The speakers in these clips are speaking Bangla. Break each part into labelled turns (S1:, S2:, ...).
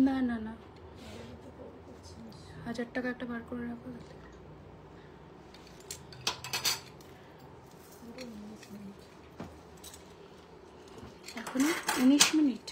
S1: না না না, 1000 টাকা একটা বার করে রাখো। এখনো 19 মিনিট।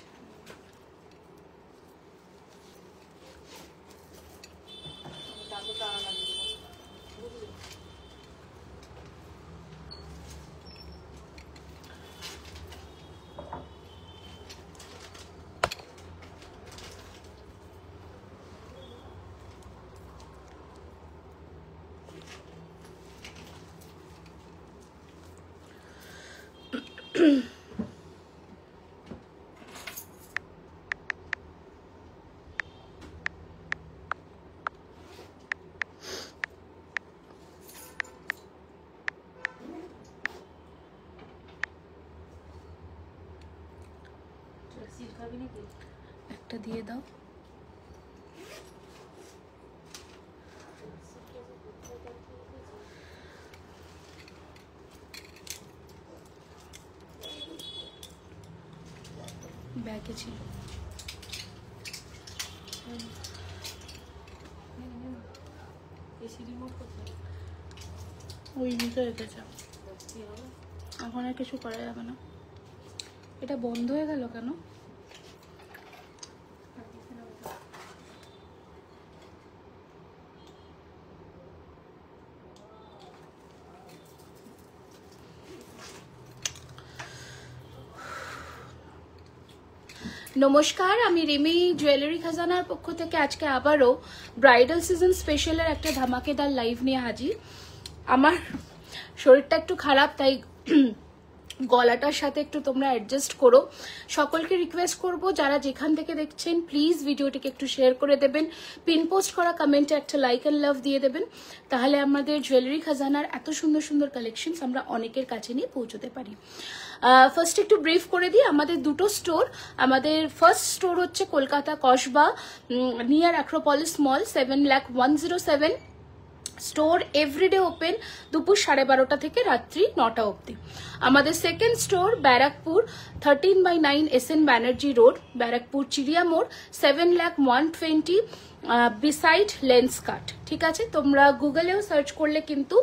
S1: একটা দিয়ে দাও। ব্যাগে ছিল। ওই ভিতরে রেখেছে, এখন আর কিছু করা যাবে না। এটা বন্ধ হয়ে গেল কেন? নমস্কার, আমি রিমি জুয়েলারি খাজানার পক্ষ থেকে আজকে আবারও ব্রাইডাল সিজন স্পেশালের একটা ধামাকেদার লাইভ নিয়ে হাজির। আমার শরীরটা একটু খারাপ, তাই গলাটার সাথে একটু তোমরা অ্যাডজাস্ট করো। সকলকে রিকোয়েস্ট করব, যারা যেখান থেকে দেখছেন প্লিজ ভিডিওটিকে একটু শেয়ার করে দেবেন, পিন পোস্ট করা কমেন্টে একটা লাইক অ্যান্ড লাভ দিয়ে দেবেন, তাহলে আমাদের জুয়েলারি খাজানার এত সুন্দর সুন্দর কালেকশনস আমরা অনেকের কাছে নিয়ে পৌঁছতে পারি। ফার্স্ট একটু ব্রিফ করে দিই, আমাদের দুটো স্টোর। আমাদের ফার্স্ট স্টোর হচ্ছে Kolkata Kasba near Acropolis mall, 7,01,07। Store everyday open দুপুর 12:30 থেকে রাত্রি 9টা অবধি। আমাদের second store Barrackpore 13/9 SN Banerjee road, Barrackpore Chiria More, 7,01,20 beside lens কাট। ঠিক আছে, তোমরা গুগলেও সার্চ করলে কিন্তু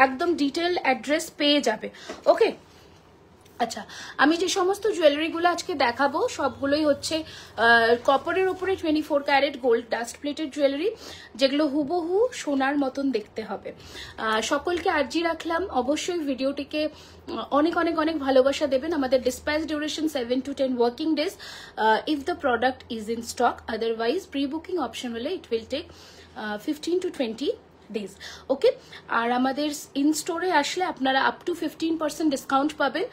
S1: একদম ডিটেল অ্যাড্রেস পেয়ে যাবে। ওকে, আচ্ছা, আমি যে সমস্ত জুয়েলারিগুলো আজকে দেখাবো সবগুলোই হচ্ছে কপারের উপরে 24 carat gold dust plated jewellery, যেগুলো হুবহু সোনার মতন দেখতে হবে। সকলকে আর্জি রাখলাম অবশ্যই ভিডিওটিকে অনেক অনেক অনেক ভালোবাসা দেবেন। আমাদের dispatch duration 7 to 10 working days if the product is in stock, otherwise pre booking option হলে it will take 15 to 20 days। Okay, আর আমাদের ইন স্টোরে আসলে আপনারা আপ টু 15% ডিসকাউন্ট পাবেন।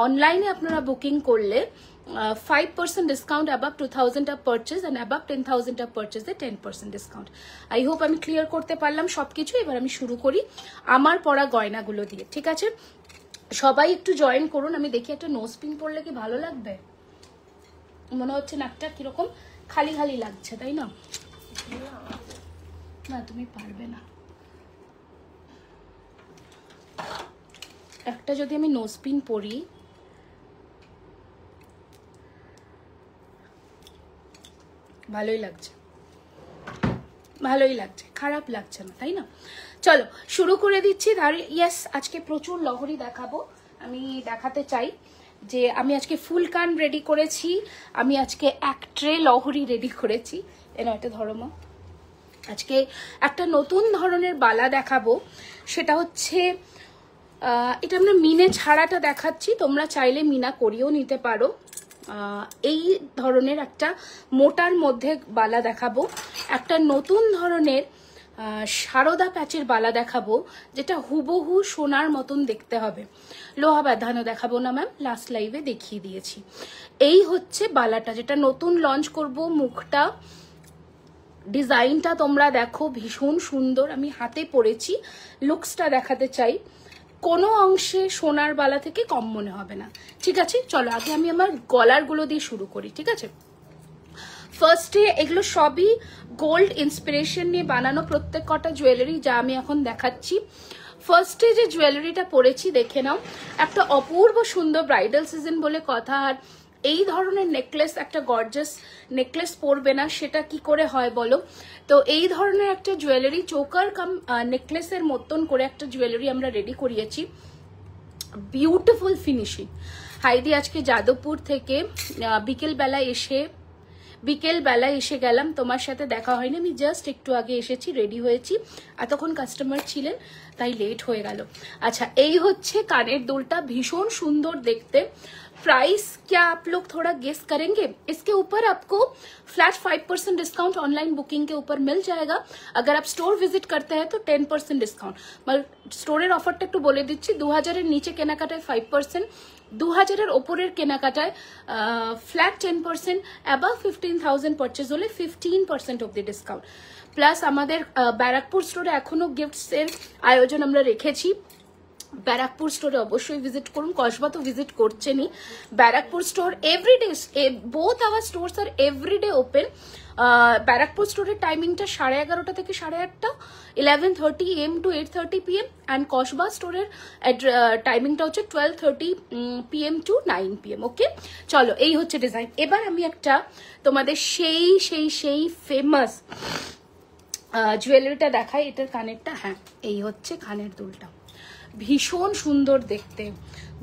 S1: অনলাইনে আপনারা বুকিং করলে 5% discount above 2,000 off purchase and above 10,000 off পারচেজে 10% ডিসকাউন্ট। আই হোপ আমি ক্লিয়ার করতে পারলাম সবকিছু। এবার আমি শুরু করি আমার পরা গয়নাগুলো দিয়ে। ঠিক আছে, সবাই একটু জয়েন করুন। আমি দেখি একটা নোজ পিন পরলে কি ভালো লাগবে? মনে হচ্ছে নাকটা কিরকম খালি খালি লাগছে, তাই না? না, তুমি পারবে না। একটা যদি আমি নোজ পিন পরি, ভালোই লাগছে, ভালোই লাগছে, খারাপ লাগছে না, তাই না? চলো শুরু করে দিচ্ছি। ইয়েস, আজকে প্রচুর লহরি দেখাবো। আমি দেখাতে চাই যে আমি আজকে ফুল কান রেডি করেছি, আমি আজকে এক ট্রে লহরি রেডি করেছি। এর একটা ধর্ম আজকে একটা নতুন ধরনের বালা দেখাবো, সেটা হচ্ছে এটা আমরা মিনে ছাড়াটা দেখাচ্ছি, তোমরা চাইলে মিনা করিয়েও নিতে পারো। এই ধরনের একটা মোটার মধ্যে বালা দেখাবো, একটা নতুন ধরনের সারদা প্যাচের বালা দেখাবো, যেটা হুবহু সোনার মতন দেখতে হবে। লোহা বাঁধানো দেখাবো না ম্যাম, লাস্ট লাইভে দেখিয়ে দিয়েছি। এই হচ্ছে বালাটা, যেটা নতুন লঞ্চ করব। মুখটা ডিজাইনটা তোমরা দেখো, ভীষণ সুন্দর। আমি হাতে পরেছি, লুকসটা দেখাতে চাই। কোনো অংশে সোনার বালা থেকে কম মনে হবে না। ঠিক আছে, চলো আগে আমি আমার গলারগুলো দিয়ে শুরু করি। ঠিক আছে, ফার্স্টে এগুলো সবই গোল্ড ইন্সপিরেশন নিয়ে বানানো প্রত্যেক কটা জুয়েলারি, যা আমি এখন দেখাচ্ছি। ফার্স্টে যে জুয়েলারিটা পরেছি দেখে নাও, একটা অপূর্ব সুন্দর ব্রাইডাল সিজন বলে কথা। আর এই ধরনের নেকলেস, একটা গর্জাস নেকলেস পরবে না, সেটা কি করে হয় বলো? তো এই ধরনের একটা জুয়েলারি, চোকার কাম নেকলেসের মতন করে একটা জুয়েলারি আমরা রেডি করিয়েছি। Beautiful finishing. হাইদি আজকে যাদবপুর থেকে বিকেলবেলা এসে গেলাম, তোমার সাথে দেখা হয়নি, আমি জাস্ট একটু আগে এসেছি, রেডি হয়েছি, এতক্ষণ কাস্টমার ছিলেন তাই লেট হয়ে গেল। আচ্ছা, এই হচ্ছে কানের দুলটা, ভীষণ সুন্দর দেখতে। प्राइस क्या आप लोग थोड़ा गेस करेंगे? इसके ऊपर आपको फ्लैट 5% डिस्काउंट ऑनलाइन बुकिंग के ऊपर मिल जाएगा। अगर आप स्टोर विजिट करते हैं तो 10% डिस्काउंट। मतलब স্টোরের অফারটা একটু বলে দিচ্ছি, 2000-এর নিচে কেনাকাটায় 5%, 2000-এর ওপরের কেনাকাটায় ফ্ল্যাট 10%, অ্যাবাভ 15,000 পারচেজ হলে 15% অফ দি ডিসকাউন্ট। প্লাস আমাদের ব্যারাকপুর স্টোরে এখনো গিফটসের আয়োজন আমরা রেখেছি। ব্যারাকপুর স্টোরে অবশ্যই ভিজিট করুন, কসবা তো ভিজিট করছেনই। Barrackpore store everyday, both our stores আর এভরিডে ওপেন। ব্যারাকপুর স্টোরের টাইমিংটা 11:30 থেকে 8:30, 11:30 AM to 8:30 PM, and Kasba স্টোরের টাইমিংটা হচ্ছে 12:30 PM to 9 PM। ওকে, চলো এই হচ্ছে ডিজাইন। এবার আমি একটা তোমাদের সেই ফেমাস জুয়েলারিটা দেখাই। এটার কানেরটা, হ্যাঁ এই হচ্ছে কানের দুলটা, ভীষণ সুন্দর দেখতে,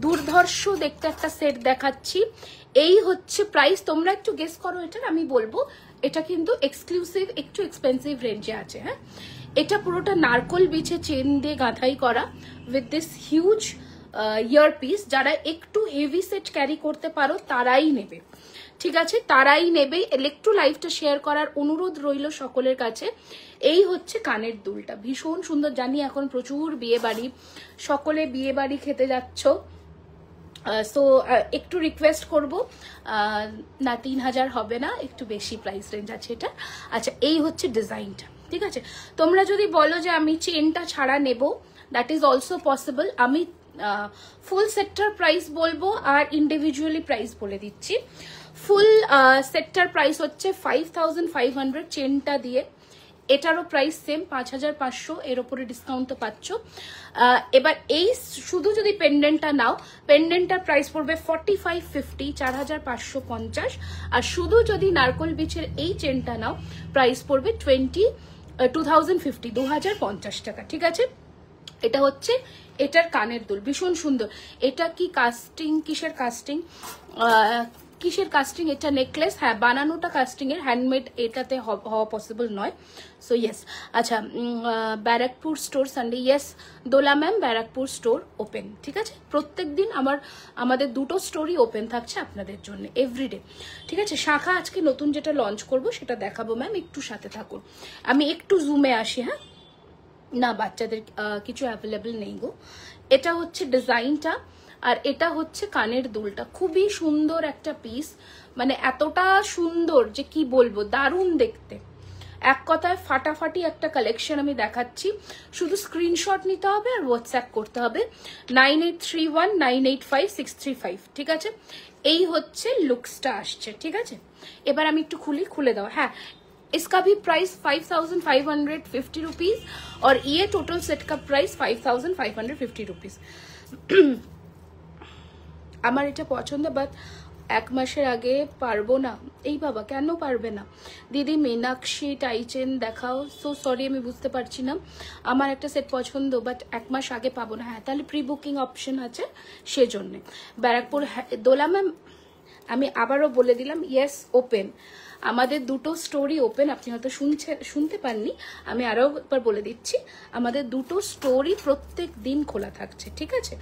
S1: দুর্ধর্ষ দেখতে একটা সেট দেখাচ্ছি। এই হচ্ছে প্রাইস, তোমরা একটু গেস করো এটার, আমি বলবো। এটা কিন্তু এক্সক্লুসিভ, একটু এক্সপেন্সিভ রেঞ্জে আছে। হ্যাঁ, এটা পুরোটা নারকোল বিছে চেন দিয়ে গাঁথাই করা, উইথ দিস হিউজ ইয়ারপিস। যারা একটু হেভি সেট ক্যারি করতে পারো তারাই নেবে, ঠিক আছে, তারাই নেবে। একটু লাইভটা শেয়ার করার অনুরোধ রইল সকলের কাছে। এই হচ্ছে কানের দুলটা, ভীষণ সুন্দর। জানি এখন প্রচুর বিয়ে বাড়ি, সকলে বিয়ে বাড়ি খেতে যাচ্ছ, সো একটু রিকোয়েস্ট করবো না, 3000 হবে না, একটু বেশি প্রাইস রেঞ্জ আছে এটা। আচ্ছা, এই হচ্ছে ডিজাইনটা, ঠিক আছে। তোমরা যদি বলো যে আমি চেনটা ছাড়া নেব, দ্যাট ইজ অলসো পসিবল। আমি ফুল সেটটার প্রাইস বলবো আর ইন্ডিভিজুয়ালি প্রাইস বলে দিচ্ছি। ফুল সেটটার প্রাইস হচ্ছে 5500 চেনটা দিয়ে। এটারও প্রাইস সেম 5500, এর ওপরে ডিসকাউন্ট তো পাচ্ছ। এবার এই শুধু যদি পেন্ডেন্টটা নাও, পেন্ডেন্টটার প্রাইস পড়বে 4550, 4550। আর শুধু যদি নারকোল বিচের এই চেনটা নাও, প্রাইস পড়বে 2050, 2050 টাকা, ঠিক আছে। এটা হচ্ছে এটার কানের দুল, ভীষণ সুন্দর। এটা কি কাস্টিং, কিসের কাস্টিং, কিসের কাস্টিং? এটা নেকলেস, হ্যাঁ বানানোটা কাস্টিং এর, হ্যান্ডমেড এটাতে হওয়া পসিবল নয়। So yes. আচ্ছা, ব্যারাকপুর স্টোর সানডে, ইয়েস দোলা ম্যাম, ব্যারাকপুর স্টোর ওপেন, ঠিক আছে। প্রত্যেক দিন আমাদের দুটো স্টোরই ওপেন থাকছে আপনাদের জন্য এভরিডে, ঠিক আছে। শাখা আজকে নতুন যেটা লঞ্চ করব সেটা দেখাবো ম্যাম, একটু সাথে থাকুন। আমি একটু জুমে আসি। হ্যাঁ, না বাচ্চাদের কিছু অ্যাভেলেবল নেই গো। এটা হচ্ছে ডিজাইনটা, আর এটা হচ্ছে কানের দুলটা। খুবই সুন্দর একটা পিস, মানে এতটা সুন্দর যে কি বলবো, দারুণ দেখতে। এক কথায় ফাটাফাটি একটা কালেকশন আমি দেখাচ্ছি। শুধু স্ক্রিনশট নিতে হবে আর হোয়াটসঅ্যাপ করতে হবে 9831985635, ঠিক আছে। এই হচ্ছে লুকসটা আসছে, ঠিক আছে। এবার আমি একটু খুলে দাও। হ্যাঁ, इसका भी प्राइस 5550 रुपीज, और ये टोटल सेट का प्राइस 5550 रुपीज। আমার এটা পছন্দ, বাট 1 মাসের আগে পারবো না। এই বাবা, কেন পারবে না দিদি? মীনাক্ষী টাইচেন দেখাও। সো সরি, আমি বুঝতে পারছি না। আমার একটা সেট পছন্দ, বাট 1 মাস আগে পাবো না। হ্যাঁ, তাহলে প্রি বুকিং অপশন আছে, সেজন্য। ব্যারাকপুর দোলা ম্যাম, আমি আবারও বলে দিলাম, ইয়েস ওপেন। আমাদের দুটো স্টোরই ওপেন, আপনি হয়তো শুনতে পাননি, আমি আরও একবার বলে দিচ্ছি, আমাদের দুটো স্টোরই প্রত্যেক দিন খোলা থাকছে, ঠিক আছে।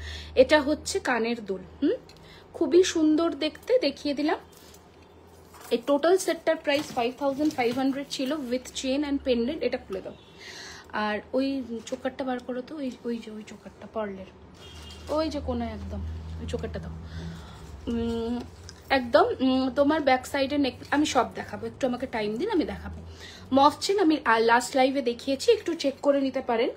S1: এটা হচ্ছে কানের দুল, খুবই সুন্দর দেখতে, দেখিয়ে দিলাম। এই টোটাল সেটটার প্রাইস 5500 ছিল উইথ চেন অ্যান্ড পেন্ডেন্ট। এটা খুলে দাও, আর ওই চোকারটা বার করো তো, ওই যে ওই চোকারটা পার্লের, ওই যে কোনায় একদম ওই চোকারটা দাও একদম। তোমার ব্যাক সাইডে নেক, আমি সব দেখাবো, একটু আমাকে টাইম দিন, আমি দেখাবো। মফ চেন আমি লাস্ট লাইভে দেখিয়েছি, একটু চেক করে নিতে পারেন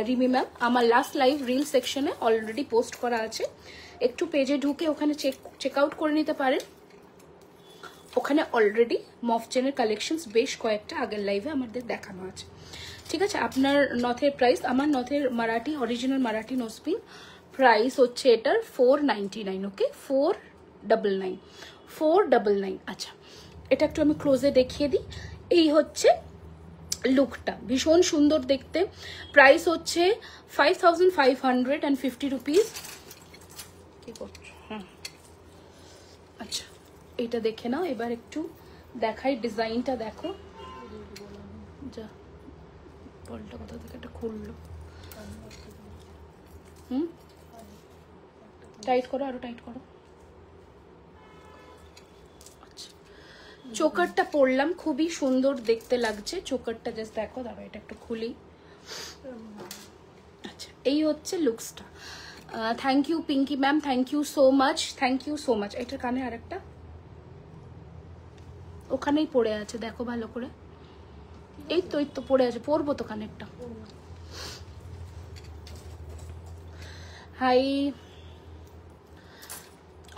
S1: রিমি ম্যাম। আমার লাস্ট লাইভ রিল সেকশনে অলরেডি পোস্ট করা আছে, একটু পেজে ঢুকে ওখানে চেক আউট করে নিতে পারেন। ওখানে অলরেডি মফ চেনের কালেকশনস বেশ কয়েকটা আগের লাইভে আমাদের দেখানো আছে, ঠিক আছে। আপনার নথের প্রাইস, আমার নথের Marathi, original Marathi nosepin price হচ্ছে এটার 499, ওকে, 499, 499। আচ্ছা, এটা একটু আমি ক্লোজে দেখিয়ে দিই। এই হচ্ছে লুকটা, ভীষণ সুন্দর দেখতে। প্রাইস হচ্ছে 5550 রুপিস। কি করছো? হ্যাঁ, আচ্ছা এটা দেখে নাও। এবার একটু দেখাই ডিজাইনটা, দেখো। যা বলটা কোথা থেকে একটা খুললো। টাইট করো, আরো টাইট করো। আচ্ছা, চোকারটা পরলাম, খুবই সুন্দর দেখতে লাগছে চোকারটা। জাস্ট দেখো, দাঁড়া এটা একটু খুলি। আচ্ছা, এই হচ্ছে লুকসটা। Thank you Pinki ma'am, thank you so much, thank you so much. এটার কানে আরেকটা ওখানেই পড়ে আছে, দেখো ভালো করে। এই তো পড়ে আছে, পরবো তো কানেরটা। হাই,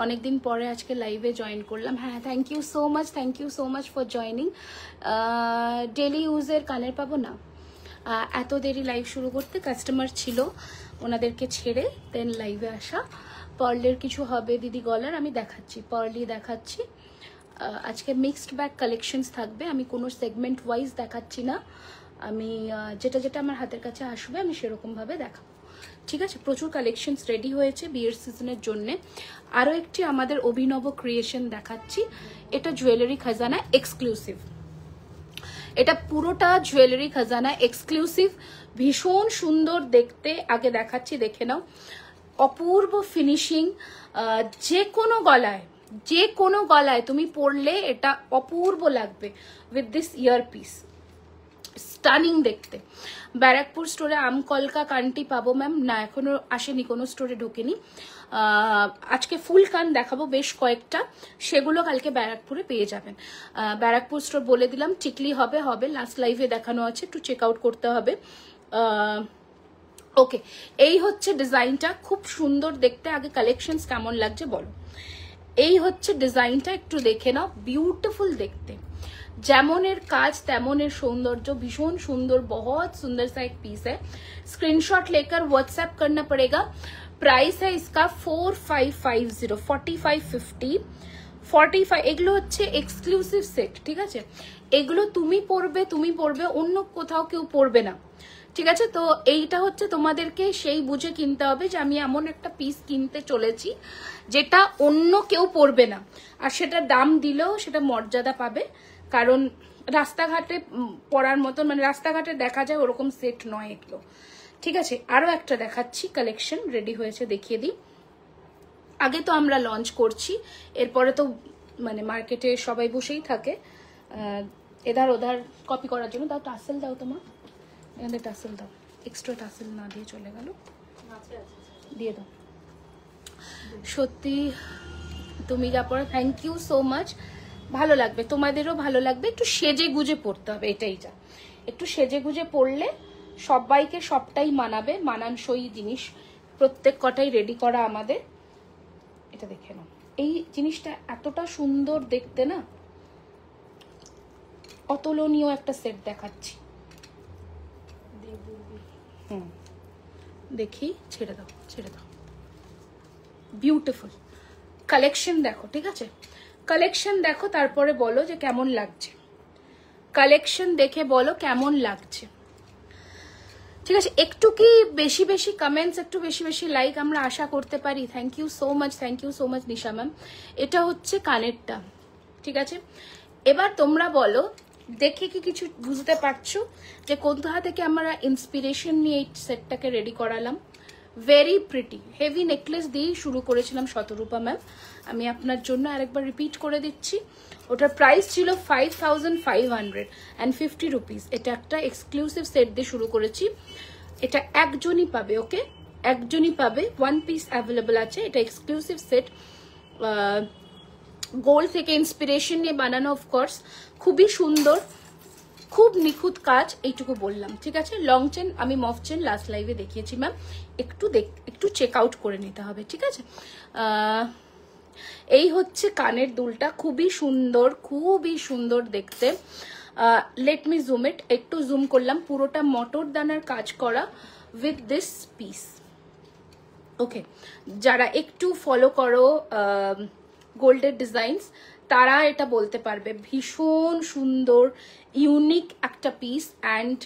S1: অনেকদিন পরে আজকে লাইভে জয়েন করলাম। হ্যাঁ, thank you so much, thank you so much for joining. Daily ইউজের কানের পাবো না, এত দেরি লাইভ শুরু করতে কাস্টমার ছিল, ওনাদেরকে ছেড়ে দেন লাইভে আসা। পার্লের কিছু হবে দিদি গলার, আমি দেখাচ্ছি, পার্লি দেখাচ্ছি। আজকে মিক্সড ব্যাগ কালেকশনস থাকবে, আমি কোনো সেগমেন্ট ওয়াইজ দেখাচ্ছি না, আমি যেটা যেটা আমার হাতের কাছে আসবে আমি সেরকমভাবে দেখাবো, ঠিক আছে। প্রচুর কালেকশনস রেডি হয়েছে বিয়ের সিজনের জন্য। আরও একটি আমাদের অভিনব ক্রিয়েশন দেখাচ্ছি, এটা জুয়েলারি খাজানা এক্সক্লুসিভ। এটা পুরোটা জুয়েলারি খাজানা এক্সক্লুসিভ, ভীষণ সুন্দর দেখতে। আগে দেখাচ্ছি, দেখে নাও। অপূর্ব ফিনিশিং, যে কোনো গলায় তুমি পরলে এটা অপূর্ব লাগবে উইথ দিস ইয়ারপিস। স্টানিং দেখতে। ব্যারাকপুর স্টোরে আমকলকা কানটি পাবো ম্যাম? না, এখনো আসেনি, কোনো স্টোরে ঢোকেনি। আজকে ফুল কান দেখাবো বেশ কয়েকটা, সেগুলো কালকে ব্যারাকপুরে পেয়ে যাবেন। ব্যারাকপুর স্টোর বলে দিলাম, টিকলি হবে, লাস্ট লাইভে দেখানো আছে, একটু চেক আউট করতে হবে। ওকে, এই হচ্ছে ডিজাইনটা, খুব সুন্দর দেখতে। আগে কালেকশনস কেমন লাগছে বলো। এই হচ্ছে ডিজাইনটা, একটু দেখে নাও, বিউটিফুল দেখতে। যেমন এর কাজ তেমন এর সৌন্দর্য, भीषण सुंदर, बहुत सुंदर सा एक पीस है। स्क्रीनशॉट लेकर व्हाट्सएप करना पड़ेगा। प्राइस है इसका 4550, 4550, 45। এগুলো হচ্ছে এক্সক্লুসিভ সেট, ঠিক আছে। এগুলো তুমি পরবে, অন্য কোথাও কেউ পরবে না, ঠিক আছে। তো এইটা হচ্ছে তোমাদেরকে সেই বুঝে কিনতে হবে যে আমি এমন একটা পিস কিনতে চলেছি যেটা অন্য কেউ পরবে না, আর সেটা দাম দিলেও সেটা মর্যাদা পাবে। কারণ রাস্তাঘাটে পরার মতন, মানে রাস্তাঘাটে দেখা যায় ওরকম সেট নয় এগুলো, ঠিক আছে। আরো একটা দেখাচ্ছি, কালেকশন রেডি হয়েছে, দেখিয়ে দিই। আগে তো আমরা লঞ্চ করছি, এরপরে তো মানে মার্কেটে সবাই বসেই থাকে এধার ওধার কপি করার জন্য। দাও টাসেল, দাও তোমার এখানে টাসেল দাও, এক্সট্রা টাসেল না দিয়ে চলে গেল, দিয়ে দাও। সত্যি তুমি যা পড়ো, থ্যাংক ইউ সো মাচ। ভালো লাগবে, তোমাদেরও ভালো লাগবে। একটু সেজে গুজে পড়তে হবে, এটাই যা। একটু সেজে গুজে পড়লে সবাইকে সবটাই মানাবে, মানানসই জিনিস প্রত্যেক কটাই রেডি করা আমাদের। এটা দেখে নাও, এই জিনিসটা এতটা সুন্দর দেখতে না, অতুলনীয় একটা সেট দেখাচ্ছি। দেখি, ছেড়ে দাও, বিউটিফুল কালেকশন দেখো, ঠিক আছে। কালেকশন দেখো, তারপরে বলো যে কেমন লাগছে। কালেকশন দেখে বলো কেমন লাগছে, ঠিক আছে। একটু কি বেশি বেশি কমেন্টস, একটু বেশি বেশি লাইক আমরা আশা করতে পারি। Thank you so much Nisha ma'am. এটা হচ্ছে কানেরটা, ঠিক আছে। এবার তোমরা বলো, দেখে কি কিছু বুঝতে পারছো যে কোথা থেকে আমরা ইন্সপিরেশন নিয়ে এই সেটটাকে রেডি করালাম। ভেরি প্রিটি হেভি নেকলেস দিয়েই শুরু করেছিলাম শতরূপা ম্যাম, আমি আপনার জন্য আরেকবার রিপিট করে দিচ্ছি। ওটার প্রাইস ছিল 5550 রুপিস। এটা একটা এক্সক্লুসিভ সেট দিয়ে শুরু করেছি। এটা একজনই পাবে, ওকে, একজনই পাবে, ওয়ান পিস অ্যাভেলেবল আছে। এটা এক্সক্লুসিভ সেট, গোল্ড থেকে ইন্সপিরেশন নিয়ে বানানো, অফকোর্স খুবই সুন্দর, খুব নিখুঁত কাজ, এইটুকু বললাম, ঠিক আছে। লং চেন আমি মফ চেন লাস্ট লাইভে দেখিয়েছি ম্যাম, একটু চেক আউট করে নিতে হবে, ঠিক আছে। এই হচ্ছে কানের দুলটা, খুবই সুন্দর দেখতে। লেট মি জুম ইট, একটু জুম করলাম, পুরোটা মটর দানার কাজ করা উইথ দিস পিস, ওকে। যারা একটু ফলো করো গোল্ডের ডিজাইনস, তারা এটা বলতে পারবে ভীষণ সুন্দর ইউনিক একটা পিস অ্যান্ড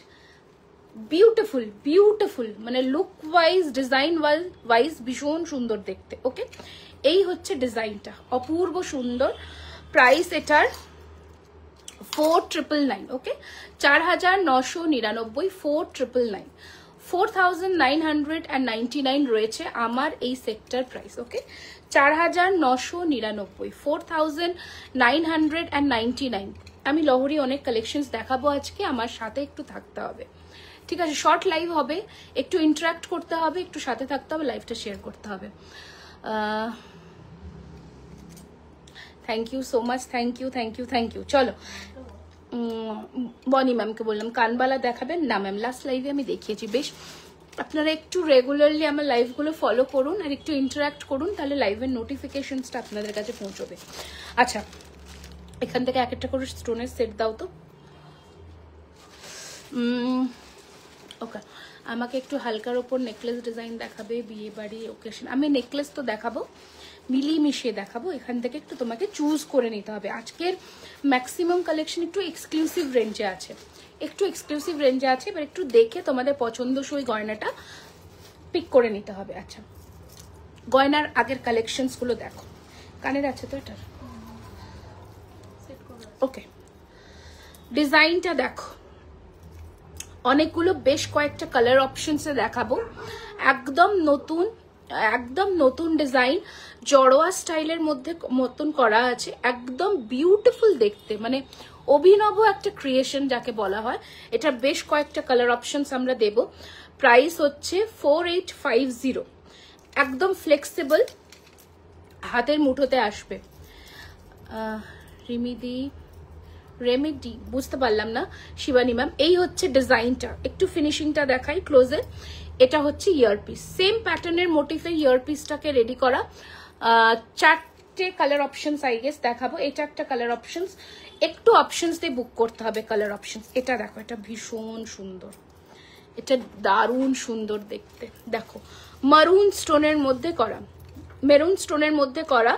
S1: বিউটিফুল বিউটিফুল, মানে লুক ওয়াইজ ডিজাইন ওয়াইজ ভীষণ সুন্দর দেখতে। ওকে, এই হচ্ছে ডিজাইনটা, অপূর্ব সুন্দর। প্রাইস এটার 4999। ওকে, 4999, 4999, 4999 রয়েছে আমার এই সেক্টর প্রাইস। ওকে, 4999, 4999। আমি লহরি অনেক কালেকশনস দেখাবো আজকে, আমার সাথে একটু থাকতে হবে, ঠিক আছে? শর্ট লাইভ হবে, একটু ইন্টারাক্ট করতে হবে, একটু সাথে থাকতে হবে, লাইভটা শেয়ার করতে হবে। Thank you so much, thank you thank you thank you. চলো, বনি ম্যামকে বললাম কানবালা দেখাবেন না ম্যাম, লাস্ট লাইভে আমি দেখিয়েছি। বেশ, আপনারা একটু রেগুলারলি আমার লাইভগুলো ফলো করুন আর একটু ইন্টারাক্ট করুন, তাহলে লাইভের নোটিফিকেশনসটা আপনাদের কাছে পৌঁছবে। আচ্ছা, এখান থেকে এক একটা করে স্টোনের সেট দাও তো। ওকে, আমাকে একটু হালকার ওপর নেকলেস ডিজাইন দেখাবে, বিয়ে বাড়ি ওকেশন। আমি নেকলেস তো দেখাবো, মিলিয়ে মিশিয়ে দেখাবো, এখান থেকে একটু তোমাকে চুজ করে নিতে হবে। আজকের ম্যাক্সিমাম কালেকশন একটু এক্সক্লুসিভ রেঞ্জে আছে, একটু এক্সক্লুসিভ রেঞ্জে আছে, এবার একটু দেখে তোমাদের পছন্দসই গয়নাটা পিক করে নিতে হবে। আচ্ছা, গয়নার আগের কালেকশনসগুলো দেখো, কানের আছে তো এটার। ওকে, ডিজাইনটা দেখো, অনেকগুলো বেশ কয়েকটা কালার অপশনসে দেখাবো। একদম নতুন ডিজাইন, জড়োয়া স্টাইলের মধ্যে মতন করা আছে, একদম বিউটিফুল দেখতে, মানে অভিনব একটা ক্রিয়েশন যাকে বলা হয়। এটা বেশ কয়েকটা কালার অপশনস আমরা দেব। প্রাইস হচ্ছে 4850, একদম ফ্লেক্সিবল, হাতের মুঠোতে আসবে। রেমেডি বুঝতে পারলাম না, শিবানী ম্যাম। এই হচ্ছে ডিজাইনটা, একটু ফিনিশিংটা দেখাই ক্লোজে। এটা হচ্ছে ইয়ারপিস, সেম প্যাটার্নের মোটিফে ইয়ারপিসটাকে রেডি করা। চারটে কালার অপশনস আই গেস দেখাবো। এটা একটা কালার অপশনস, একটু অপশনস দিয়ে বুক করতে হবে কালার অপশনস। এটা দেখো, এটা ভীষণ সুন্দর, এটা দারুণ সুন্দর দেখতে। দেখো, মারুন স্টোনের মধ্যে করা, মেরুন স্টোনের মধ্যে করা।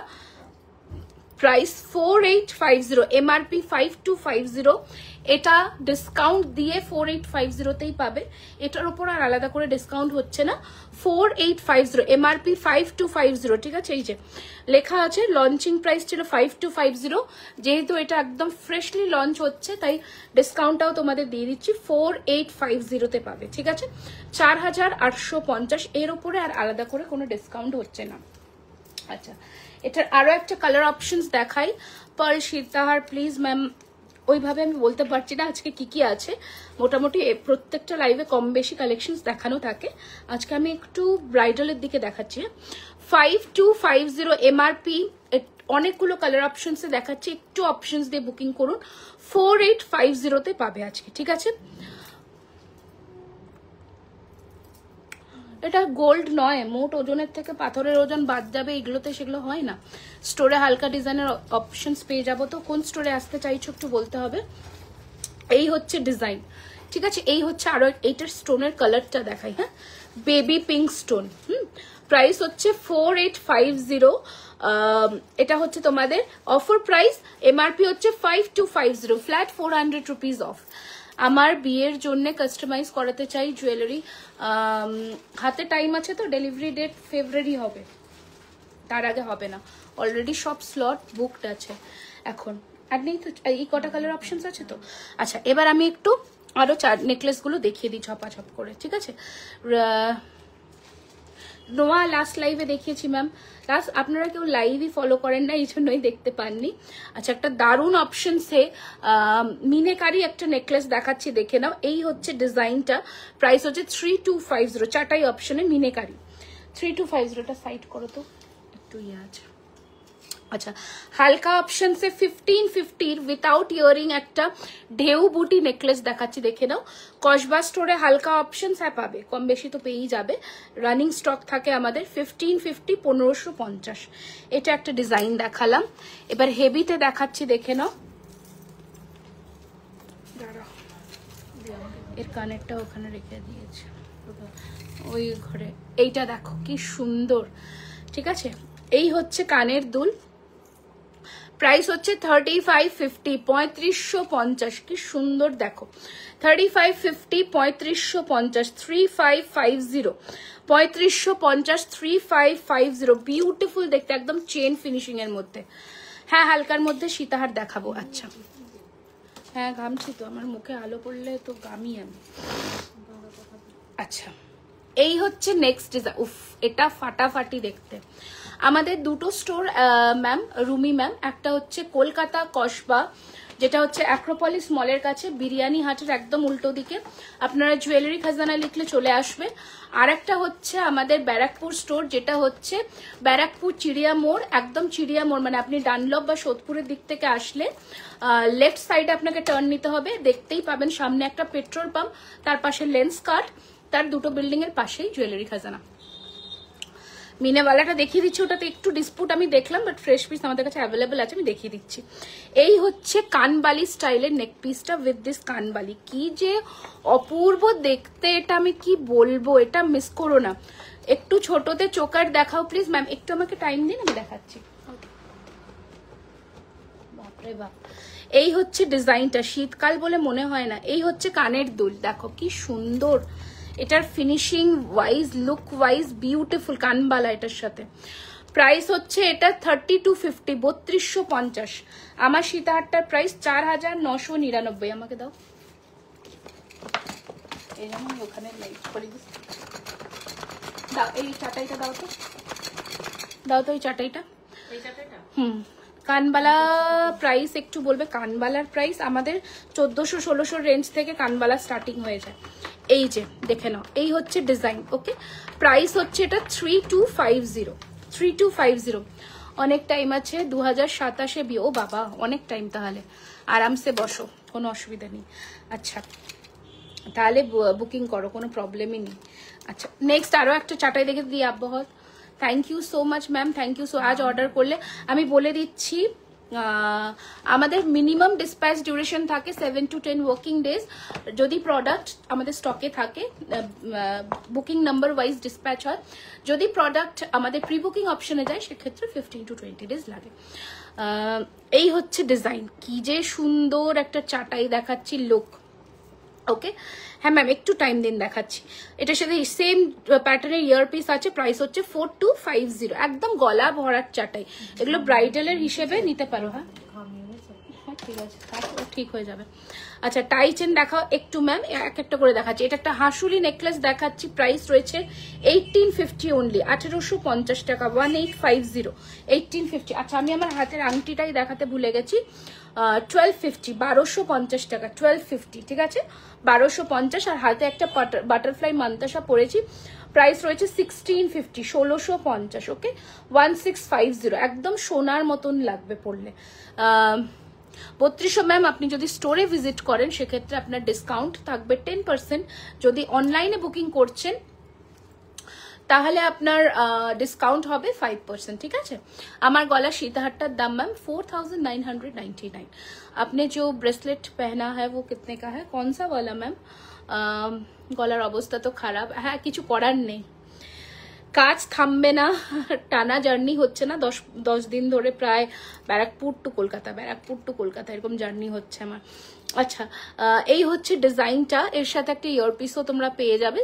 S1: Price 4850, MRP 5250। এটা ডিসকাউন্ট দিয়ে 4850তেই পাবে, এটার উপর আর আলাদা করে ডিসকাউন্ট হচ্ছে না। 4850, এমআরপি 5250, ঠিক আছে? এই যে লেখা আছে, লঞ্চিং প্রাইস ছিল 5250, যেহেতু এটা একদম ফ্রেশলি লঞ্চ হচ্ছে তাই ডিসকাউন্টটাও তোমাদের দিয়ে দিচ্ছি, 4850তে পাবে, ঠিক আছে? 4850, এর উপরে আর আলাদা করে কোনো ডিসকাউন্ট হচ্ছে না। আচ্ছা, এটার আরো একটা কালার অপশনস দেখাই। পার্ল সীতাহার প্লিজ ম্যাম, ওইভাবে আমি বলতে পারছি না আজকে কি কি আছে। মোটামুটি প্রত্যেকটা লাইভে কম বেশি কালেকশনস দেখানো থাকে, আজকে আমি একটু ব্রাইডালের দিকে দেখাচ্ছি। 5250, এমআরপি, অনেকগুলো কালার অপশনসে দেখাচ্ছি, একটু অপশনস দিয়ে বুকিং করুন। 4850তে পাবে আজকে, ঠিক আছে? এটা গোল্ড নয়, মোট ওজনের থেকে পাথরের ওজন বাদ যাবে, এগুলোতে সেগুলো হয় না। স্টোরে হালকা ডিজাইনের অপশনস পেয়ে যাবো। তো কোন স্টোরে আসতে চাইছো একটু বলতে হবে। এই হচ্ছে ডিজাইন, ঠিক আছে? এই হচ্ছে আরো, এইটার স্টোনের কালারটা দেখাই। হ্যাঁ, বেবি পিঙ্ক স্টোন। প্রাইস হচ্ছে 4850। এটা হচ্ছে তোমাদের অফার প্রাইস, এমআরপি হচ্ছে 5250, ফ্ল্যাট 400 রুপিস অফ। আমার বিয়ের জন্য কাস্টমাইজ করাতে চাই জুয়েলারি, হাতে টাইম আছে তো, ডেলিভারি ডেট ফেব্রুয়ারি হবে, তার আগে হবে না, অলরেডি সব স্লট বুকড আছে এখন। আর নেই তো, এই কটা কালার অপশনস আছে তো। আচ্ছা, এবার আমি একটু আরো নেকলেসগুলো দেখিয়ে দিই ঝপাঝপ করে, ঠিক আছে? নোয়া লাস্ট লাইভে দেখিয়েছি ম্যাম, লাস্ট আপনারা কেউ লাইভই ফলো করেন না, এই জন্যই দেখতে পাননি। আচ্ছা, একটা দারুণ অপশনসে মিনেকারি একটা নেকলেস দেখাচ্ছি, দেখে নাও। এই হচ্ছে ডিজাইনটা, প্রাইস হচ্ছে 3250, চারটাই অপশনে মিনেকারি। 3250টা সাইড করো তো, একটু ইয়ে আছে। আচ্ছা, হালকা অপশনসে 1550 উইথাউট ইয়ারিং একটা ঢেউ বুটি নেকলেস দেখাচ্ছি, দেখে নাও। কসবা স্টোরে হালকা অপশনস পাবে, কম বেশি তো পেয়েই যাবে, রানিং স্টক থাকে আমাদের। 1550, 1550, এটা একটা ডিজাইন দেখালাম। এবার হেভিতে দেখাচ্ছি, দেখে নাও। এর কানেরটা ওখানে রেখে দিয়েছে ওই ঘরে। এইটা দেখো কি সুন্দর, ঠিক আছে? এই হচ্ছে কানের দুল, প্রাইস হচ্ছে 3550, 3550, কি সুন্দর দেখো, 3550, 3550, 3550, 3550, 3550, বিউটিফুল দেখতে, একদম চেন ফিনিশিং এর মধ্যে। হ্যাঁ হালকার মধ্যে সীতাহার দেখাবো। আচ্ছা হ্যাঁ ঘামছি তো, আমার মুখে আলো পড়লে তো ঘামি আমি। আচ্ছা এই হচ্ছে নেক্সট ডিজাইন। উফ এটা ফাটাফাটি দেখতে। আমাদের দুটো স্টোর ম্যাম, রুমি ম্যাম, একটা হচ্ছে কলকাতা কসবা, যেটা হচ্ছে অ্যাক্রোপলিস মলের কাছে, বিরিয়ানি হাটের একদম উল্টো দিকে, আপনারা জুয়েলারি খাজানা লিখলে চলে আসবে। আর একটা হচ্ছে আমাদের ব্যারাকপুর স্টোর, যেটা হচ্ছে ব্যারাকপুর চিড়িয়া মোড়, একদম চিড়িয়া মোড়, মানে আপনি ডানলপ বা সোদপুরের দিক থেকে আসলে লেফট সাইডে আপনাকে টার্ন নিতে হবে, দেখতেই পাবেন সামনে একটা পেট্রোল পাম্প, তার পাশে লেন্স কার্ট, তার দুটো বিল্ডিং এর পাশেই জুয়েলারি খাজানা। মিনেওয়ালাটা দেখিয়ে দিচ্ছি, ওটাতে একটু ডিসপুট আমি দেখলাম, বাট ফ্রেশ পিস আমাদের কাছে অ্যাভেলেবেল আছে, আমি দেখিয়ে দিচ্ছি। এই হচ্ছে কানবালি স্টাইলের নেক পিসটা উইথ দিস কানবালি, কি যে অপূর্ব দেখতে, এটা আমি কি বলবো, এটা মিস করো না। একটু ছোটতে চোকার দেখাও প্লিজ ম্যাম, একটু আমাকে টাইম দিন, আমি দেখাচ্ছি। বাপরে বাপ, এই হচ্ছে ডিজাইনটা, শীতকাল বলে মনে হয় না। এই হচ্ছে কানের দুল, দেখো কি সুন্দর, এটার finishing wise, look wise beautiful, কানবালা এটার সাথে। প্রাইস হচ্ছে এটা 3250, 3250। আমার সীতাহারটার প্রাইস 4999। আমাকে দাও, এই যেমন ওখানে লাইট করে দিস, দাও এই চাটাইটা, দাও তো, দাও তো এই চাটাইটা, কানবালা প্রাইস একটু বলবে। কানবালার প্রাইস আমাদের 1400-1600 রেঞ্জ থেকে কানবালা স্টার্টিং হয়ে যায়। এই যে দেখে নাও, এই হচ্ছে ডিজাইন। ওকে প্রাইস হচ্ছে এটা 3250, 3250। অনেক টাইম আছে, 2027-এ বিয়ে। ও বাবা অনেক টাইম, তাহলে আরামসে বসো, কোনো অসুবিধা নেই। আচ্ছা তাহলে বুকিং করো, কোনো প্রবলেমই নেই। আচ্ছা নেক্সট আরো একটা চাটাই দেখে দিই আবহাওয়া। Thank you so much ma'am, thank you so. আজ অর্ডার করলে আমি বলে দিচ্ছি, আমাদের মিনিমাম ডিসপ্যাচ ডিউরেশন থাকে 7 to 10 ওয়ার্কিং ডেজ। যদি প্রোডাক্ট আমাদের স্টকে থাকে, বুকিং নাম্বার ওয়াইজ ডিসপ্যাচ হয়। যদি প্রোডাক্ট আমাদের প্রি বুকিং অপশনে যায়, সেক্ষেত্রে 15 to 20 ডেজ লাগে। এই হচ্ছে ডিজাইন, কি যে সুন্দর একটা চাটাই দেখাচ্ছি, লুক। ওকে হ্যাঁ ম্যাম একটু টাইম দিন, দেখাচ্ছি। এটার সাথে সেম প্যাটার্নের ইয়ারপিস আছে, প্রাইস হচ্ছে 4250, একদম গলা ভরার চাটাই। এগুলো ব্রাইডালের হিসেবে নিতে পারো। হ্যাঁ ঠিক আছে, ঠিক হয়ে যাবে। আচ্ছা টাই চেন দেখাও একটু ম্যাম, এক একটা করে দেখাচ্ছি। এটা একটা হাসুলি নেকলেস দেখাচ্ছি, প্রাইস রয়েছে 1850 অনলি, 1850 টাকা, 1850, 1850। আচ্ছা আমি আমার হাতের আংটিটাই দেখাতে ভুলে গেছি, 1250, 1250 টাকা, 1250, ঠিক আছে 1250। আর হাতে একটা বাটারফ্লাই মান্তাসা পরেছি, প্রাইস রয়েছে 1650, 1650। ওকে 1650, একদম সোনার মতন লাগবে পড়লে। 3200 ম্যাম, আপনি যদি স্টোরে ভিজিট করেন সেক্ষেত্রে আপনার ডিসকাউন্ট থাকবে 10%। যদি অনলাইনে বুকিং করছেন তাহলে আপনার ডিসকাউন্ট হবে 5%, ঠিক আছে। আমার গলা সীতাহারটার দাম मैम 4999। आपने जो ब्रेसलेट पहना है वो कितने का है, कौन सा वाला मैम? গলার অবস্থা তো খারাপ, হ্যাঁ কিছু করার নেই, কাজ থামবে না, টানা জার্নি হচ্ছে না 10 দিন ধরে, প্রায় ব্যারাকপুর টু কলকাতা, ব্যারাকপুর টু কলকাতা এরকম জার্নি হচ্ছে আমার। আচ্ছা এই হচ্ছে ডিজাইনটা, এর সাথে একটা ইয়ারপিসও তোমরা পেয়ে যাবে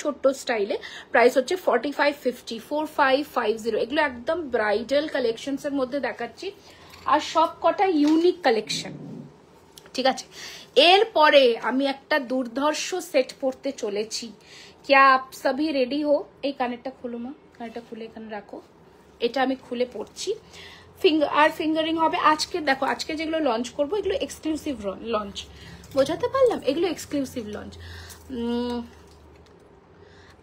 S1: ছোট্ট স্টাইলে। প্রাইস হচ্ছে 4550, 4550। এগুলো একদম ব্রাইডাল কালেকশনস এর মধ্যে দেখাচ্ছি, আর সব কটা ইউনিক কালেকশন, ঠিক আছে। এরপরে আমি একটা দুর্ধর্ষ সেট পরতে চলেছি। क्या आप सभी रेडी हो? এই কানেরটা খুলো মা, কানেরটা খুলে এখানে রাখো। এটা আমি খুলে পড়ছি, ফিঙ্গারিং হবে। আজকে দেখো, আজকে যেগুলো লঞ্চ করবো এগুলো এক্সক্লুসিভ লঞ্চ, বোঝাতে পারলাম, এগুলো এক্সক্লুসিভ লঞ্চ।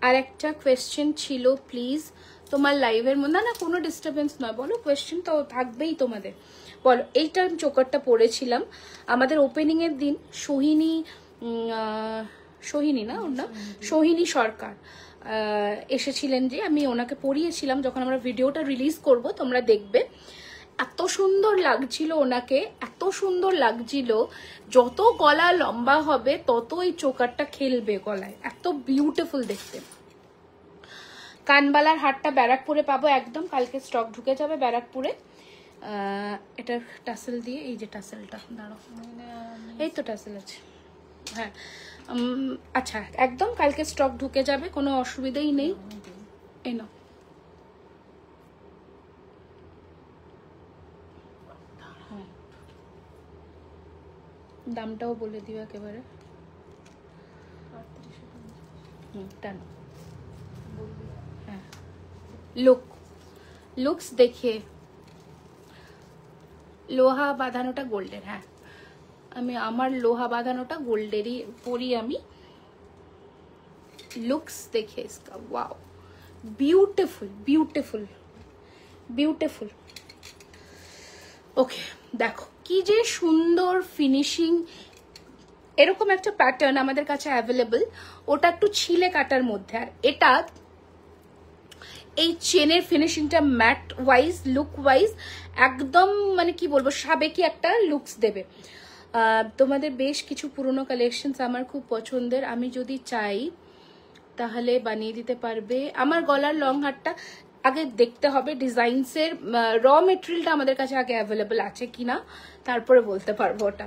S1: আর একটা কোয়েশ্চেন ছিল প্লিজ তোমার লাইভের মধ্যে, না কোনো ডিস্টারবেন্স নয়, বলো কোয়েশ্চেন তো থাকবেই তোমাদের, বলো। এইটা আমি চোকারটা পরেছিলাম আমাদের ওপেনিং এর দিন, সোহিনী না ওর নাম, সোহিনী সরকার এসেছিলেন, যে আমি ওনাকে পরিয়েছিলাম। যখন আমরা ভিডিওটা রিলিজ করব তোমরা দেখবে, এত সুন্দর লাগছিল ওনাকে, এত সুন্দর লাগছিল। যত গলা লম্বা হবে তত এই চোকারটা খেলবে গলায়, এত বিউটিফুল দেখতে। কানবালার হাটটা ব্যারাকপুরে পাবো একদম, কালকে স্টক ঢুকে যাবে ব্যারাকপুরে। এটা টাসেল দিয়ে, এই যে টাসেলটা, দাঁড়াও, এই তো টাসেল আছে, হ্যাঁ। আচ্ছা, একদম কালকে স্টক ঢুকে যাবে, কোনো অসুবিধাই নেই। এই নাও, দামটাও বলে দিও একেবারে। টানো, হ্যাঁ। লুকস দেখে, লোহা বাঁধানোটা গোল্ডের, হ্যাঁ আমি আমার লোহা বাঁধানোটা গোল্ডেরই পরি আমি। লুকস দেখে इसका, वाओ ब्यूटीफुल ब्यूटीफुल ब्यूटीफुल। ওকে, দেখো কি যে সুন্দর ফিনিশিং। এরকম একটা প্যাটার্ন আমাদের কাছে অ্যাভেলেবল, ওটা একটু ছিলে কাটার মধ্যে। আর এটা এই চেনের ফিনিশিংটা ম্যাট ওয়াইজ, লুক ওয়াইজ একদম মানে কি বলবো, সাবেকি একটা লুকস দেবে। তোমাদের বেশ কিছু পুরনো কালেকশনস আমার খুব পছন্দের, আমি যদি চাই তাহলে বানিয়ে দিতে পারবে। আমার গলার লং হারটা আগে দেখতে হবে, ডিজাইনসের র মেটেরিয়ালটা আমাদের কাছে আগে অ্যাভেলেবল আছে কিনা, তারপরে বলতে পারবো ওটা।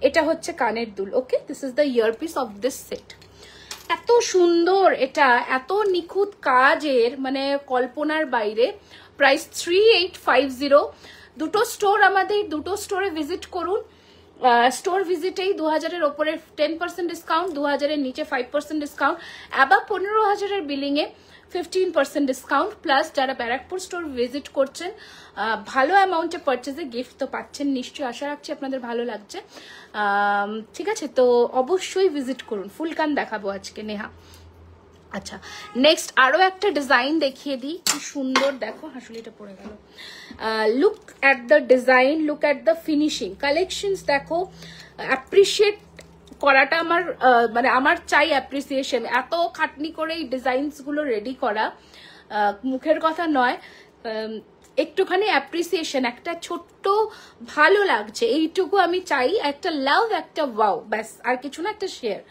S1: এটা হচ্ছে কানের দুল, okay, this is the earpiece of this set. এত সুন্দর, এটা এত নিখুঁত কাজের, মানে কল্পনার বাইরে। প্রাইস 3850। দুটো স্টোর, আমাদের দুটো স্টোরে ভিজিট করুন। স্টোর ভিজিটেই 2000-এর ওপরে 10% ডিসকাউন্ট, 2000-এর নিচে 5% ডিসকাউন্ট, আবার 15,000-এর বিলিংয়ে 15% ডিসকাউন্ট, প্লাস যারা ব্যারাকপুর স্টোর ভিজিট করছেন ভালো অ্যামাউন্টে পারচেজে গিফট তো পাচ্ছেন নিশ্চয়ই, আশা রাখছি আপনাদের ভালো লাগছে। ঠিক আছে, তো অবশ্যই ভিজিট করুন। ফুল কান দেখাবো আজকে নেহা। আচ্ছা, নেক্সট আরো একটা ডিজাইন দেখিয়ে দিই, কি সুন্দর, দেখো হাসুলিটা পড়ে গেল। Look at the design, look at the finishing, collections দেখো। অ্যাপ্রিসিয়েট করাটা আমার মানে আমার চাই অ্যাপ্রিসিয়েশন। এত খাটনি করে এই ডিজাইনস গুলো রেডি করা মুখের কথা নয়, একটুখানি অ্যাপ্রিসিয়েশন, একটা ছোট্ট ভালো লাগছে এইটুকু আমি চাই, একটা লাভ, একটা ওয়াও, ব্যাস আর কিছু না, একটা শেয়ার।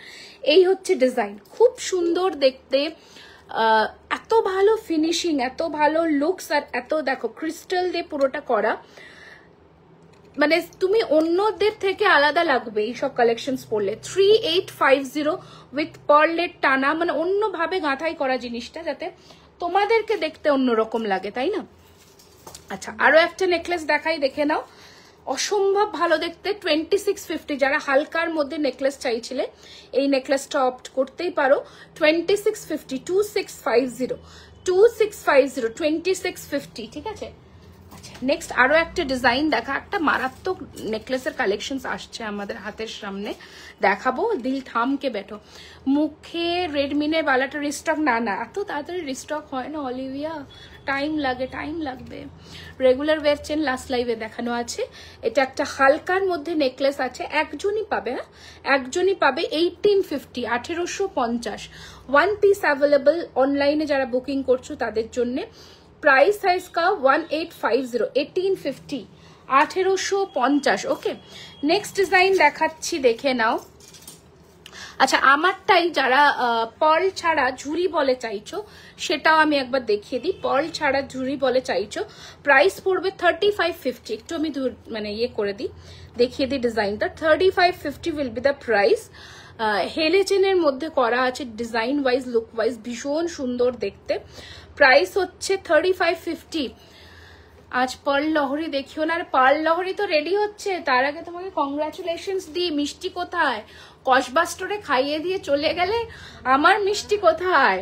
S1: এই হচ্ছে ডিজাইন, খুব সুন্দর দেখতে, এত ভালো ফিনিশিং, এত ভালো লুকস, আর এত দেখো ক্রিস্টাল দিয়ে পুরোটা করা, মানে তুমি অন্যদের থেকে আলাদা লাগবে এইসব কালেকশনস পরলে। 3850 উইথ পার্লের টানা, মানে অন্যভাবে গাঁথাই করা জিনিসটা, যাতে তোমাদেরকে দেখতে অন্যরকম লাগে, তাই না? আচ্ছা, আরো একটা নেকলেস দেখাই, দেখে নাও, অসম্ভব ভালো দেখতে। 2650, যারা হালকার মধ্যে নেকলেস চাইছিলে এই নেকলেসটা অপ্ট করতেই পারো। 2650, 2650, 2650, 2650, ঠিক আছে। আচ্ছা, নেক্সট আরো একটা ডিজাইন দেখা, একটা মারাত্মক নেকলেসের কালেকশনস আসছে আমাদের হাতের সামনে, দেখাবো। দিল থামকে বেঠো। মুখে রেডমিনের বালাটা রিস্টক, না না এত তাড়াতাড়ি রিস্টক হয় না অলিভিয়া, টাইম লাগে, টাইম লাগবে। রেগুলার ওয়্যার চেন লাস্ট লাইভে দেখানো আছে। এটা একটা হালকার মধ্যে নেকলেস আছে, একজনই পাবে, হ্যাঁ একজনই পাবে। 1850, 1850, ওয়ান পিস অ্যাভেলেবল। অনলাইনে যারা বুকিং করছো তাদের জন্য। प्राइस है इसका 1850, 1850, 1850। ওকে, নেক্সট ডিজাইন দেখাচ্ছি, দেখে নাও। আচ্ছা, আমারটাই যারা পার্ল ছাড়া ঝুরি বলে চাইছো সেটাও আমি একবার দেখিয়ে দিই। পার্ল ছাড়া ঝুরি বলে চাইছো, প্রাইস পড়বে 3550। একটু আমি মানে ইয়ে করে দিই, দেখিয়ে দিই ডিজাইনটা। 3550 উইল বি দ্য প্রাইস। হেলে চেনের মধ্যে করা আছে, ডিজাইন ওয়াইজ, লুক ওয়াইজ ভীষণ সুন্দর দেখতে। প্রাইস হচ্ছে 3550। আজ পার্ল লহরি দেখিও না, আর পার্ল লহরি তো রেডি হচ্ছে, তার আগে তোমাকে কংগ্রাচুলেশনস দিই। মিষ্টি কোথায়? কসবা স্টোরে খাইয়ে দিয়ে চলে গেলে, আমার মিষ্টি কোথায়?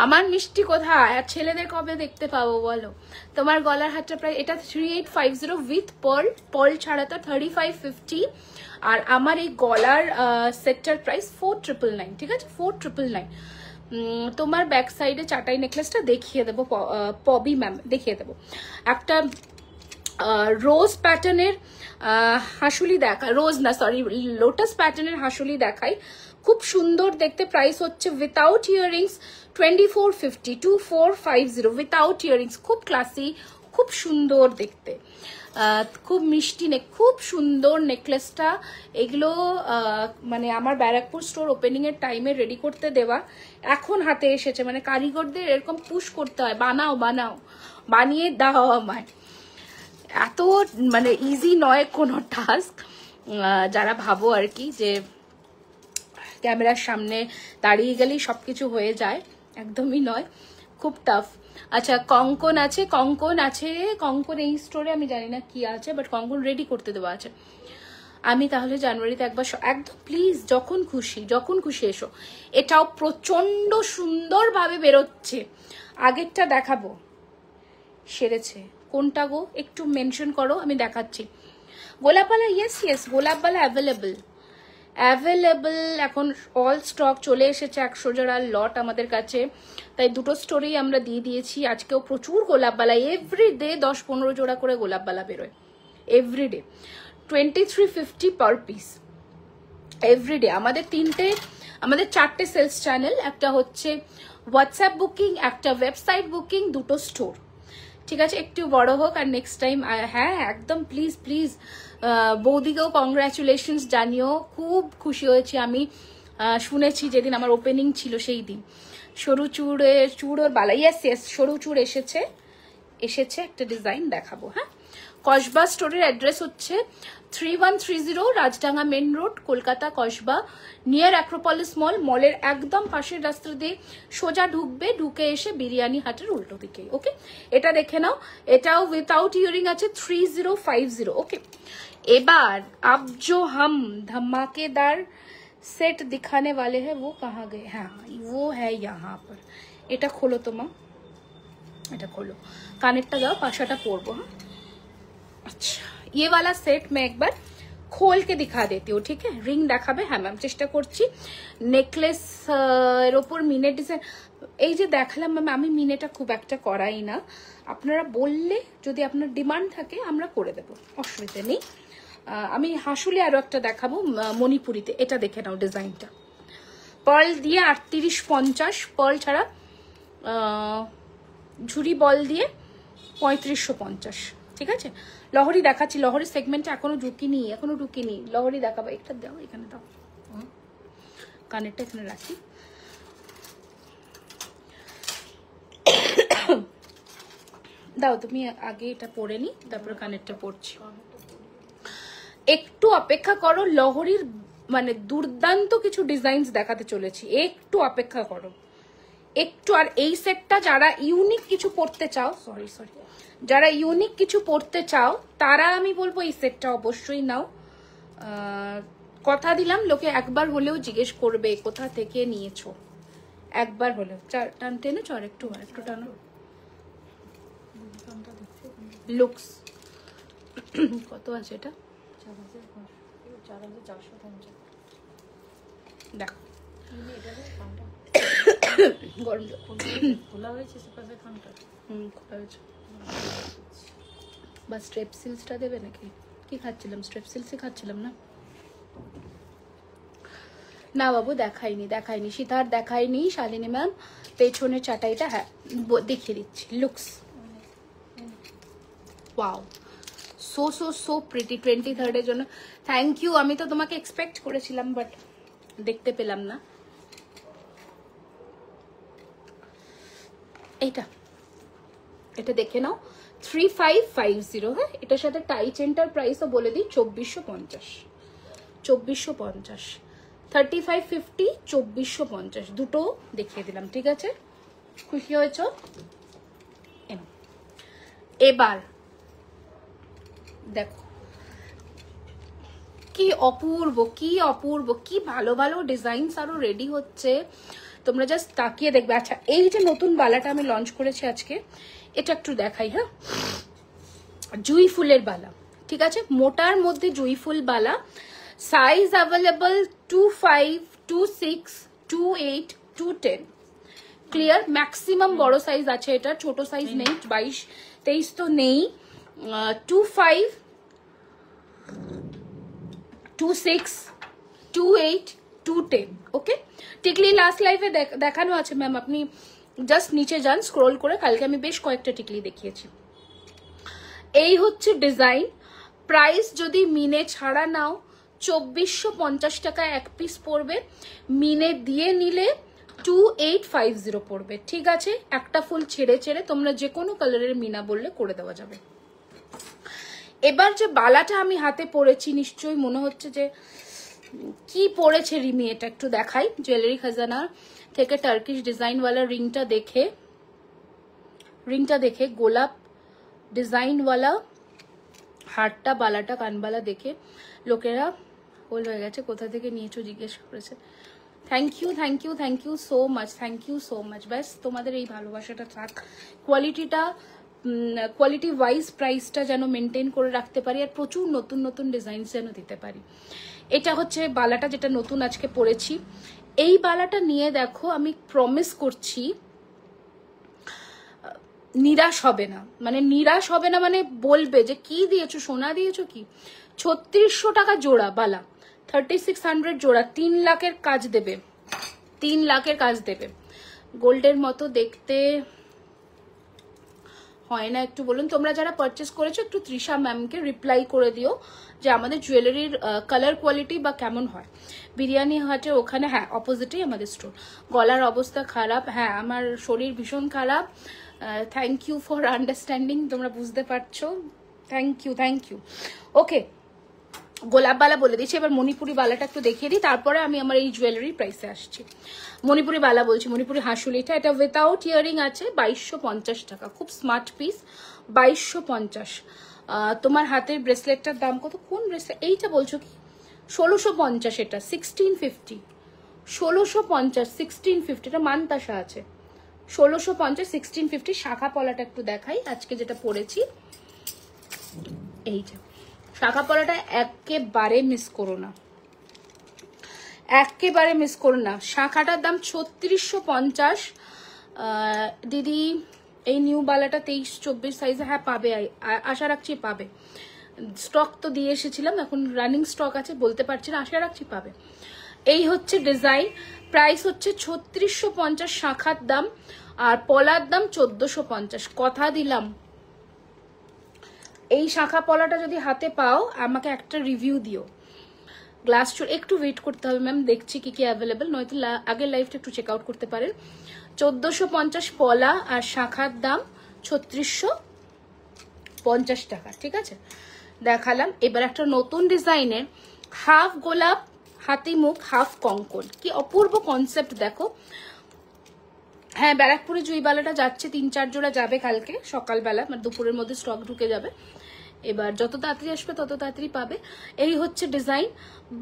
S1: আমার মিষ্টি কোথায়? আর ছেলেদের কবে দেখতে পাবো বলো? তোমার গলার হাতটা প্রায়, এটা 3850 উইথ পার্ল, পার্ল ছাড়া তো 3550। আর আমার এই গলার সেটটার প্রাইস 4999, ঠিক আছে, 4999। তোমার ব্যাক সাইডে চাটাই নেকলেসটা দেখিয়ে দেবো, পবি ম্যাম দেখিয়ে দেবো। একটা রোজ প্যাটার্নের হাসুলি দেখা, রোজ না সরি লোটাস প্যাটার্নের হাসুলি দেখাই, খুব সুন্দর দেখতে। প্রাইস হচ্ছে উইথাউট ইয়াররিংস 2450, 2450 উইথাউট ইয়াররিংস। খুব ক্লাসি, খুব সুন্দর দেখতে, খুব মিষ্টি খুব সুন্দর নেকলেসটা। এগুলো মানে আমার ব্যারাকপুর স্টোর ওপেনিং এর টাইমে রেডি করতে দেওয়া, এখন হাতে এসেছে। মানে কারিগরদের এরকম পুশ করতে হয়, বানাও বানাও, বানিয়ে দাও আমায়। এত মানে ইজি নয় কোনো টাস্ক, যারা ভাবো আর কি যে ক্যামেরার সামনে দাঁড়িয়ে গেলেই সবকিছু হয়ে যায়, একদমই নয়, খুব টাফ। আচ্ছা কঙ্কন আছে, কঙ্কন এই স্টোরে আমি জানি না কি আছে, বাট কঙ্কন রেডি করতে দেওয়া আছে। আমি তাহলে জানুয়ারিতে একবার একদম প্লিজ যখন খুশি এসো। এটাও প্রচন্ড সুন্দরভাবে বেরোচ্ছে, আগেরটা দেখাবো। সেরেছে কোনটা গো, একটু মেনশন করো, আমি দেখাচ্ছি। গোলাপবালা, ইয়েস গোলাপবালা অ্যাভেলেবল এখন, অল স্টক চলে এসেছে, 100 জোড়া লট আমাদের কাছে, তাই দুটো স্টোরি আমরা দিয়ে দিয়েছি। আজকেও প্রচুর গোলাপবালা, এভরিডে 10-15 জোড়া করে গোলাপবালা বেরোয়, এভরিডে 2350 পার পিস এভরিডে। আমাদের 4টে সেলস চ্যানেল, একটা হচ্ছে হোয়াটসঅ্যাপ বুকিং, একটা ওয়েবসাইট বুকিং, দুটো স্টোর। ঠিক আছে, একটু বড় হোক আর নেক্সট টাইম। হ্যাঁ একদম প্লিজ বৌদিকেও কংগ্রাচুলেশনস জানিও, খুব খুশি হয়েছি আমি, শুনেছি যেদিন আমার ওপেনিং ছিল সেই দিন। সরু চুড় ওর বালা, ইয়েস সরু চুড় এসেছে একটা ডিজাইন দেখাবো। হ্যাঁ, কসবা স্টোরের অ্যাড্রেস হচ্ছে 3130 Rajdanga main road, Kolkata Kasba, near Acropolis মলের একদম পাশের রাস্তা দিয়ে সোজা ঢুকে এসে বিরিয়ানি হাটের উল্টো দিকে। ওকে, এটা দেখে নাও, এটাও উইথাউট ইয়ারিং আছে 3050। ওকে, এবার अब जो हम धमाकेदार सेट दिखाने वाले हैं वो कहाँ गए? हाँ वो है यहाँ पर। এটা খোলো তো মা, এটা খোলো, কানেরটা দাও, পাশাটা পরবো। হ্যাঁ अच्छा, ये वाला सेट मैं एक बार खोल के दिखा देती हूँ, ठीक है? रिंग দেখাবে, হ্যাঁ ম্যাম চেষ্টা করছি। নেকলেস এর ওপর মিনে ডিজাইন, এই যে দেখালাম ম্যাম, আমি মিনেটা খুব একটা করাই না, আপনারা বললে যদি আপনার ডিমান্ড থাকে আমরা করে দেবো, অসুবিধা নেই। আমি হাসুলি আরো একটা দেখাবো মণিপুরিতে, এটা দেখে নাও ডিজাইনটা। পার্ল দিয়ে 3850, পার্ল ছাড়া ঝুরি বল দিয়ে 3550। ঠিক আছে, লহরি দেখাচ্ছি, লহরি সেগমেন্টে এখনো ঢুকিনি, লহরি দেখাবো। একটা দাও, এখানে দাও, কানেরটা এখানে রাখি। দাও তুমি আগে এটা পরে নি, তারপরে কানেরটা পরছি। একটু অপেক্ষা করো, লহরির মানে দুর্দান্ত কিছু ডিজাইনস দেখাতে চলেছি, একটু অপেক্ষা করো একটু। আর এই সেটটা যারা ইউনিক কিছু পড়তে চাও, যারা ইউনিক কিছু পড়তে চাও তারা আমি বলবো এই সেটটা অবশ্যই নাও। কথা দিলাম, লোকে একবার হলেও জিজ্ঞেস করবে কোথা থেকে নিয়েছো, একবার হলেও। টান টেনেছো, আর একটু টানো। লুকস কত আছে এটা? দেখো গরম খোলা হয়েছে, খোলা হয়েছে। বা স্ট্রেপসিলসটা দেবে নাকি? কি খাচ্ছিলাম? স্ট্রেপসিলসই খাচ্ছিলাম না? না বাবু দেখাইনি সীতার, দেখাইনি শালিনী ম্যাম। পেছনের চাটাইটা হ্যাঁ দেখিয়ে দিচ্ছি, looks wow, so pretty. 23rd জন্য থ্যাংক ইউ। আমি তো তোমাকে এক্সপেক্ট করেছিলাম বাট দেখতে পেলাম না। এটা দেখে নাও, 3550। হ্যাঁ, এটার সাথে টাই চেনটার প্রাইসও বলে দিই 2450। 3550, 2450 দুটো দেখিয়ে দিলাম। ঠিক আছে, খুশি হয়েছ? এবার দেখো কি অপূর্ব, কি ভালো ভালো ডিজাইনস আরো রেডি হচ্ছে, তোমরা জাস্ট তাকিয়ে দেখবে। আচ্ছা, এই যে নতুন বালাটা আমি লঞ্চ করেছি আজকে, এটা একটু দেখাই। হ্যাঁ, জুই ফুলের বালা, ঠিক আছে, মোটার মধ্যে জুই ফুল বালা। Size available 25, 26, 28, 210। ক্লিয়ার, ম্যাক্সিমাম বড় সাইজ আছে এটা, ছোট সাইজ নেই, 22, 23 তো নেই। 25, 26, 28, 210। ওকে, টিকলি লাস্ট লাইভে দেখানো আছে ম্যাম, আপনি জাস্ট নিচে যান স্ক্রোল করে, কালকে আমি বেশ কয়েকটা টিকলি দেখিয়েছি। এই হচ্ছে ডিজাইন। প্রাইস যদি মিনে ছাড়া নাও 2450 টাকায় এক পিস পড়বে, মিনে দিয়ে নিলে 2850 পড়বে। ঠিক আছে, একটা ফুল ছেড়ে তোমরা যে কোনো কালারের মিনা বললে করে দেওয়া যাবে। এবার যে বালাটা আমি হাতে পরেছি নিশ্চয়ই মনে হচ্ছে যে কি পরেছে রিমি, এটা একটু দেখাই। জুয়েলারি খাজানা থেকে টার্কিশ ডিজাইনওয়ালা রিংটা দেখে গোলাপ ডিজাইনওয়ালা হারটা, বালাটা, কানবালা দেখে লোকেরা হোল হয়ে গেছে। কোথা থেকে নিয়েছো জিজ্ঞেস করেছে। Thank you thank you thank you so much, thank you so much. ব্যাস তোমাদের এই ভালোবাসাটা থাক, কোয়ালিটি ওয়াইজ প্রাইসটা যেন মেনটেন করে রাখতে পারি, আর প্রচুর নতুন নতুন ডিজাইন যেন দিতে পারি। এটা হচ্ছে বালাটা যেটা নতুন আজকে পরেছি। এই বালাটা নিয়ে দেখো আমি প্রমিস করছি নিরাশ হবে না, মানে নিরাশ হবে না, মানে বলবে যে কি দিয়েছো, সোনা দিয়েছো কি। 3600 টাকা জোড়া বালা, 3600 জোড়া, 3 লাখের কাজ দেবে, 3 লাখের কাজ দেবে। গোল্ডের মতো দেখতে হয় না একটু বলুন? তোমরা যারা পারচেস করেছো একটু তৃষা ম্যামকে রিপ্লাই করে দিও যে আমাদের জুয়েলারির কালার কোয়ালিটি বা কেমন হয়। বিরিয়ানি হাটের ওখানে, হ্যাঁ অপোজিটেই আমাদের স্টোর। গলার অবস্থা খারাপ, হ্যাঁ আমার শরীর ভীষণ খারাপ। থ্যাংক ইউ ফর আন্ডারস্ট্যান্ডিং, তোমরা বুঝতে পারছো, থ্যাংক ইউ। ওকে, গোলাপ বালা বলে দিচ্ছি, এবার মণিপুরি বালাটা একটু দেখিয়ে দিই, তারপরে আমি আমার এই জুয়েলারি প্রাইসে আসছি। মণিপুরি বালা বলছি, মণিপুরি হাসুলিটা, এটা উইথাউট ইয়ারিং আছে 2250 টাকা, খুব স্মার্ট পিস, 2250। তোমার হাতের ব্রেসলেটটার দাম কত? কোন ব্রেসলেট এইটা বলছো কি? 1650, এটা 1650, 1650 1650, এটা মানতাসা আছে, 1650 1650। শাখা পলাটা একটু দেখাই, আজকে যেটা পরেছি এইটা শাখা পলাটা, একেবারে মিস করো না, একেবারে মিস করো না। শাখাটার দাম 3650। দিদি এই নিউ বালাটা 23-24 সাইজে, হ্যাঁ পাবে, আশা রাখছি পাবে। স্টক তো দিয়ে এসেছিলাম, এখন রানিং স্টক আছে, বলতে পারছি না, আশা রাখছি পাবে। এই হচ্ছে ডিজাইন, প্রাইস হচ্ছে 3650 শাখার দাম, আর পলার দাম 1450। কথা দিলাম এই শাখা পলাটা যদি হাতে পাও আমাকে একটা রিভিউ দিও। গ্লাস চোর একটু ওয়েট করতে হবে ম্যাম, দেখছি কি কি অ্যাভেলেবেল, নয়তো আগের লাইফটা একটু চেক আউট করতে পারেন। 1450 পলা, আর শাখার দাম 3650 টাকা, ঠিক আছে দেখালাম। এবার একটা নতুন ডিজাইনের হাফ গোলাপ, হাতিমুখ, হাফ কঙ্কন, কি অপূর্ব কনসেপ্ট দেখো। হ্যাঁ ব্যারাকপুরে জুইবালাটা যাচ্ছে, 3-4 জোড়া যাবে কালকে সকালবেলা, মানে দুপুরের মধ্যে স্টক ঢুকে যাবে। এবার যত তাড়াতাড়ি আসবে তত তাড়াতাড়ি পাবে। এই হচ্ছে ডিজাইন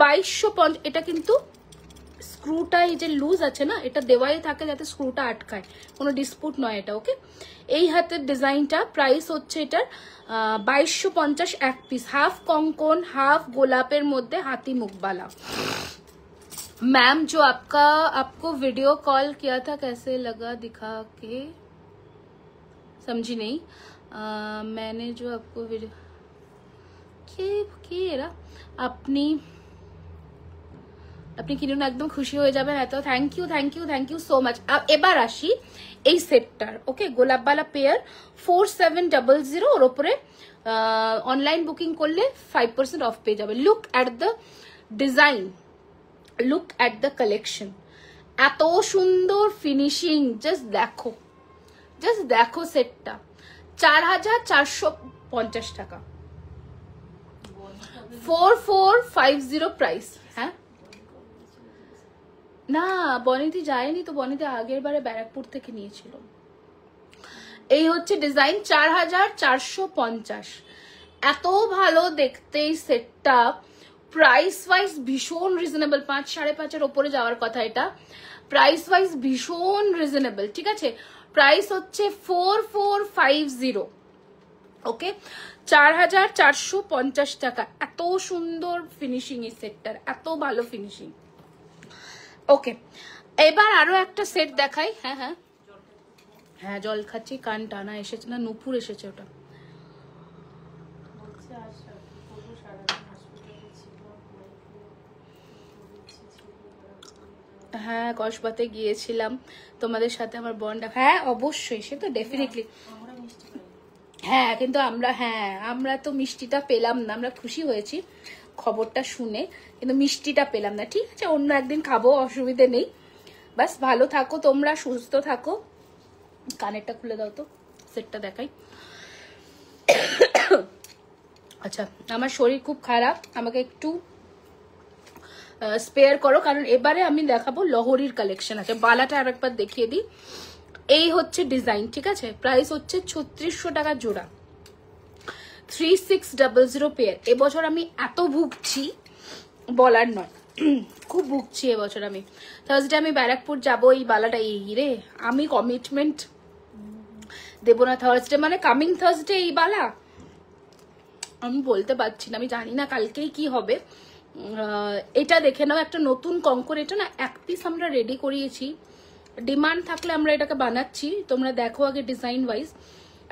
S1: 2250। এটা কিন্তু স্ক্রুটা এই যে লুজ আছে না, এটা দেওয়াই থাকে যাতে স্ক্রুটা আটকায়, কোনো ডিসপুট নয় এটা। ওকে, এই হাতের ডিজাইনটা প্রাইস হচ্ছে এটার 2250 এক পিস, হাফ কঙ্কন হাফ গোলাপের মধ্যে হাতি মুখবালা। मैम जो आपको वीडियो कॉल किया था कैसे लगा दिखा के? समझी नहीं। मैंने जो आपको वीडियो কি এরা আপনি কিনুন, একদম খুশি হয়ে যাবেন। এত থ্যাংক ইউ সো মাচ। এবার আসি এই সেটটার। ওকে, গোলাপবালা পেয়ার 4700, ওর ওপরে অনলাইন বুকিং করলে 5% অফ পেয়ে যাবে। Look at the design, look at the collection, এত সুন্দর ফিনিশিং, জাস্ট দেখো সেটটা 4450 টাকা, 4450 প্রাইস। হ্যাঁ না বনিতি যায়নি তো, বনিতি আগের বারে ব্যারাকপুর থেকে নিয়েছিল। এই হচ্ছে ডিজাইন 4450, এত ভালো দেখতে এই সেটটা। প্রাইস ওয়াইজ ভীষণ রিজনেবল, 5-5.5 ওপরে যাওয়ার কথা, এটা প্রাইস ওয়াইজ ভীষণ রিজনেবল, ঠিক আছে। প্রাইস হচ্ছে 4450। ওকে, 4450 টাকা। এত সুন্দর ফিনিশিং এই সেটটার, এত ভালো ফিনিশিং। ওকে, এবার আরো একটা সেট দেখাই। হ্যাঁ জল খাচ্ছি, কান টানা এসেছে না, নুপুর এসেছে ওটা। হ্যাঁ কসবাতে গিয়েছিলাম তোমাদের সাথে, আমার বন্ড, হ্যাঁ অবশ্যই, সে তো ডেফিনেটলি। হ্যাঁ কিন্তু আমরা তো মিষ্টিটা পেলাম না, আমরা খুশি হয়েছি খবরটা শুনে, কিন্তু মিষ্টিটা পেলাম না। ঠিক আছে, অন্য একদিন খাবো, অসুবিধে নেই। বাস ভালো থাকো তোমরা, সুস্থ থাকো। কানেরটা খুলে দাও তো, সেটটা দেখাই। আচ্ছা, আমার শরীর খুব খারাপ, আমাকে একটু স্পেয়ার করো, কারণ এবারে আমি দেখাবো লহরির কালেকশন আছে। বালাটা আর একবার দেখিয়ে দিই। এই হচ্ছে ডিজাইন, ঠিক আছে? প্রাইস হচ্ছে 3600 টাকা জোড়া, 3600 পেয়ার। এবছর আমি এত ভুগছি বলার নয়, খুব ভুগছি এবছর আমি। থার্সডে আমি ব্যারাকপুর যাবো, এই বালাটা এই রে, আমি কমিটমেন্ট দেবো না থার্সডে, মানে কামিং থার্সডে এই বালা আমি বলতে পারছি না, আমি জানি না কালকেই কি হবে। এটা দেখে নাও, একটা নতুন কঙ্কর, এটা না এক পিস আমরা রেডি করিয়েছি, ডিমান্ড থাকলে আমরা এটাকে বানাচ্ছি, তোমরা দেখো আগে ডিজাইন ওয়াইজ।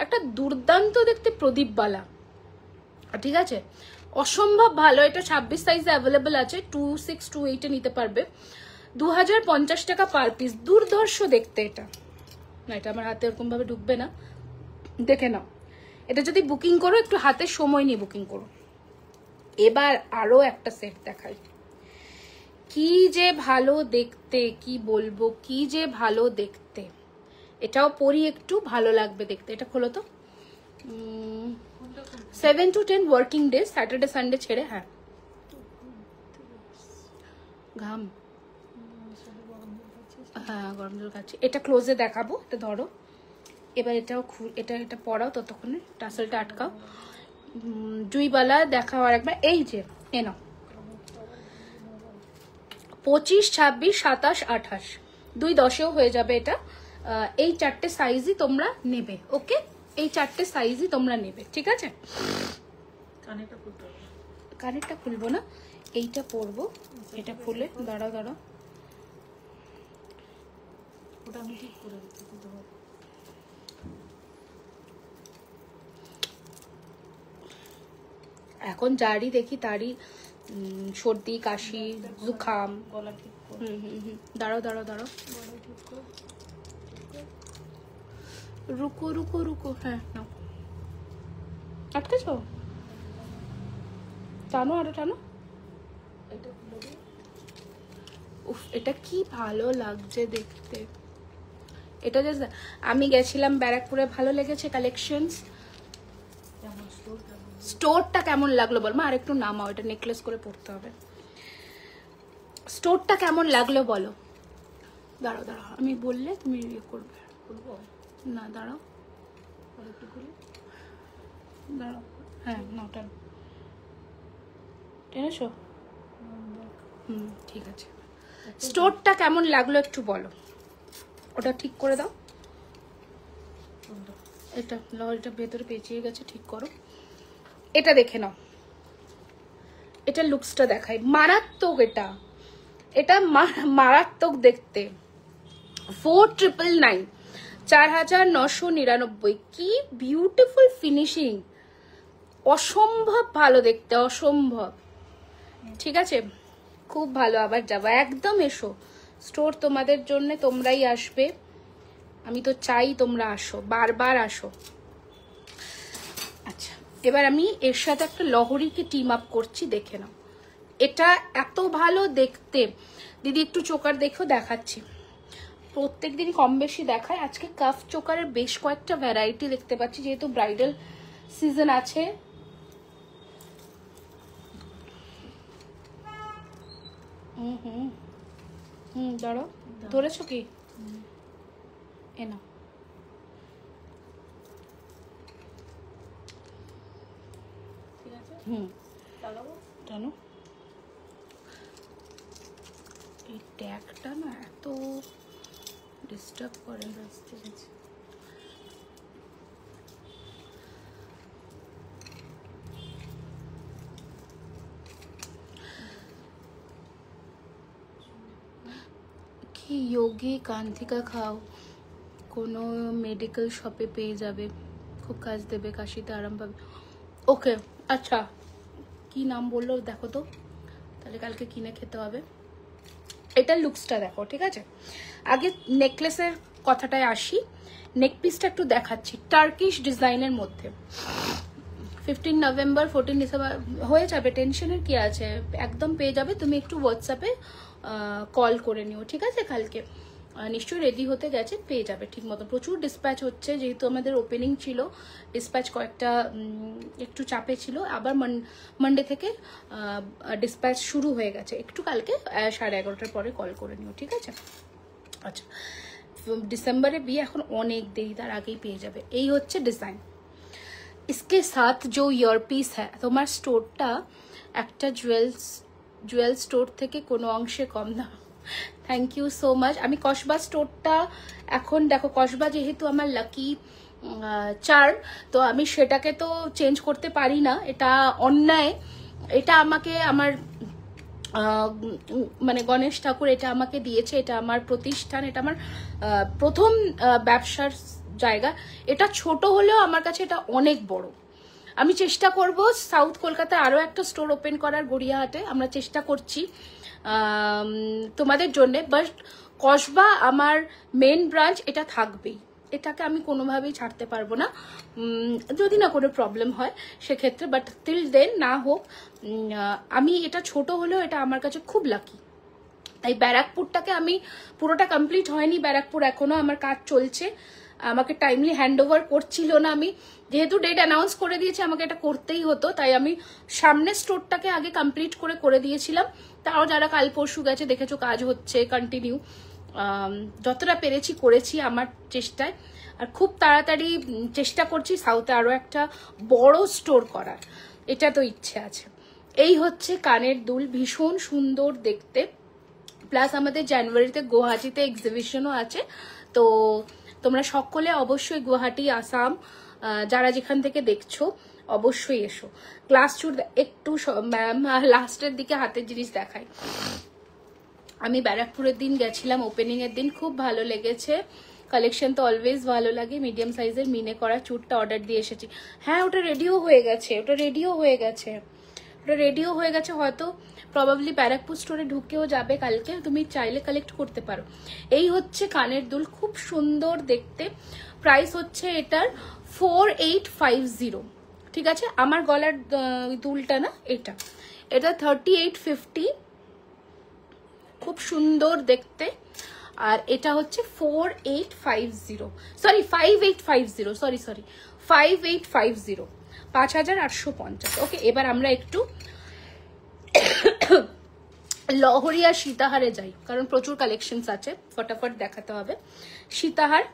S1: একটা দুর্দান্ত দেখতে প্রদীপ বালা, ঠিক আছে? অসম্ভব ভালো। এটা 26 সাইজে অ্যাভেলেবেল আছে, 26, 28 নিতে পারবে। 2050 টাকা পার পিস। দুর্ধর্ষ দেখতে এটা না, এটা আমার হাতে এরকম ভাবে ঢুকবে না, দেখে নাও। এটা যদি বুকিং করো একটু হাতে সময় নিয়ে বুকিং করো। এবার আরো একটা সেট দেখাই, কি যে ভালো দেখতে, কি বলবো, কি যে ভালো দেখতে। এটাও পরি, একটু ভালো লাগবে দেখতে। এটা খোলো তো। 7 to 10 working day, Saturday Sunday ছেড়ে। হ্যাঁ, ঘাম, হ্যাঁ গরম জল খাচ্ছি। এটা ক্লোজে দেখাবো, এটা ধরো। এবার এটাও এটা পরাও, ততক্ষণে টাসেলটা আটকাও। জুইবালা দেখাও আর একবার। এই যে এ নাও, 25, 26, 27, 28, 2-10-এও হয়ে যাবে এটা। এই 4টে সাইজই তোমরা নেবে, ওকে? এই 4টে সাইজই তোমরা নেবে, ঠিক আছে? কানেরটা খুলবো না, এইটা পরবো। এটা খুলে দাঁড়াও দাঁড়াও, ওটা আমি ঠিক করে দিচ্ছি। এখন যারই দেখি তারই সর্দি, কাশি, জুখাম, গলা ঠিক। দাঁড়াও দাঁড়াও দাঁড়াও, রুকো রুকো রুকো। হ্যাঁ নাও, আটকেছ? টানো, আরো টানো। উফ, এটা কি ভালো লাগছে দেখতে। এটা জাস্ট, আমি গেছিলাম ব্যারাকপুরে, ভালো লেগেছে কালেকশনস। স্টোরটা কেমন লাগলো বল মা, আর একটু নামাও, এটা নেকলেস করে পড়তে হবে। স্টোরটা কেমন লাগলো বলো। দাঁড়াও দাঁড়াও, আমি বললে তুমি ইয়ে করবে। না দাঁড়াও, একটু খুলে দাঁড়াও। হ্যাঁ নাও, টেনেছো? ঠিক আছে। স্টোরটা কেমন লাগলো একটু বলো, ওটা ঠিক করে দাও। এটা লরিটা ভেতরে পেঁচিয়ে গেছে, ঠিক করো। এটা দেখে নাও, এটা লুকসটা দেখাই, মারাত্মক। এটা মারাত্মক দেখতে। 4999, 4999। কি বিউটিফুল ফিনিশিং, অসম্ভব ভালো দেখতে, অসম্ভব। ঠিক আছে, খুব ভালো। আবার যাবো, একদম এসো স্টোর তোমাদের জন্য, তোমরাই আসবে। আমি তো চাই তোমরা আসো, বারবার আসো। আচ্ছা, এবার আমি এর সাথে একটা লহরিকে টিম আপ করছি, দেখে নাও। এটা এত ভালো দেখতে। দিদি একটু চোকার দেখো, দেখাচ্ছি। প্রত্যেক দিনই কম বেশি দেখায়, আজকে কাফ চোকারের বেশ কয়েকটা ভ্যারাইটি দেখতে পাচ্ছি, যেহেতু ব্রাইডাল সিজন আছে। দাঁড়াও, ধরেছো কি? এ না, জানো এই ট্যাগটা না এত ডিস্টার্ব করে। ঠিক আছে, কি যোগী কান্তিকা খাও, কোনো মেডিকেল শপে পেয়ে যাবে, খুব কাজ দেবে, কাশিতে আরাম পাবে। ওকে, আচ্ছা কি নাম বললো দেখো তো, তাহলে কালকে কিনে খেতে হবে। এটা লুকসটা দেখো, ঠিক আছে? আগে নেকলেসের কথাটায় আসি। নেক পিসটা একটু দেখাচ্ছি, টার্কিশ ডিজাইনের মধ্যে। 15 নভেম্বর 14 ডিসেম্বর হয়ে যাবে, টেনশনের কি আছে, একদম পেয়ে যাবে। তুমি একটু হোয়াটসঅ্যাপে কল করে নিও, ঠিক আছে? কালকে নিশ্চয়ই রেডি হতে গেছে, পেয়ে যাবে ঠিক মতো। প্রচুর ডিসপ্যাচ হচ্ছে, যেহেতু আমাদের ওপেনিং ছিল, ডিসপ্যাচ কয়েকটা একটু চাপে ছিল। আবার মানডে থেকে ডিসপ্যাচ শুরু হয়ে গেছে। একটু কালকে 11:30টার পরে কল করে নিও, ঠিক আছে? আচ্ছা, ডিসেম্বরে বিয়ে, এখন অনেক দেরি, তার আগেই পেয়ে যাবে। এই হচ্ছে ডিজাইন। इसके साथ जो ইয়ারপিস হ্যাঁ, তোমার স্টোরটা একটা জুয়েল স্টোর থেকে কোনো অংশে কম না। Thank you so much. আমি কসবা স্টোরটা এখন দেখো, কসবা যেহেতু আমার লাকি চার্ম, তো আমি সেটাকে তো চেঞ্জ করতে পারি না, এটা অন্যায়। এটা আমাকে আমার মানে গণেশ ঠাকুর এটা আমাকে দিয়েছে, এটা আমার প্রতিষ্ঠান, এটা আমার প্রথম ব্যবসার জায়গা। এটা ছোট হলেও আমার কাছে এটা অনেক বড়। আমি চেষ্টা করব সাউথ কলকাতায় আরও একটা স্টোর ওপেন করার, গড়িয়াহাটে আমরা চেষ্টা করছি তোমাদের জন্য। বাট কসবা আমার মেন ব্রাঞ্চ, এটা থাকবেই, এটাকে আমি কোনোভাবেই ছাড়তে পারবো না, যদি না কোনো প্রবলেম হয় সেক্ষেত্রে। বাট টিল দেন না হোক, আমি এটা ছোট হলেও এটা আমার কাছে খুব লাকি। তাই ব্যারাকপুরটাকে আমি পুরোটা কমপ্লিট হয়নি, ব্যারাকপুর এখনো আমার কাজ চলছে, আমাকে টাইমলি হ্যান্ড ওভার করছিল না। আমি যেহেতু ডেট অ্যানাউন্স করে দিয়েছি, আমাকে এটা করতেই হতো, তাই আমি সামনের স্টোরটাকে আগে কমপ্লিট করে দিয়েছিলাম। তাও যারা কাল পরশু গেছে দেখেছো, কাজ হচ্ছে কন্টিনিউ, যতটা পেরেছি করেছি আমার চেষ্টায়। আর খুব তাড়াতাড়ি চেষ্টা করছি সাউথে আরও একটা বড় স্টোর করার, এটা তো ইচ্ছে আছে। এই হচ্ছে কানের দুল, ভীষণ সুন্দর দেখতে। প্লাস আমাদের জানুয়ারিতে গুয়াহাটিতে এক্সিবিশনও আছে, তো তোমরা সকলে অবশ্যই গুয়াহাটি, আসাম, যারা যেখান থেকে দেখছো অবশ্যই এসো। ক্লাস চুর একটু ম্যাম লাস্টের দিকে হাতের জিনিস দেখাই। আমি ব্যারাকপুরের দিন গেছিলাম, ওপেনিং এর দিন, খুব ভালো লেগেছে। কালেকশন তো অলওয়েজ ভালো লাগে। মিডিয়াম সাইজের মিনে করা চুরটা অর্ডার দিয়ে এসেছি। হ্যাঁ, ওটা রেডিও হয়ে গেছে, হয়তো প্রবাবলি ব্যারাকপুর স্টোরে ঢুকেও যাবে কালকে, তুমি চাইলে কালেক্ট করতে পারো। এই হচ্ছে কানের দুল, খুব সুন্দর দেখতে। প্রাইস হচ্ছে এটার 4850, ঠিক আছে? আমার গলার দুলটা না, এটা 3850, খুব সুন্দর দেখতে। আর এটা হচ্ছে 4850, সরি 5850, 5850। ওকে, এবার আমরা একটু লহরিয়া সীতাহারে যাই, কারণ প্রচুর কালেকশনস আছে, ফটাফট দেখাতে হবে। সীতাহার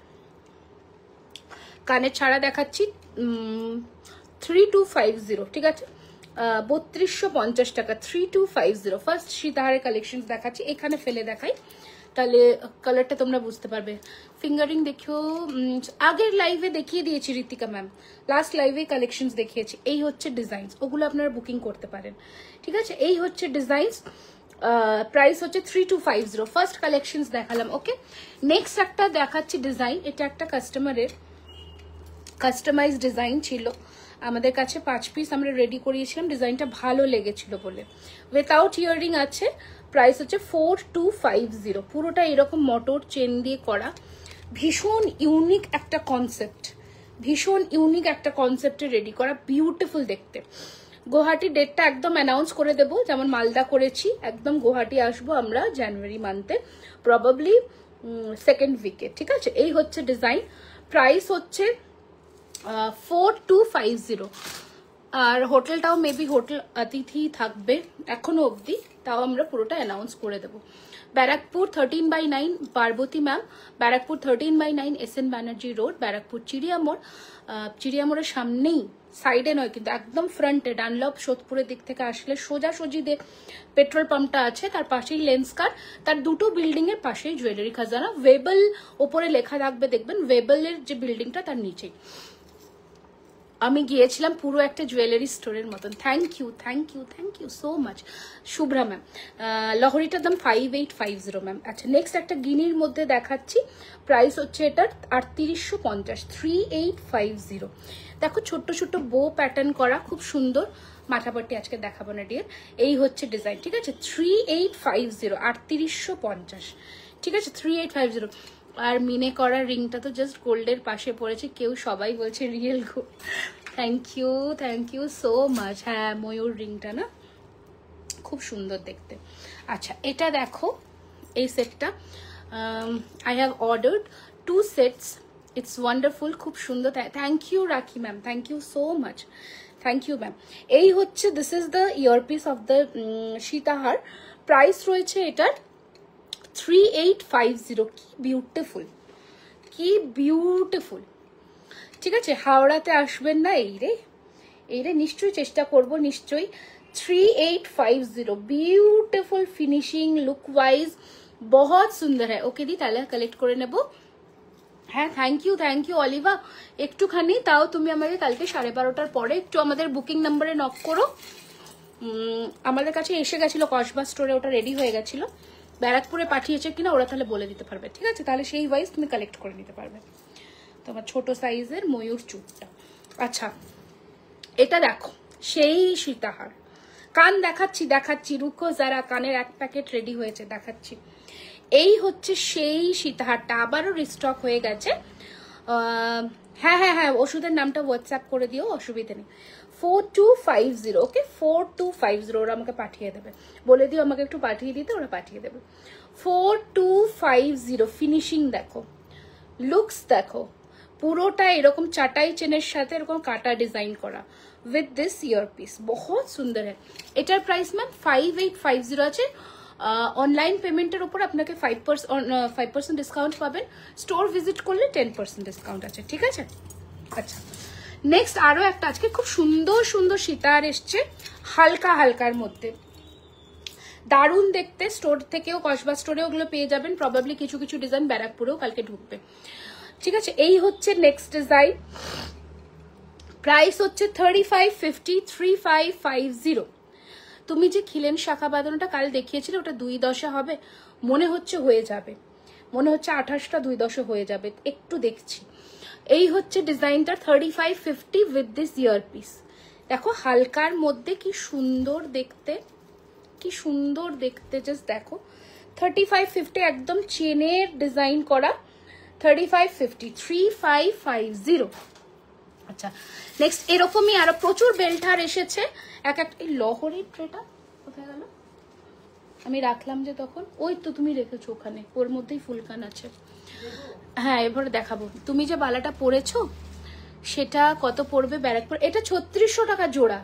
S1: কানের ছাড়া দেখাচ্ছি 3250, ঠিক আছে? 3250 টাকা, 3250। ফার্স্ট সীতাহারের কালেকশন দেখাচ্ছি, এখানে ফেলে দেখাই, তাহলে কালারটা তোমরা বুঝতে পারবে। ফিঙ্গারিং দেখিও, আগের লাইভে দেখিয়ে দিয়েছি ঋতিকা ম্যাম, লাস্ট লাইভে কালেকশনস দেখিয়েছি। এই হচ্ছে ডিজাইনস, ওগুলো আপনারা বুকিং করতে পারেন, ঠিক আছে? এই হচ্ছে ডিজাইনস, প্রাইস হচ্ছে 3250। ফার্স্ট কালেকশনস দেখালাম। ওকে, নেক্সট একটা দেখাচ্ছি ডিজাইন। এটা একটা কাস্টমারের কাস্টমাইজ ডিজাইন ছিল, আমাদের কাছে 5 পিস আমরা রেডি করিয়েছিলাম, ডিজাইনটা ভালো লেগেছিল বলে। উইথাউট ইয়ারিং আছে, প্রাইস হচ্ছে 4250। পুরোটা এরকম মোটর চেন দিয়ে করা, ভীষণ ইউনিক একটা কনসেপ্টে রেডি করা, বিউটিফুল দেখতে। গুয়াহাটি ডেটটা একদম অ্যানাউন্স করে দেবো, যেমন মালদা করেছি, একদম গুয়াহাটি আসবো আমরা জানুয়ারি মান্থে, প্রবাবলি সেকেন্ড উইকে, ঠিক আছে? এই হচ্ছে ডিজাইন, প্রাইস হচ্ছে 4250। আর হোটেলটাও মেবি হোটেল অতিথি থাকবে এখনো অবধি, তাও আমরা পুরোটা অ্যানাউন্স করে দেবো। Barrackpore 13/9 Parbati ma'am, Barrackpore 13/9 SN Banerjee road, Barrackpore চিড়িয়ামোড়ের সামনেই, সাইডে নয় কিন্তু একদম ফ্রন্টে, ডানলপ সোদপুরের দিক থেকে আসলে সোজাসুজি পেট্রোল পাম্পটা আছে, তার পাশেই লেন্সকার, তার দুটো বিল্ডিং এর পাশেই জুয়েলারি খাজানা। ওয়েবল ওপরে লেখা থাকবে, দেখবেন ওয়েবলের যে বিল্ডিংটা তার নিচেই। আমি গিয়েছিলাম পুরো একটা জুয়েলারি স্টোরের মতন। Thank you so much Shubhra ma'am. লহরিটার দাম 5850 ম্যাম। আচ্ছা, নেক্সট একটা গিনির মধ্যে দেখাচ্ছি, প্রাইস হচ্ছে এটার 3850, 3850। দেখো, ছোট্ট ছোট্ট বো প্যাটার্ন করা, খুব সুন্দর। মাথাপাটি আজকে দেখাবো না ডিয়ার। এই হচ্ছে ডিজাইন, ঠিক আছে? 3850, 3850, ঠিক আছে? 3850। আর মিনে করা রিংটা তো জাস্ট গোল্ডের পাশে পড়েছে, কেউ সবাই বলছে real gold. Thank you so much. হ্যাঁ, ময়ূর রিংটা না, খুব সুন্দর দেখতে। আচ্ছা, এটা দেখো, এই সেটটা I have ordered 2 sets. It's wonderful, খুব সুন্দর। Thank you Rakhi ma'am, thank you so much, thank you ma'am. এই হচ্ছে this is the earpiece of the Sitahar. Price রয়েছে এটার 3850। কি বিউটিফুল, কি বিউটিফুল। ঠিক আছে, হাওড়াতে আসবেন না এই রে নিশ্চয়ই চেষ্টা করব, নিশ্চয়ই। 3850, বিউটিফুল ফিনিশিং, লুক ওয়াইজ बहुत সুন্দর है। ওকে দি, তাহলে কালেক্ট করে নেব। হ্যাঁ, থ্যাংক ইউ অলিভা। একটুখানি তাও তুমি আমাকে কালকে 12:30টার পরে একটু আমাদের বুকিং নাম্বারে নক করো। আমাদের কাছে এসে গেছিল কসবা স্টোরে, ওটা রেডি হয়ে গেছিল। ব্যারাকপুরে পাঠিয়েছে কিনা ওরা তাহলে বলে দিতে পারবে, ঠিক আছে? তাহলে সেই ওয়াইজ তুমি কালেক্ট করে নিতে পারবে তোমার ছোট সাইজের ময়ূর চুটটা। আচ্ছা, এটা দেখো, সেই সীতাহার। কান দেখাচ্ছি রুকো যারা, কানের 1 প্যাকেট রেডি হয়েছে, দেখাচ্ছি। এই হচ্ছে সেই সীতাহারটা, আবারও রিস্টক হয়ে গেছে। হ্যাঁ, ওষুধের নামটা হোয়াটসঅ্যাপ করে দিও, অসুবিধা নেই। 4250, ওকে 4250 ওরা আমাকে পাঠিয়ে দেবে। বলে দিও আমাকে একটু পাঠিয়ে দিতে, ওরা পাঠিয়ে দেবে। 4250। ফিনিশিং দেখো, লুকস দেখো, পুরোটা এরকম চাটাই চেনের সাথে এরকম কাটা ডিজাইন করা উইথ দিস ইয়ারপিস, বহুত সুন্দর। এটার প্রাইস ম্যাম 5850 আছে। অনলাইন পেমেন্টের উপর আপনাকে 5% ডিসকাউন্ট পাবেন। স্টোর ভিজিট করলে 10% ডিসকাউন্ট আছে, ঠিক আছে? আচ্ছা, নেক্সট আরো একটা আজকে খুব সুন্দর সুন্দর সীতাহার এসছে, হালকার মধ্যে, দারুণ দেখতে। স্টোর থেকেও, কসবা স্টোরেও ওগুলো পেয়ে যাবেন। প্রবাবলি কিছু ডিজাইন ব্যারাকপুরেও কালকে ঢুকবে, ঠিক আছে? এই হচ্ছে নেক্সট ডিজাইন। প্রাইস হচ্ছে 3550। তুমি যে খিলেন শাখা বাঁধানোটা কাল দেখিয়েছিলে, ওটা 2/10 হবে মনে হচ্ছে, হয়ে যাবে মনে হচ্ছে 28টা 2/10 হয়ে যাবে, একটু দেখছি। এই হচ্ছে ডিজাইনটা 3550 উইথ দিস ইয়ারপিস। দেখো হালকার মধ্যে কি সুন্দর দেখতে, কি সুন্দর দেখতে, জাস্ট দেখো। 3550 একদম চেনের ডিজাইন করা। 3550। আচ্ছা, নেক্সট এরকমই আরো প্রচুর বেল্টার এসেছে। একটা এই লহরের ট্রেটা কোথায় গেল? আমি রাখলাম যে তখন, ওই তো তুমি রেখেছো ওখানে, ওর মধ্যেই ফুলকান আছে। হ্যাঁ, এবারে দেখাবো। তুমি যে বালাটা পরেছো সেটা কত পড়বে ব্যারাকপুর? এটা 3600 টাকা জোড়া,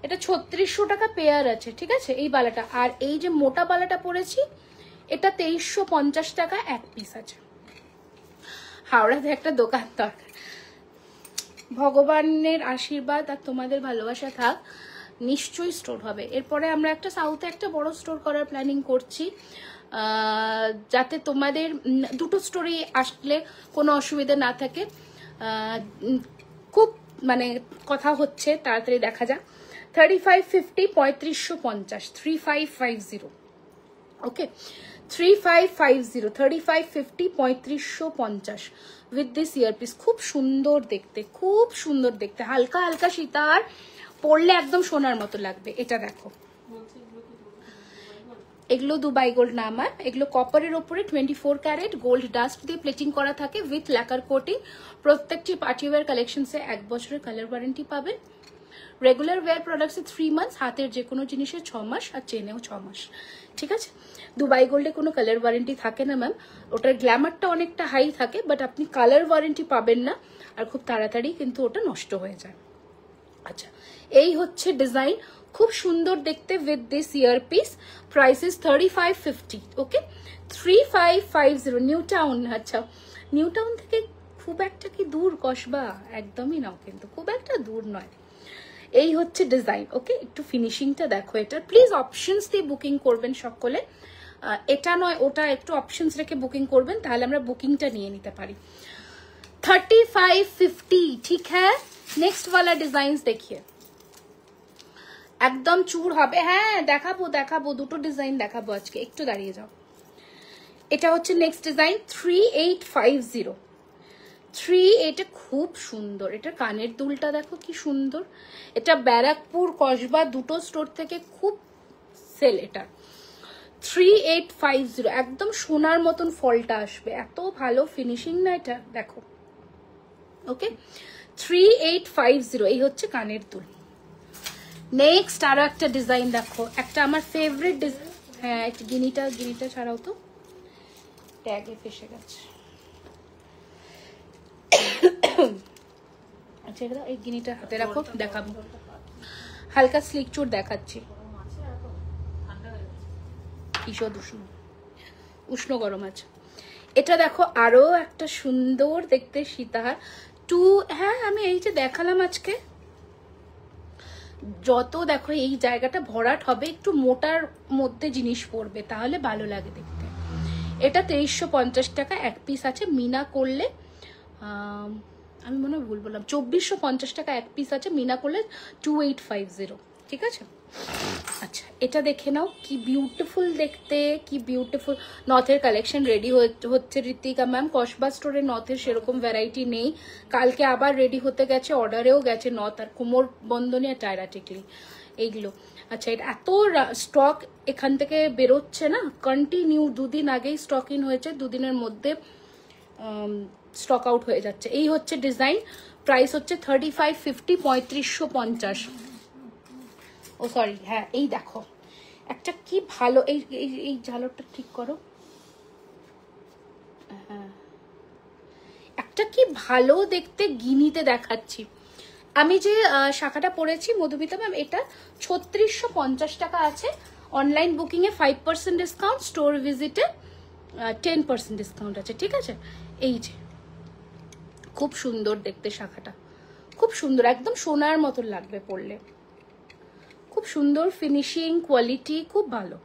S1: এটা 3600 টাকা পেয়ার আছে, ঠিক আছে? এই বালাটা। আর এই যে মোটা বালাটা পরেছি এটা 2350 টাকা এক পিস আছে। হাওড়াতে একটা দোকান দরকার। ভগবানের আশীর্বাদ আর তোমাদের ভালোবাসা থাক, নিশ্চয়ই স্টোর হবে। এরপরে আমরা একটা সাউথে একটা বড় স্টোর করার প্ল্যানিং করছি, যাতে তোমাদের দুটো স্টোরে আসলে কোনো অসুবিধা না থাকে। খুব মানে কথা হচ্ছে, তাড়াতাড়ি দেখা যাক। 3550, 3550, 3550, ওকে 3550, 3550, 3550 উইথ দিস ইয়ারপিস। খুব সুন্দর দেখতে, খুব সুন্দর দেখতে, হালকা সীতাহার, পরলে একদম সোনার মতো লাগবে। এটা দেখো, এগুলো দুবাই গোল্ড না আমার, এগুলো কপারের ওপরে 24 ক্যারেট গোল্ড ডাস্ট দিয়ে প্লেটিং করা থাকে উইথ ল্যাকার কোটিং। প্রত্যেকটি পার্টিওয়ার কালেকশনসে 1 বছরের কালার ওয়ারেন্টি পাবেন। রেগুলার ওয়্যার প্রোডাক্টসে 3 মান্থস, হাতের যে কোনো জিনিসে 6 মাস, আর চেনেও 6 মাস, ঠিক আছে? দুবাই গোল্ডে কোনো কালার ওয়ারেন্টি থাকে না ম্যাম, ওটার গ্ল্যামারটা অনেকটা হাই থাকে, বাট আপনি কালার ওয়ারেন্টি পাবেন না, আর খুব তাড়াতাড়ি কিন্তু ওটা নষ্ট হয়ে যায়। আচ্ছা, এই হচ্ছে ডিজাইন, খুব সুন্দর দেখতে with this earpiece. Price is 3550, okay 3550, new town. আচ্ছা, নিউ টাউন থেকে খুব একটা কি দূর কসবা? একদমই নাও, কিন্তু খুব একটা দূর নয়। এই হচ্ছে ডিজাইন, ওকে? একটু ফিনিশিংটা দেখো এটা। প্লিজ অপশনস দিয়ে বুকিং করবেন সকলে, এটা নয় ওটা, একটু অপশনস রেখে বুকিং করবেন, তাহলে আমরা বুকিংটা নিয়ে নিতে পারি। 3550, ঠিক হ্যাঁ। নেক্সট वाला ডিজাইনস দেখিয়ে, একদম চুর হবে। হ্যাঁ, দেখাবো দুটো ডিজাইন দেখাবো আজকে, একটু দাঁড়িয়ে যাও। এটা হচ্ছে নেক্সট ডিজাইন 3850। এটা খুব সুন্দর, এটার কানের দুলটা দেখো কি সুন্দর। এটা ব্যারাকপুর, কসবা দুটো স্টোর থেকে খুব সেল। এটা 3850, একদম সোনার মতন ফলটা আসবে, এত ভালো ফিনিশিং না এটা, দেখো। ওকে 3850, এই হচ্ছে কানের দুল। নেক্সট আরো একটা ডিজাইন দেখো, একটা আমার ফেভারিট ডিজাইন। হ্যাঁ, গিনিটা ছাড়াও তো, ট্যাগে ফেসে গেছে। আচ্ছা এটা এই গিনিটা হাতে রাখো, দেখাবো। হালকা স্লিক চুর দেখাচ্ছি। ঈষৎ উষ্ণ, উষ্ণ গরম আছে। এটা দেখো আরো একটা সুন্দর দেখতে সীতাহার টু। হ্যাঁ আমি এই যে দেখালাম আজকে, যত দেখো এই জায়গাটা ভরাট হবে, একটু মোটার মধ্যে জিনিস পড়বে তাহলে ভালো লাগে দেখতে। এটা 2350 টাকা এক পিস আছে। মিনা করলে আমি মনে হয় ভুল বললাম, 2450 টাকা এক পিস আছে। মিনা করলে 2850, ঠিক আছে। আচ্ছা এটা দেখে নাও, কি বিউটিফুল দেখতে, কি বিউটিফুল। নথের কালেকশন রেডি হচ্ছে ঋতিকা ম্যাম। কসবা স্টোরে নথের সেরকম ভ্যারাইটি নেই, কালকে আবার রেডি হতে গেছে, অর্ডারেও গেছে নথ আর কোমর বন্ধনী আর টায়রা টিকলি এইগুলো। আচ্ছা এটা এত স্টক এখান থেকে বেরোচ্ছে না, কন্টিনিউ। দুদিন আগেই স্টক ইন হয়েছে, দুদিনের মধ্যে স্টক আউট হয়ে যাচ্ছে। এই হচ্ছে ডিজাইন, প্রাইস হচ্ছে 3550, 3550। ও সরি, হ্যাঁ এই দেখো একটা কি ভালো, এই এই ঝালরটা ঠিক করো। হ্যাঁ একটা কি ভালো দেখতে গিনিতে দেখাচ্ছি। আমি যে শাখাটা পরেছি মধুমিতা ম্যাম, এটা 3650 টাকা আছে। অনলাইন বুকিং এ 5% ডিসকাউন্ট, স্টোর ভিজিটে 10% ডিসকাউন্ট আছে, ঠিক আছে। এই যে খুব সুন্দর দেখতে শাখাটা, খুব সুন্দর, একদম সোনার মতন লাগবে পরলে। খুব সুন্দর ফিনিশিং, কোয়ালিটি খুব ভালো।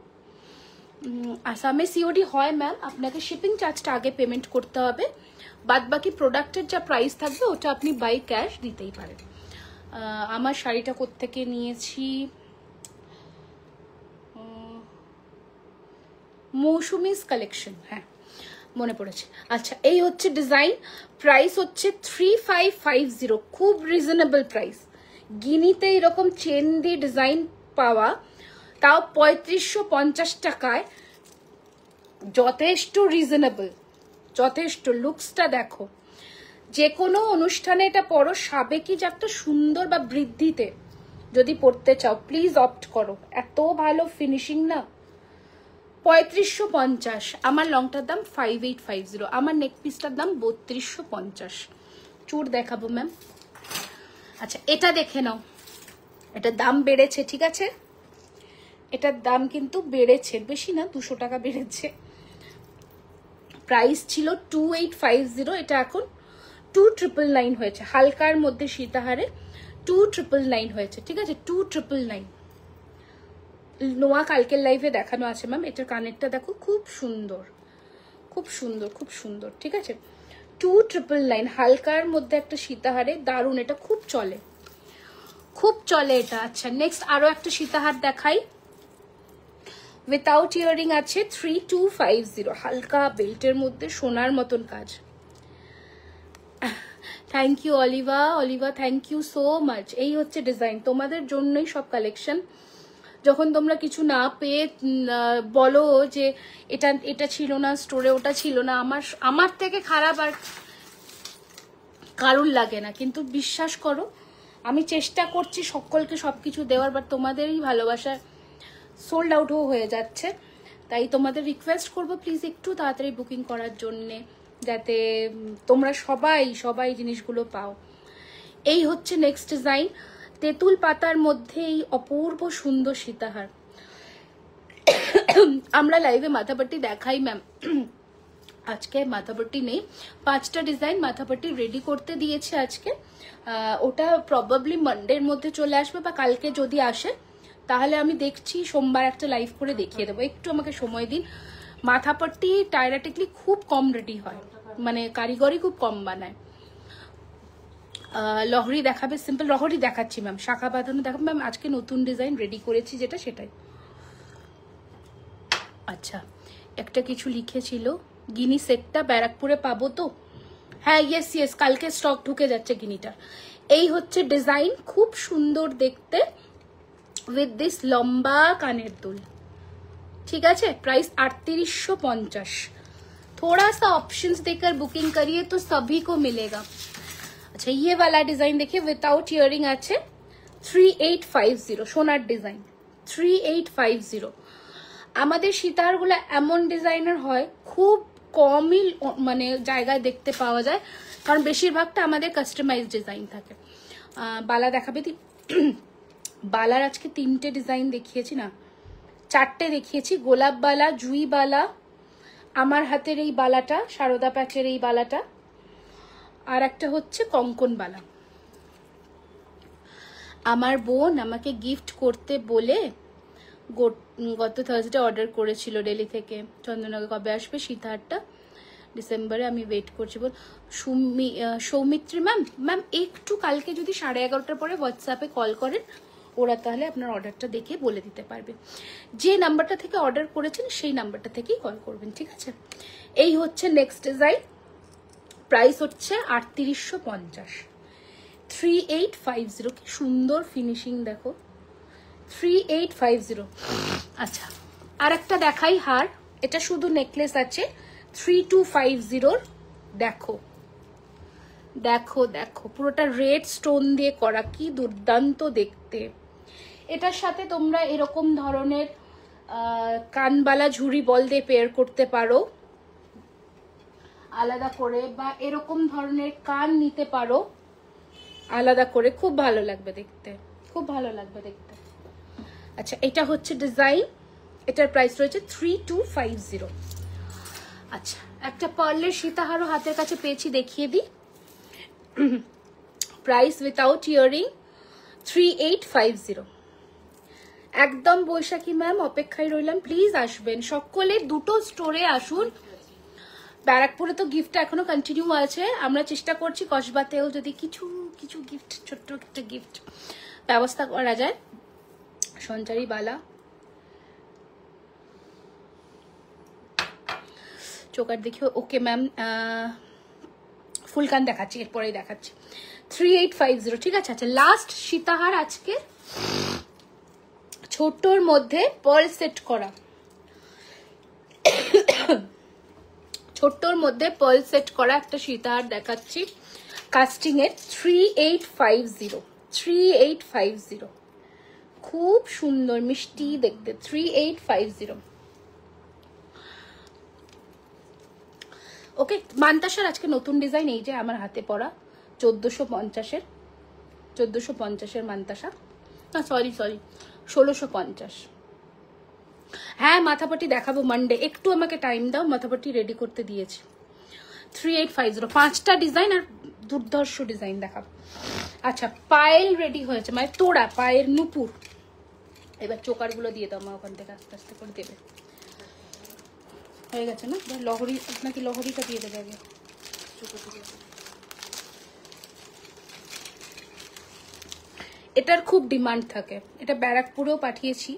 S1: আসামে সিওডি হয় ম্যাম, আপনাকে শিপিং চার্জটা আগে পেমেন্ট করতে হবে, বাদ বাকি প্রোডাক্টের যা প্রাইস থাকবে ওটা আপনি বাই ক্যাশ দিতেই পারেন। আমার শাড়িটা কোত্থেকে নিয়েছি, মৌসুমিস কালেকশন, হ্যাঁ মনে পড়েছে। আচ্ছা এই হচ্ছে ডিজাইন, প্রাইস হচ্ছে 3550, খুব রিজনেবল প্রাইস। গিনিতে এরকম চেন দিয়ে ডিজাইন পাওয়া, তাও 3550 টাকায়, যথেষ্ট রিজনেবল, যথেষ্ট। লুকসটা দেখো, যে কোনো অনুষ্ঠানে এটা পরো, সাবেকি যে একটা সুন্দর বা বৃদ্ধিতে যদি পড়তে চাও প্লিজ অপ্ট করো, এত ভালো ফিনিশিং না। 3550, আমার লংটার দাম 5850, আমার নেক পিসটার দাম 3250। চুর দেখাবো ম্যাম। আচ্ছা এটা দেখে নাও, এটার দাম বেড়েছে, ঠিক আছে, এটার দাম কিন্তু বেড়েছে, বেশি না 200 টাকা বেড়েছে। প্রাইস ছিল 2850, এটা এখন 2999 হয়েছে। হালকার মধ্যে সীতাহারে 2999 হয়েছে, ঠিক আছে, 2999। নোয়া কালকের লাইভে দেখানো আছে ম্যাম। এটার কানেরটা দেখো, খুব সুন্দর, খুব সুন্দর, খুব সুন্দর, ঠিক আছে। 2999, হালকার মধ্যে একটা সীতাহারে, দারুণ, এটা খুব চলে, খুব চলে এটা। আচ্ছা নেক্সট আরো একটা সীতাহার দেখাই, উইথাউট ইয়ারিং আছে 3250, হালকা বেল্টের মধ্যে সোনার মতন কাজ। Thank you Olivia, Olivia thank you so much. এই হচ্ছে ডিজাইন, তোমাদের জন্যই সব কালেকশন। যখন তোমরা কিছু না পেয়ে বলো যে এটা এটা ছিল না স্টোরে, ওটা ছিল না, আমার থেকে খারাপ আর কারুর লাগে না। কিন্তু বিশ্বাস করো আমি চেষ্টা করছি সকলকে সবকিছু দেওয়ার, বাট তোমাদেরই ভালোবাসা সোল্ড আউটও হয়ে যাচ্ছে। তাই তোমাদের রিকোয়েস্ট করবো প্লিজ একটু তাড়াতাড়ি বুকিং করার জন্যে, যাতে তোমরা সবাই জিনিসগুলো পাও। এই হচ্ছে নেক্সট ডিজাইন, তেঁতুল পাতার মধ্যে এই অপূর্ব সুন্দর সীতাহার। আমরা লাইভে মাথাপাট্টি দেখাই ম্যাম, আজকে মাথাপাট্টি নেই। 5টা ডিজাইন মাথাপাট্টি রেডি করতে দিয়েছে আজকে, ওটা প্রবাবলি মানডের মধ্যে চলে আসবে, বা কালকে যদি আসে তাহলে আমি দেখছি সোমবার একটা লাইভ করে দেখিয়ে দেবো। একটু আমাকে সময় দিন। মাথাপাট্টি টায়রা টিকলি খুব কম রেডি হয়, মানে কারিগরি খুব কম বানায়। লহরি দেখাবে, সিম্পল লহরি দেখাচ্ছি ম্যাম, শাখা বাঁধানো দেখাবো ম্যাম। আজকে নতুন ডিজাইন রেডি করেছি যেটা, সেটাই। আচ্ছা একটা কিছু লিখেছিল, গিনি সেটটা ব্যারাকপুরে পাবো তো? হ্যাঁ ইয়েস ইয়েস, কালকে স্টক ঢুকে যাচ্ছে গিনিটার। এই হচ্ছে ডিজাইন, খুব সুন্দর দেখতে, উইথ দিস লম্বা কানের দুল, ঠিক আছে। प्राइस 3850। थोड़ा सा ऑप्शंस देकर बुकिंग करिए तो सभी को मिलेगा। अच्छा ये वाला डिजाइन देखिए, विदाउट इयरिंग আছে 3850, সোনার ডিজাইন 3850। আমাদের সীতাহারগুলো এমন ডিজাইনের হয়, খুব কমই মানে জায়গায় দেখতে পাওয়া যায়, কারণ বেশিরভাগটা আমাদের কাস্টমাইজ ডিজাইন থাকে। বালা দেখাবে দি? বালার আজকে 3টে ডিজাইন দেখিয়েছি, না 4টে দেখিয়েছি। গোলাপ বালা, জুই বালা, আমার হাতের এই বালাটা, সারদা প্যাচের এই বালাটা, আর একটা হচ্ছে কঙ্কন বালা। আমার বোন আমাকে গিফট করতে বলে গত থার্সডে অর্ডার করেছিল দিল্লি থেকে। চন্দননগর কবে আসবে? সীতাহারটা ডিসেম্বরে, আমি ওয়েট করছি। বল সৌমিত্রী ম্যাম একটু কালকে যদি 11:30টার পরে হোয়াটসঅ্যাপে কল করেন, ওরা তাহলে আপনার অর্ডারটা দেখে বলে দিতে পারবে। যে নাম্বারটা থেকে অর্ডার করেছেন সেই নাম্বারটা থেকেই কল করবেন, ঠিক আছে? এই হচ্ছে নেক্সট ডিজাইন, প্রাইস হচ্ছে 3850, 3850। কি সুন্দর ফিনিশিং দেখো, 3850। আচ্ছা, আর একটা দেখাই হার, এটা শুধু নেকলেস আছে 3250। দেখো দেখো দেখো, পুরোটা রেড স্টোন দিয়ে করা, কি দুর্দান্ত দেখতে। এটার সাথে তোমরা এরকম ধরনের কানবালা ঝুড়ি বল দিয়ে পেয়ার করতে পারো আলাদা করে, বা এরকম ধরনের কান নিতে পারো আলাদা করে, খুব ভালো লাগবে দেখতে, খুব ভালো লাগবে দেখতে। আচ্ছা, এটা হচ্ছে ডিজাইন, এটার প্রাইস রয়েছে 3250। আচ্ছা, একটা পার্লের সীতাহারও হাতের কাছে পেয়েছি, দেখিয়ে দিই। Price without earring 3850। একদম বৈশাখী ম্যাম, অপেক্ষায় রইলাম, প্লিজ আসবেন সকলে, দুটো স্টোরে আসুন। ব্যারাকপুরে তো গিফট এখনো কন্টিনিউ আছে, আমরা চেষ্টা করছি কসবাতেও যদি কিছু কিছু গিফট, ছোট্ট একটা গিফট ব্যবস্থা করা যায়। সঞ্চারী বালা, চোকার দেখিও। ওকে ম্যাম, ফুলকান দেখাচ্ছি, এরপরেই দেখাচ্ছি। 3850, ঠিক আছে। আচ্ছা, লাস্ট সীতাহার আজকে, ছোট্টর মধ্যে পার্ল সেট করা, ছোট্টর মধ্যে পার্ল সেট করা একটা সীতাহার দেখাচ্ছি, কাস্টিং এর। 3850, 3850, খুব সুন্দর মিষ্টি দেখতে, 3850। ওকে, মান্তাসার আজকে নতুন ডিজাইন, এই যে আমার হাতে পড়া 1450-এর, 1450-এর মান্তাসা, না সরি 1650। হ্যাঁ, মাথাপাটি দেখাবো মানডে, একটু আমাকে টাইম দাও, মাথাপাটি রেডি করতে দিয়েছি। 3850, 5টা ডিজাইন আর দুর্ধর্ষ ডিজাইন দেখাবো। আচ্ছা, পায়েল রেডি হয়েছে, মানে তোড়া পায়ের নুপুর। এবার চোকারগুলো দিয়ে দাও মা, ওখান থেকে আস্তে আস্তে করে দেবে। হয়ে গেছে না? লহরি, নাকি লহরিটা দিয়ে দেবে আগে? এটার খুব ডিমান্ড থাকে, এটা ব্যারাকপুরেও পাঠিয়েছি,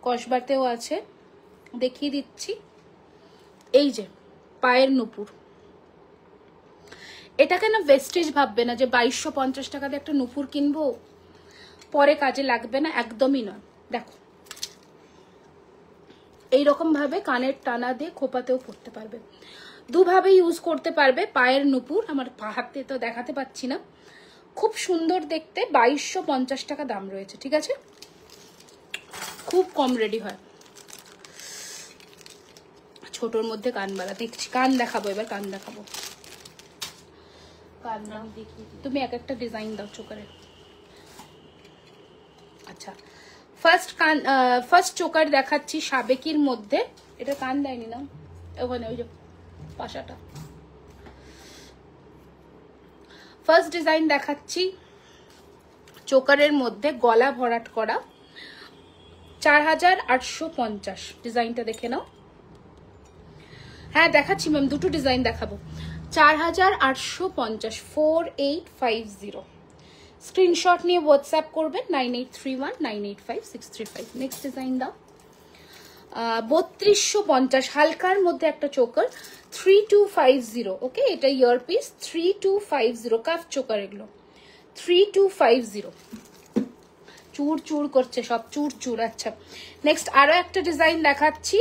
S1: কসবাতেও আছে, দেখিয়ে দিচ্ছি। এই যে পায়ের নুপুর, এটাকে না ওয়েস্টেজ ভাববে না যে 2250 টাকা দিয়ে একটা নুপুর কিনবো, পরে কাজে লাগবে না, একদমই নয়। দেখো, এইরকম ভাবে কানের টানা দিয়ে খোপাতেও পড়তে পারবে, দুভাবে ইউজ করতে পারবে। পায়ের নুপুর, আমার হাতে তো দেখাতে পাচ্ছি না, খুব সুন্দর দেখতে, 2250 টাকা দাম রয়েছে, ঠিক আছে? খুব কম রেডি হয়। ছোটর মধ্যে কানবালা দেখছি, কান দেখাবো এবার, কান দেখাবো। কান দেখি, তুমি এক একটা ডিজাইন দাও চোকারের। আচ্ছা, ফার্স্ট চোকার দেখাচ্ছি সাবেকির মধ্যে, এটা কান দেয়নি না ওখানে, ওই যে পাশাটা। ফার্স্ট ডিজাইন দেখাচ্ছি চোকারের মধ্যে গলা ভরাট করা, 4850। ডিজাইনটা দেখে নাও। হ্যাঁ দেখাচ্ছি ম্যাম, দুটো ডিজাইন দেখাবো। 4850, 4850। স্ক্রিনশট নিয়ে হোয়াটসঅ্যাপ করবেন 9831985635। নেক্সট ডিজাইন দাও। 3250, হালকার মধ্যে একটা চোকার, 3250। ওকে, এটা ইয়ারপিস, 3250, কাফ চোকার এগুলো, 3250। চুর চুর করছে সব, চুর চুর। আচ্ছা, নেক্সট আরো একটা ডিজাইন দেখাচ্ছি,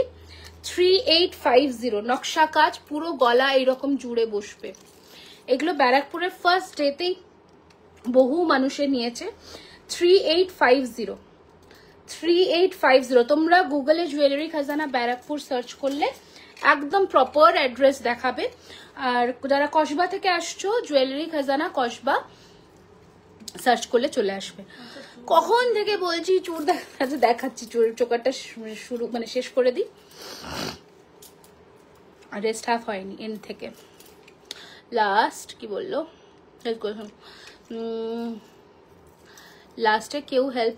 S1: 3850, নকশা কাজ, পুরো গলা এইরকম জুড়ে বসবে। এগুলো ব্যারাকপুরের ফার্স্ট ডেতেই বহু মানুষে নিয়েছে। 3850, 3850। তোমরা গুগলে জুয়েলারি খাজানা ব্যারাকপুর সার্চ করলে একদম প্রপার অ্যাড্রেস দেখাবে। আর যারা কসবা থেকে আসছো, জুয়েলারি খাজানা কসবা সার্চ করলে চলে আসবে। কখন থেকে বলছি চুর দেখাচ্ছি, চুর চোকারটা শুরু মানে শেষ করে দিই, রেস্ট হাফ হয়নি এন্ড থেকে। লাস্ট কি বললো, লাস্টে কেউ হেল্প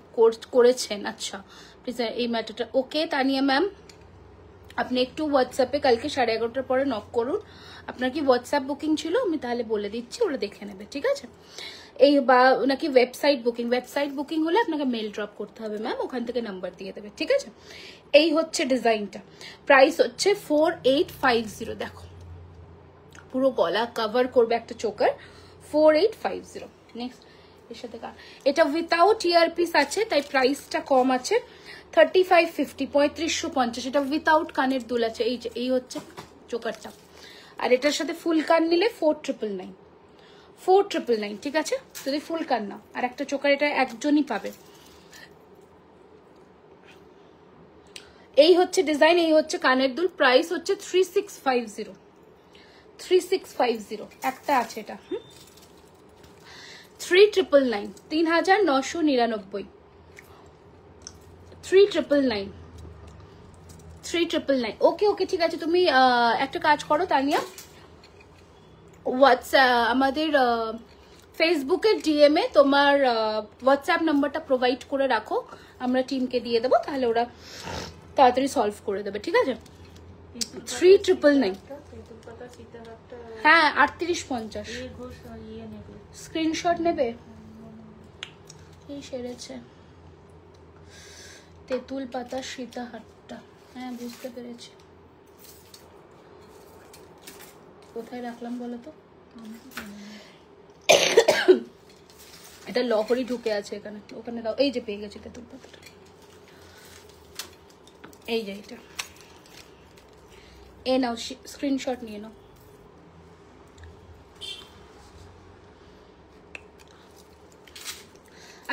S1: করেছেন, আচ্ছা প্লিজ এই ম্যাটারটা। ওকে তানিয়া ম্যাম, আপনি একটু হোয়াটসঅ্যাপে কালকে 11:30টার পরে নক করুন। আপনার কি হোয়াটসঅ্যাপ বুকিং ছিল? আমি তাহলে বলে দিচ্ছি, ওরা দেখে নেবে, ঠিক আছে? এই বা নাকি ওয়েবসাইট বুকিং? ওয়েবসাইট বুকিং হলে আপনাকে মেল ড্রপ করতে হবে ম্যাম, ওখান থেকে নাম্বার দিয়ে দেবে, ঠিক আছে? এই হচ্ছে ডিজাইনটা, প্রাইস হচ্ছে 4850। দেখো পুরো গলা কভার করবে একটা চোকার, 4850। নেক্সট এর সাথে এটা উইথাউট ইয়ারপিস আছে, তাই প্রাইসটা কম আছে, 3550, 3550। এটা উইথাউট কানের দুল আছে। এই যে এই হচ্ছে চোকারটা, আর এটার সাথে ফুল কান নিলে 4999, 4999, ঠিক আছে? যদি ফুল কান না, আর একটা চোকার এটা একজনই পাবে। এই হচ্ছে ডিজাইন, এই হচ্ছে কানের দুল, প্রাইস হচ্ছে 3650, 3650 একটা আছে এটা। 3999, 3999, 3999, 3999। ওকে ওকে ঠিক আছে। তুমি একটা কাজ করো তানিয়া, আমাদের ফেসবুকের ডিএমে তোমার হোয়াটসঅ্যাপ নাম্বারটা প্রোভাইড করে রাখো, আমরা টিমকে দিয়ে দেবো, তাহলে ওরা তাড়াতাড়ি সলভ করে দেবে, ঠিক আছে? 3999, হ্যাঁ 3850। স্ক্রিনশট নেবে? এই সেরেছে তেঁতুল পাতা সীতাহারটা, হ্যাঁ বুঝতে পেরেছি। কোথায় রাখলাম বলো তো? এটা লহরি ঢুকে আছে এখানে, ওখানে দাও। এই যে পেয়ে গেছি তেঁতুল পাতাটা, এই যে এটা, এ নাও স্ক্রিনশট নিয়ে নাও।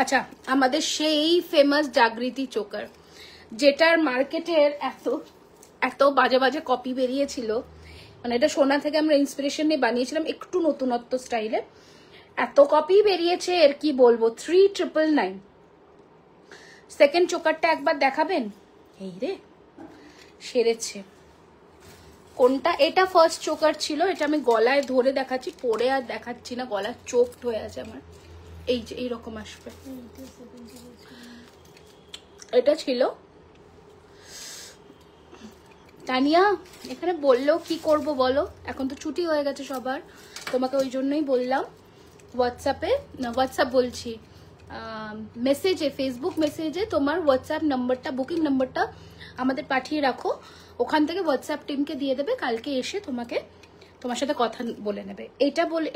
S1: আচ্ছা, আমাদের সেই ফেমাস জাগৃতি চোকার, যেটার মার্কেটের এত এত বাজে বাজে কপি বেরিয়েছিল, মানে এটা সোনা থেকে আমরা ইন্সপিরেশন নিয়ে বানিয়েছিলাম একটু নতুনত্ব স্টাইলে, এত কপি বেরিয়েছে এর কি বলবো। 3999। সেকেন্ড চোকারটা একবার দেখাবেন? এই রে সেরেছে। কোনটা? এটা ফার্স্ট চোকার ছিল, এটা আমি গলায় ধরে দেখাচ্ছি, পরে আর দেখাচ্ছি না, গলা চোকড হয়ে আছে আমার। এই যে এইরকম আসবে, এটা ছিল। তানিয়া এখানে বললেও কি করব বলো, এখন তো ছুটি হয়ে গেছে সবার, তোমাকে ওই জন্যই বললাম হোয়াটসঅ্যাপে, না হোয়াটসঅ্যাপ বলছি, মেসেজে, ফেসবুক মেসেজে তোমার হোয়াটসঅ্যাপ নাম্বারটা, বুকিং নাম্বারটা আমাদের পাঠিয়ে রাখো, ওখান থেকে হোয়াটসঅ্যাপ টিমকে দিয়ে দেবে, কালকে এসে তোমার সাথে কথা বলে নেবে।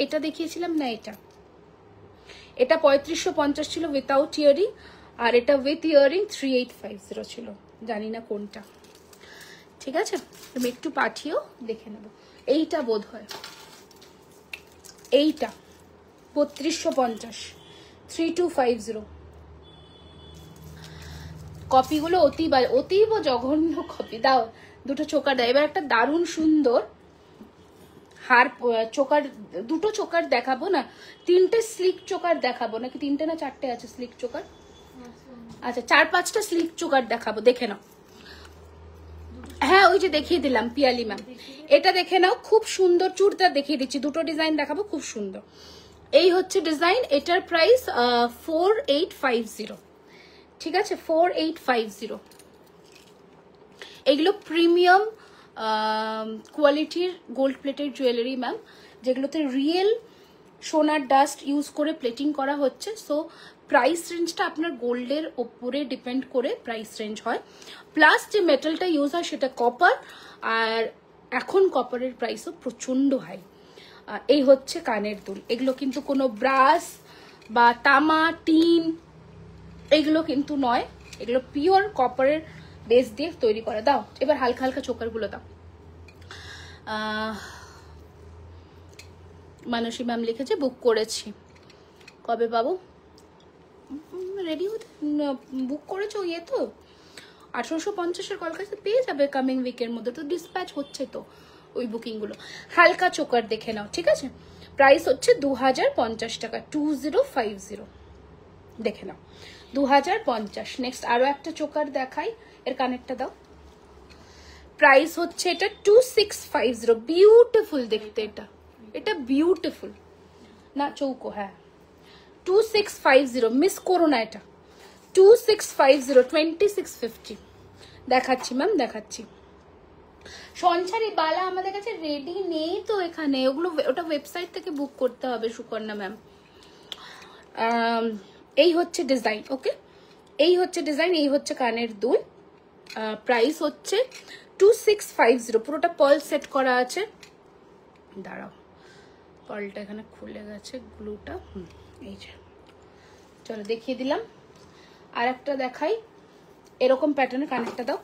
S1: এটা দেখিয়েছিলাম না, এটা 3550 ছিল উইথাউট ইয়ারিং, আর এটা উইথ ইয়ারিং 3850 ছিল, জানি না কোনটা, ঠিক আছে? তুমি একটু পাঠিও, দেখে নেবো। এইটা বোধ হয়, এইটা 3250, 3250। কপিগুলো অতীব জঘন্য কপি। দাও দুটো চোকার দাও। এবার একটা দারুণ সুন্দর চোকার, দুটো চোকার দেখাবো না, তিনটে স্লিক চোকার দেখাবো, নাকি তিনটে না চারটে আছে স্লিক চোকার? আচ্ছা 4-5টা স্লিক চোকার দেখাবো, দেখে নাও। হ্যাঁ ওই যে দেখিয়ে দিলাম পিয়ালি ম্যাম, এটা দেখে নাও, খুব সুন্দর। চুড়দার দেখিয়ে দিচ্ছি, দুটো ডিজাইন দেখাবো, খুব সুন্দর। এই হচ্ছে ডিজাইন, এটার প্রাইস 4850, ঠিক আছে? 4850। এগুলো প্রিমিয়াম কোয়ালিটির গোল্ড প্লেটেড জুয়েলারি ম্যাম, যেগুলোতে রিয়েল সোনার ডাস্ট ইউজ করে প্লেটিং করা হচ্ছে। সো প্রাইস রেঞ্জটা আপনার গোল্ডের ওপরে ডিপেন্ড করে প্রাইস রেঞ্জ হয়, প্লাস যে মেটালটা ইউজ হয় সেটা কপার, আর এখন কপারের প্রাইসও প্রচণ্ড হাই। এই হচ্ছে কানের দুল, এগুলো কিন্তু কোনো ব্রাস বা তামা টিন এগুলো কিন্তু নয়, এগুলো পিওর কপারের বেস দিয়ে তৈরি করা। দাও এবার হালকা হালকা চোকারগুলো দাও। মানসী ম্যাম লিখেছে বুক করেছি, কবে পাবো? রেডি হতে বুক করেছো? ইয়ে তো 1850-এর কলকাতাতে পেয়ে যাবে কামিং উইকের মধ্যে, তো ডিসপ্যাচ হচ্ছে তো ওই বুকিংগুলো। হালকা চোকার দেখে নাও, ঠিক আছে? প্রাইস হচ্ছে 2050 টাকা, 2050 দেখে নাও, 2050। নেক্সট আরো একটা চোকার দেখাই, এর কানেরটা দাও। প্রাইস হচ্ছে এটা 2650, বিউটিফুল দেখতে, এটা বিউটিফুল না চৌকো, হ্যাঁ 2650, মিস করো না এটা, 2650, 2650 দেখাচ্ছি ম্যাম, দেখাচ্ছি। সঞ্চারী বালা আমাদের কাছে রেডি নেই তো এখানে, ওগুলো ওটা ওয়েবসাইট থেকে বুক করতে হবে সুকন্যা ম্যাম। এই হচ্ছে ডিজাইন, ওকে, এই হচ্ছে ডিজাইন, এই হচ্ছে কানের দুল। প্রাইস হচ্ছে 2650, পুরোটা পার্ল সেট করা আছে। দাঁড়াও, পার্লটা এখানে খুলে গেছে, গ্লুটা, এই যে, চলো দেখিয়ে দিলাম। আর একটা দেখাই, এরকম প্যাটার্নের কানেরটা দাও,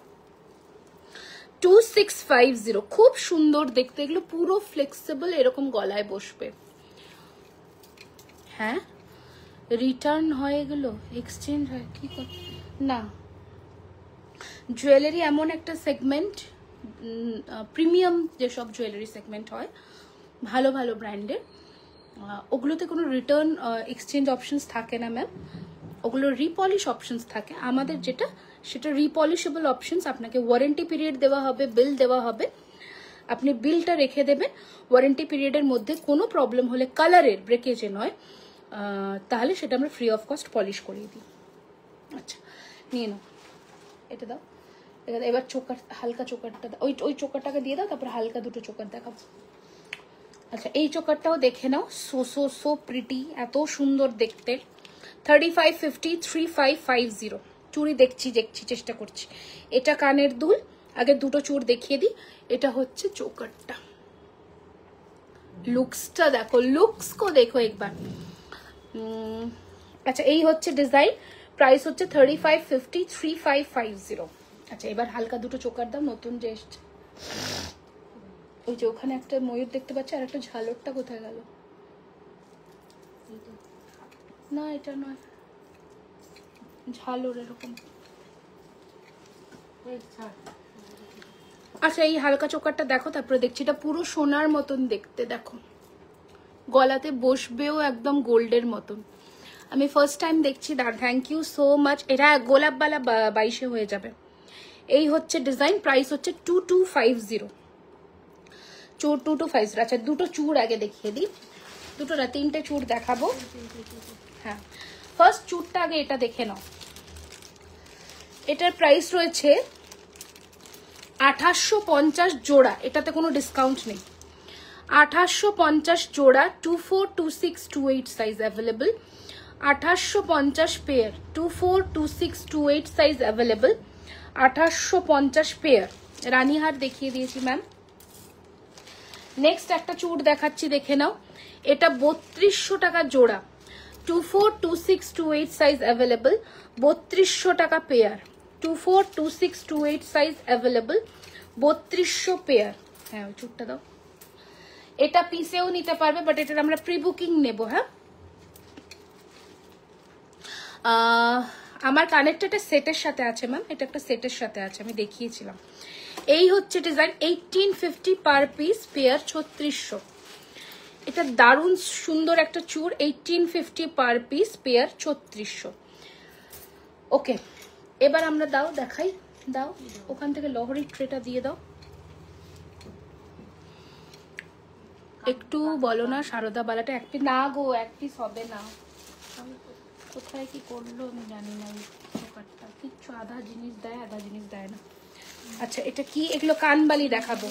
S1: 2650, খুব সুন্দর দেখতে, এগুলো পুরো ফ্লেক্সিবল, এরকম গলায় বসবে। হ্যাঁ, রিটার্ন হয়, এগুলো এক্সচেঞ্জ হয় কি না? জুয়েলারি এমন একটা সেগমেন্ট, প্রিমিয়াম যেসব জুয়েলারি সেগমেন্ট হয় ভালো ভালো ব্র্যান্ডের, ওগুলোতে কোনো রিটার্ন এক্সচেঞ্জ অপশনস থাকে না ম্যাম, ওগুলো রিপলিশ অপশনস থাকে। আমাদের যেটা সেটা রিপলিশেবল অপশনস, আপনাকে ওয়ারেন্টি পিরিয়ড দেওয়া হবে, বিল দেওয়া হবে, আপনি বিলটা রেখে দেবেন। ওয়ারেন্টি পিরিয়ডের মধ্যে কোনো প্রবলেম হলে, কালারের ব্রেকেজে নয়, তাহলে সেটা আমরা ফ্রি অফ কস্ট পলিশ করিয়ে দিই। আচ্ছা, নিয়ে নাও, এটা দাও। এবার চোকার, হালকা চোকারটা ওই ওই চোকারটাকে দিয়ে দাও, তারপর হালকা দুটো চোকার দেখাবো। আচ্ছা, এই চোকারটাও দেখে নাও, সো সো সো প্রিটি, এত সুন্দর দেখতে। 3550, 3550 চুড়ি দেখছি চেষ্টা করছি। এটা কানের দুল, আগে দুটো চুড় দেখিয়ে দিই। এটা হচ্ছে চোকারটা, লুকসটা দেখো, লুকস কো দেখো একবার। আচ্ছা, এই হচ্ছে ডিজাইন, প্রাইস হচ্ছে 3550, 3550। আচ্ছা, এবার হালকা দুটো চোকার দাও, নতুন যে এসছে। ওই যে ওখানে একটা ময়ূর দেখতে পাচ্ছি, আর একটা ঝালরটা কোথায় গেল? না, এটা নয়, ঝালর এরকম। আচ্ছা, এই হালকা চোকারটা দেখো, তারপরে দেখছি এটা পুরো সোনার মতন দেখতে, দেখো গলাতে বসবেও একদম গোল্ডের মতন। আমি ফার্স্ট টাইম দেখছি, থ্যাংক ইউ সো মাচ। এটা গোলাপবালা 22-এ হয়ে যাবে। এই হচ্ছে ডিজাইন, প্রাইস হচ্ছে 2250, 2250। আচ্ছা, দুটো চুড় আগে দেখিয়ে দিই, দুটো না তিনটে চুড় দেখাবো। হ্যাঁ, ফার্স্ট চুড়টা আগে এটা দেখে নাও। এটার প্রাইস রয়েছে 2850 জোড়া, এটাতে কোনো ডিসকাউন্ট নেই। 2850 জোড়া, 242628 size available. 2850 pair, 242628 size available. 2850 pair. রানীহার দেখিয়ে দিয়েছি ম্যাম। নেক্সট একটা চুড় দেখাচ্ছি, দেখে নাও। এটা 3200 টাকা জোড়া, 242628 সাইজ অ্যাভেলেবল। 3200 টাকা পেয়ার, 242628 সাইজ অ্যাভেলেবল, 3200 পেয়ার। হ্যাঁ, ওই চুড়টা দাও। এটা পিসেও নিতে পারবে, বাট এটার আমরা প্রি বুকিং নেব। হ্যাঁ, আমার কানেরটা একটা সেটের সাথে আছে ম্যাম, এটা একটা সেটের সাথে আছে, আমি দেখিয়েছিলাম। এই হচ্ছে ডিজাইন, 1850 পার পিস, পেয়ার 3600। এটা দারুণ সুন্দর একটা চুড়, 1850 পার পিস, পেয়ার 3600। ওকে, এবার আমরা দাও দেখাই, দাও ওখান থেকে লহরির ট্রেটা দিয়ে দাও। একটু বলো না, সারদা বালাটা এক পিস না গো, এক পিস হবে না। কোথায় কি করলো আমি জানি না, দোকানটা কিচ্ছু আধা জিনিস দেয়, আধা জিনিস দেয় না। আচ্ছা, এটা কি? এগুলো কানবালি দেখাবো,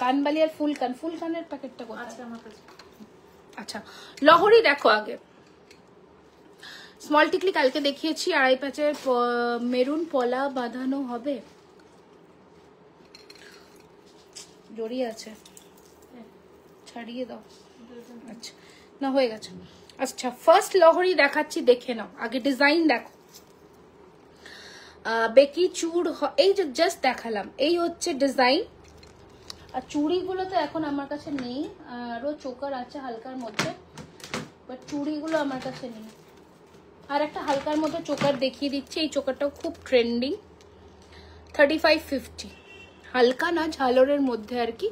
S1: কানবালি আর ফুলকান। ফুলকানের প্যাকেটটা কোথায়? আচ্ছা, লহরি দেখো আগে। স্মল টিকলি কালকে দেখিয়েছি, 2.5 প্যাচের মেরুন পলা বাঁধানো হবে, জড়িয়ে আছে, ছাড়িয়ে দাও। আচ্ছা, না হয়ে গেছে। আচ্ছা, ফার্স্ট লহরি দেখাচ্ছি, দেখে নাও আগে, ডিজাইন দেখো। বেকি চুড়, এই যে জাস্ট দেখালাম, এই হচ্ছে ডিজাইন। আর চুড়িগুলো তো এখন আমার কাছে নেই, আরো চোকার আছে হালকার মধ্যে, বাট চুড়িগুলো আমার কাছে নেই। আর একটা হালকার মধ্যে চোকার দেখিয়ে দিচ্ছি, এই চোকারটাও খুব ট্রেন্ডিং, 3550, হালকা না ঝালরের মধ্যে আর কি,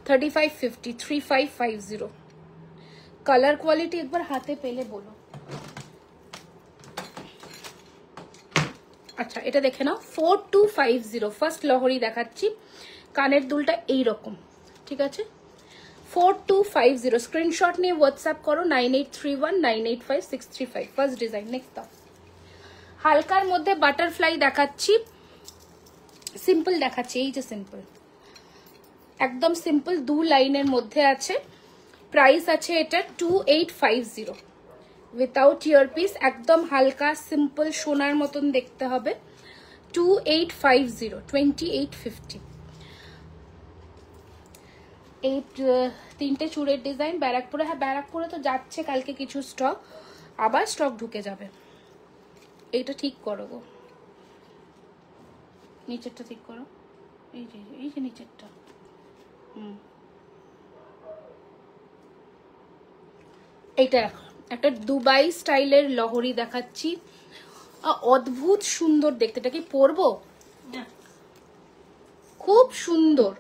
S1: 3550, 3550। কালার কোয়ালিটি একবার হাতে পেলে বলো। আচ্ছা এটা দেখে নাও, 4250। ফার্স্ট লহরি দেখাচ্ছি, কানের দুলটা এইরকম, ঠিক আছে? 4250, স্ক্রিনশট নিয়ে হোয়াটসঅ্যাপ করো 9831985635। First design. নেক্সট দাও, হালকার মধ্যে বাটারফ্লাই দেখাচ্ছি, সিম্পল দেখাচ্ছি, এই যে সিম্পল, একদম সিম্পল, 2 লাইনের মধ্যে আছে। প্রাইস আছে এটা 2850 উইথাউট ইয়ারপিস, একদম হালকা সিম্পল সোনার মতন দেখতে হবে। 2850, 2850। এই 3টে চুড়ের ডিজাইন ব্যারাকপুরে। হ্যাঁ ব্যারাকপুরে তো যাচ্ছে কালকে কিছু স্টক, আবার স্টক ঢুকে যাবে। এইটা ঠিক করো গো, নিচেরটা ঠিক করো, এই যে নিচেরটা। এইটা একটা দুবাই স্টাইলের লহরি দেখাচ্ছি, অদ্ভুত সুন্দর দেখতে। এটা কি পরবো? খুব সুন্দর,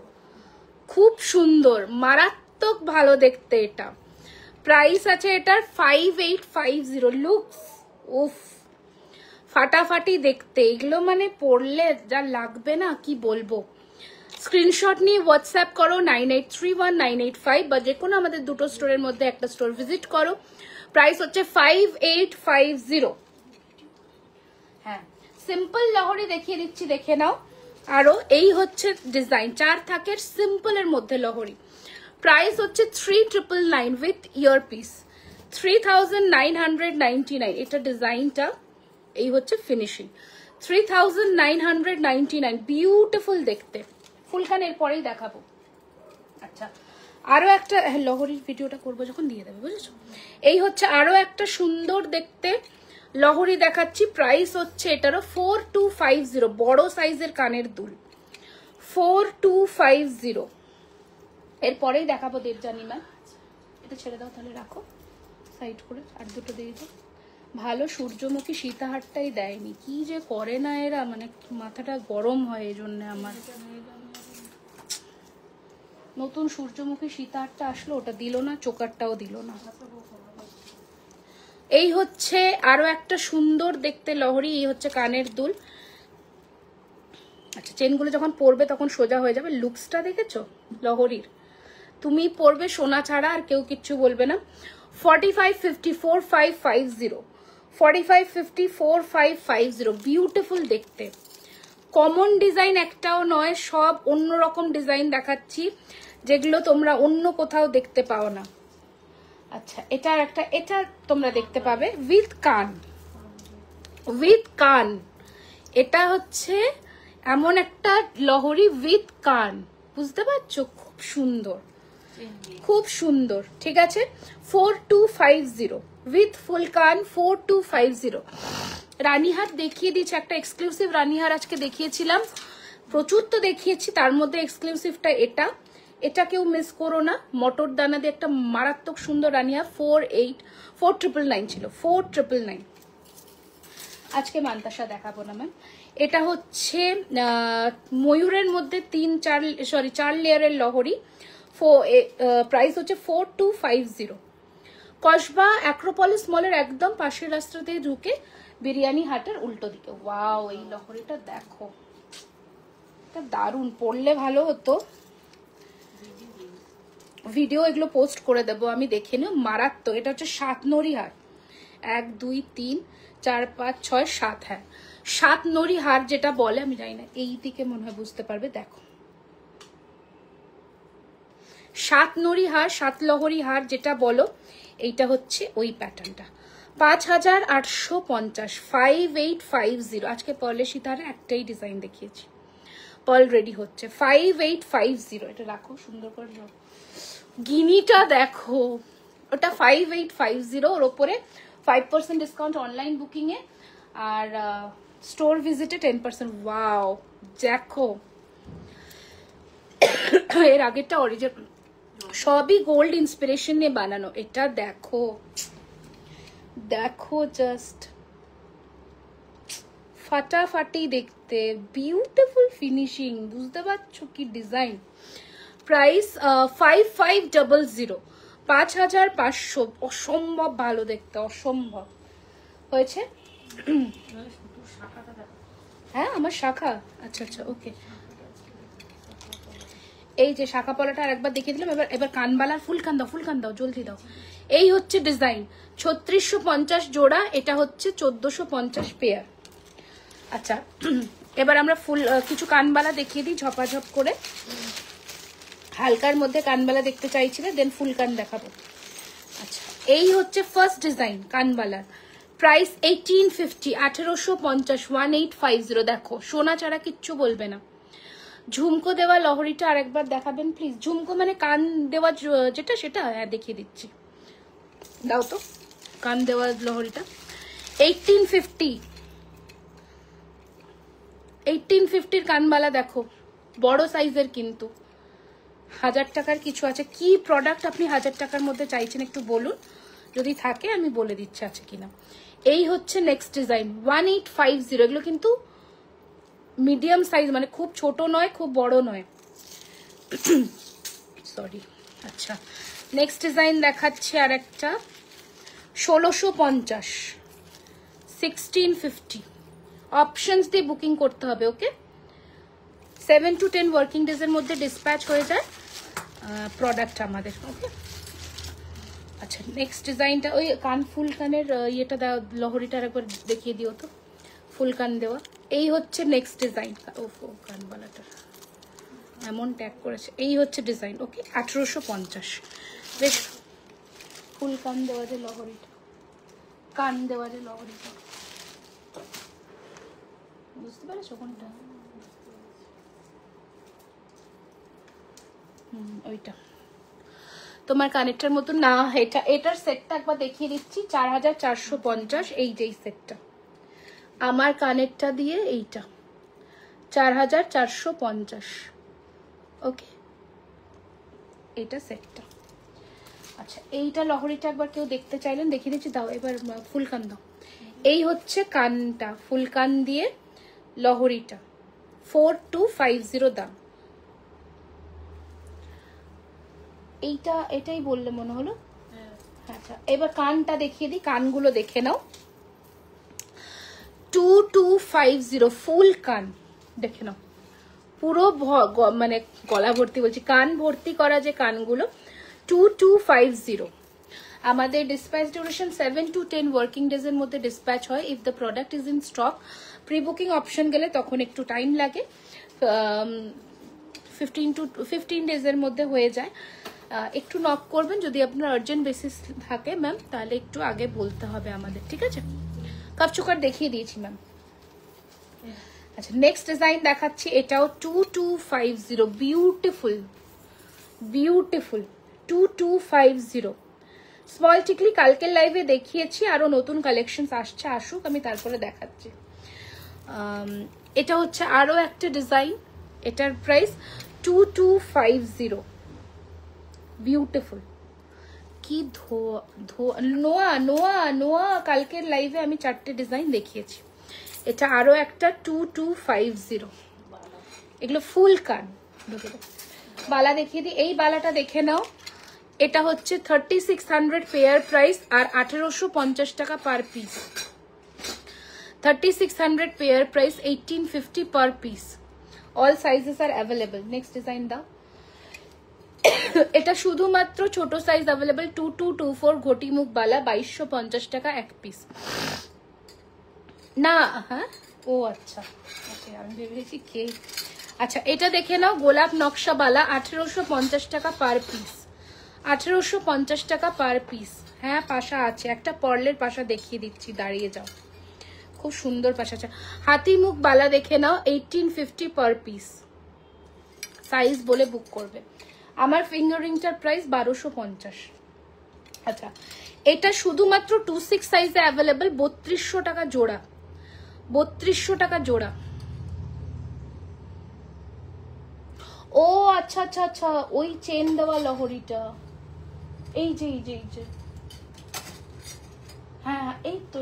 S1: খুব সুন্দর, মারাত্মক ভালো দেখতে এটা। প্রাইস আছে এটার 5850। লুকস উফ, ফাটাফাটি দেখতে এগুলো, মানে পরলে যা লাগবে না কি বলবো। স্ক্রিনশট নিয়ে হোয়াটসঅ্যাপ করো 98319855, বা যে কোনো আমাদের দুটো স্টোরের মধ্যে একটা স্টোর ভিজিট করো। প্রাইস হচ্ছে 5850। হ্যাঁ সিম্পল লহরি দেখিয়ে দিচ্ছি, দেখে নাও। আরো এই হচ্ছে ডিজাইন, 4 থাকের সিম্পলের মধ্যে লহরি। প্রাইস হচ্ছে 3999 উইথ ইয়ারপিস, 3999। এটা ডিজাইনটা, এই হচ্ছে ফিনিশিং, 3999। বিউটিফুল দেখতে, ফুলখান এরপরেই দেখাবো। আচ্ছা আরো একটা লহরির ভিডিওটা করবো যখন দিয়ে দেবে, বুঝেছো? এই হচ্ছে আরো একটা সুন্দর দেখতে লহরি দেখাচ্ছি। প্রাইস হচ্ছে এটারও 4250, বড় সাইজের কানের দুল, 4250। এরপরেই দেখাবো দেবজানি ম্যাম। এটা ছেড়ে দাও তাহলে, রাখো সাইড করে, আর দুটো দিয়ে দাও। ভালো সূর্যমুখী সীতাহারটাই দেয়নি, কি যে করে না এরা, মানে মাথাটা গরম হয় এই জন্য আমার। নতুন সূর্যমুখী সীতাহারটা আসলো, ওটা দিল না, চোকারটাও দিল না। এই হচ্ছে আরো একটা সুন্দর দেখতে লহরি, এই হচ্ছে কানের দুল। আচ্ছা চেনগুলো যখন পরবে তখন সোজা হয়ে যাবে। লুকসটা দেখেছো লহরির? তুমি পরবে সোনা ছাড়া, আর কেউ কিচ্ছু বলবে না। 4550, 4550, 4550, 4550। বিউটিফুল দেখতে, কমন ডিজাইন একটাও নয়, সব অন্যরকম ডিজাইন দেখাচ্ছি যেগুলো তোমরা অন্য কোথাও দেখতে পাও না। আচ্ছা এটার একটা, এটা তোমরা দেখতে পাবে উইথ কান, উইথ কান। এটা হচ্ছে এমন একটা লহরি উইথ কান, বুঝতে পারছো? খুব সুন্দর, খুব সুন্দর, ঠিক আছে? 4250 উইথ ফুল কান, 4250। রানীহার দেখিয়ে দিচ্ছি, একটা এক্সক্লুসিভ রানীহার আজকে দেখিয়েছিলাম, প্রচুর তো দেখিয়েছি, তার মধ্যে এক্সক্লুসিভটা এটা। এটা কেউ মিস করো না, মটর দানা দিয়ে একটা মারাত্মক সুন্দর রানীহার। 4999 ছিল, 4999। আজকে মান্তাসা দেখাবো না ম্যাম। এটা হচ্ছে ময়ূরের মধ্যে 4 লেয়ারের লহরি। প্রাইস হচ্ছে 4250। কসবা অ্যাক্রোপলিস মলের একদম পাশের রাস্তা দিয়ে ঢুকে বিরিয়ানি হাটের উল্টো দিকে। ওয়াও, এই লহরিটা দেখো, এটা দারুণ, পড়লে ভালো হতো। ভিডিও এগুলো পোস্ট করে দেবো আমি, দেখে নিও, মারাত্মক। এটা হচ্ছে 7 নড়ি হার, 1 2 3 4 5 6 7। হ্যাঁ 7 নড়ি হার যেটা বলে, আমি জানি না, এই দিকে মনে হয় বুঝতে পারবে, দেখো 7 নড়ি হার, 7 লহরি হার যেটা বলো, এইটা হচ্ছে ওই প্যাটার্নটা। 5850, 5850। আজকে পার্লের সীতাহারে একটাই ডিজাইন দেখিয়েছি, পার্ল রেডি হচ্ছে। 5850। এটা রাখো সুন্দর করে, গিনিটা দেখো, ওটা 5850। ওর ওপরে 5% ডিসকাউন্ট অনলাইন বুকিং এ, আর স্টোর ভিজিটে 10%। ওয়াও দেখো, এর আগেরটা অরিজিনাল, সবই গোল্ড ইন্সপিরেশন নিয়ে বানানো। এটা দেখো, দেখো জাস্ট ফাটাফাটি দেখতে। দেখতে, বিউটিফুল ফিনিশিং, বুঝতে পারছো কি ডিজাইন। প্রাইস 5500, 5500, অসম্ভব ভালো দেখতে, অসম্ভব হয়েছে। হ্যাঁ আমার শাখা, আচ্ছা আচ্ছা ওকে। এই যে শাখা পলাটা আর একবার দেখিয়ে দিলাম। এবার কানবালার ফুল কান দাও, ফুল কান দাও, জলদি দাও। এই হচ্ছে ডিজাইন, 3650 জোড়া, এটা হচ্ছে 1450 পেয়ার। আচ্ছা এবার আমরা ফুল কিছু কানবালা দেখিয়ে দিই ঝপাঝপ করে। হালকার মধ্যে কানবালা দেখতে চাইছিলে, দেন ফুল কান দেখাবো। আচ্ছা এই হচ্ছে ফার্স্ট ডিজাইন কানবালার, প্রাইস 1850, 1850, 1850। দেখো সোনা ছাড়া কিচ্ছু বলবে না। ঝুমকো দেওয়া লহরিটা আরেকবার দেখাবেন প্লিজ। ঝুমকো মানে কান দেওয়া যেটা, সেটা হ্যাঁ দেখিয়ে দিচ্ছি, দাও তো কান দেওয়া লহরিটা। 1850, 1850 কানবালা দেখো, বড় সাইজের কিন্তু। 1000 টাকার কিছু আছে। কি প্রোডাক্ট আপনি 1000 টাকার মধ্যে চাইছেন একটু বলুন, যদি থাকে আমি বলে দিচ্ছি আছে কিনা। এই হচ্ছে নেক্সট ডিজাইন 1850। এগুলো কিন্তু মিডিয়াম সাইজ, মানে খুব ছোট নয় খুব বড় নয়, সরি। আচ্ছা নেক্সট ডিজাইন দেখাচ্ছি আর একটা, 1650, 1650। অপশনস দিয়ে বুকিং করতে হবে, ওকে। 7 to 10 ওয়ার্কিং ডেজ এর মধ্যে ডিসপ্যাচ হয়ে যায় প্রোডাক্ট আমাদের, ওকে। আচ্ছা নেক্সট ডিজাইনটা ওই কান ফুল কানের ইয়েটা দাও, লহরিটা একবার দেখিয়ে দিও তো, ফুল কান দেওয়া। এই হচ্ছে নেক্সট ডিজাইন। ওফো কানবালাটা এমন ট্যাগ করেছে। এই হচ্ছে ডিজাইন, ওকে। 1850, বেশ ফুল কান দেওয়া যে লহরিটা, কান দেওয়া যে লহরিটা, বুঝতে পেরেছো কোনটা? ওইটা তোমার কানেরটার মতন না, এটার সেটটা একবার দেখিয়ে দিচ্ছি, 4450। এই যে সেটটা আমার কানেরটা দিয়ে, এইটা 4450, ওকে। এটা সেটটা। আচ্ছা এইটা লহরিটা একবার কেউ দেখতে চাইলেন দেখিয়ে দিচ্ছি, দাও এবার ফুল কান দাও। এই হচ্ছে কানটা, ফুল কান দিয়ে লহরিটা, 4250 দাম। এটাই বললে মনে হলো। আচ্ছা এবার কানটা দেখিয়ে দিই, কানগুলো দেখে নাও। 2250 ফুল কান, দেখে নাও পুরো মানে গলা ভর্তি বলছি, কান ভর্তি করা যে কানগুলো, 2250। আমাদের dispatch duration 7 to 10 working days এর মধ্যে ডিসপ্যাচ হয়। If the product is in stock, pre booking option গেলে তখন একটু টাইম লাগে, 15 ডেজ এর মধ্যে হয়ে যায়। একটু নক করবেন যদি আপনার আর্জেন্ট বেসিস থাকে ম্যাম, তাহলে একটু আগে বলতে হবে আমাদের, ঠিক আছে। কাপচুকার দেখিয়ে দিয়েছি ম্যাম। আচ্ছা নেক্সট ডিজাইন দেখাচ্ছি, এটাও 2250, বিউটিফুল বিউটিফুল 2250। স্মল টিকলি কালকের লাইভে দেখিয়েছি, আরো নতুন কালেকশন আসছে, আসুক আমি তারপরে দেখাচ্ছি। এটা হচ্ছে আরো একটা ডিজাইন, এটার প্রাইস 2250, বিউটিফুল। কি নোয়া নোয়া নোয়া কালকের লাইভে আমি 4টে ডিজাইন দেখিয়েছি, এটা আরো একটা 2250। এগুলো ফুল কান। বালা দেখিয়ে দিই, এই বালাটা দেখে নাও, এটা হচ্ছে 3600 পেয়ার প্রাইস আর 1850 টাকা per piece. 3600 pair price, 1850 per piece. All sizes আর অ্যাভেলেবল। নেক্সট ডিজাইন দাও। এটা শুধুমাত্র ছোট সাইজ অ্যাভেলেবল, 2224 ঘটি মুখ বালা, 2250 টাকা এক পিস। না হ্যাঁ ও আচ্ছা ওকে, আমি ভেবেছি কে। আচ্ছা এটা দেখে নাও, গোলাপ নকশা বালা, 1850 টাকা পার পিস, 1850 টাকা পার পিস। হ্যাঁ পাশা আছে, একটা পর্লের পাশা দেখিয়ে দিচ্ছি, দাঁড়িয়ে যাও, খুব সুন্দর পাশা আছে। হাতি মুখ বালা দেখে নাও, 1850 পার পিস। সাইজ বলে বুক করবে। আমার ফিঙ্গারিংটার প্রাইস 1250। আচ্ছা এটা শুধুমাত্র 26 সাইজে অ্যাভেলেবল, 3200 টাকা জোড়া, 3200 টাকা জোড়া। ও আচ্ছা আচ্ছা আচ্ছা, ওই চেন দেওয়া লহরিটা, এই যে হ্যাঁ এই তো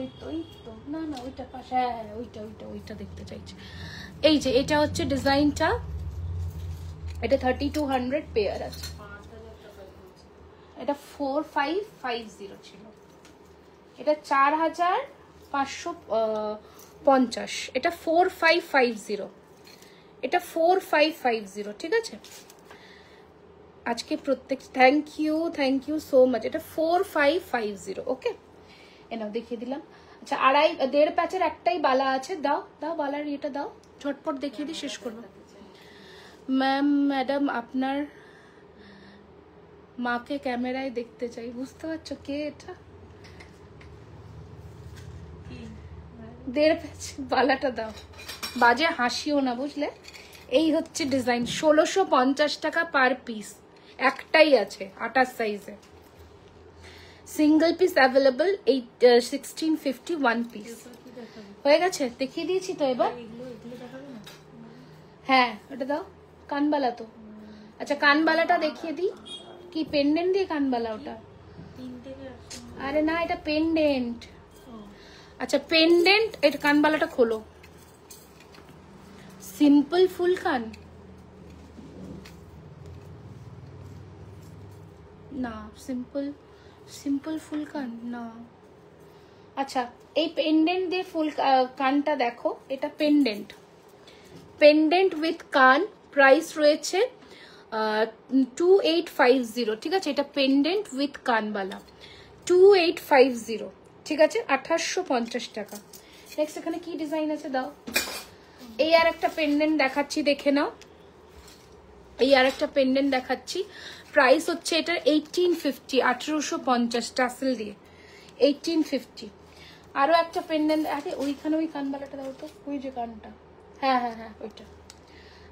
S1: না না ওইটা পাশে, হ্যাঁ হ্যাঁ ওইটা দেখতে চাইছি। এই যে এটা হচ্ছে ডিজাইনটা, এটা 3200 পেয়ার আছে, এটা 4550 ছিল, এটা 4550, এটা 4550, এটা 4550, ঠিক আছে। আজকে প্রত্যেক থ্যাংক ইউ সো মাচ। এটা 4550, ওকে এনাও দেখিয়ে দিলাম। আচ্ছা 1.5 প্যাচের একটাই বালা আছে, দাও বালার এটা দাও, ঝটপট দেখিয়ে দিই, শেষ করবো। ম্যাডাম আপনার মাকে ক্যামেরায় দেখতে চাই, বুঝতে পারছো কে এটা? 1.5 প্যাচ বালাটা দাও, বাজে হাসিও না বুঝলে। এই হচ্ছে ডিজাইন, 1650 টাকা পার পিস, একটাই আছে 28 সাইজে, single piece available, 1650 one piece হয়ে গেছে। দেখিয়ে দিয়েছি তো এবার, হ্যাঁ ওটা দাও, কানবালা তো। আচ্ছা কানবালাটা দেখিয়ে দিই, কি পেন্ডেন্ট দিয়ে কানবালা ওটা? আরে না এটা পেন্ডেন্ট। আচ্ছা পেন্ডেন্ট, এটা কানবালাটা খোলো, সিম্পল ফুল কান না, সিম্পল ফুল কান না। আচ্ছা এই পেন্ডেন্ট দিয়ে ফুল কানটা দেখো, এটা পেন্ডেন্ট উইথ কান, প্রাইস রয়েছে 2850, ঠিক আছে। এটা পেন্ডেন্ট উইথ কানবালা 2850, ঠিক আছে, 2850 টাকা। নেক্সট এখানে কি ডিজাইন আছে দাও। এই আর একটা পেন্ডেন্ট দেখাচ্ছি, দেখে নাও, এই আর একটা পেন্ডেন্ট দেখাচ্ছি, প্রাইস হচ্ছে এটার 1850, 1850 টাসেল দিয়ে 1850। আরো একটা পেন্ডেন্ট, আরে ওইখানে ওই কানবালাটা দাও তো, ওই যে কানটা, হ্যাঁ ওইটা।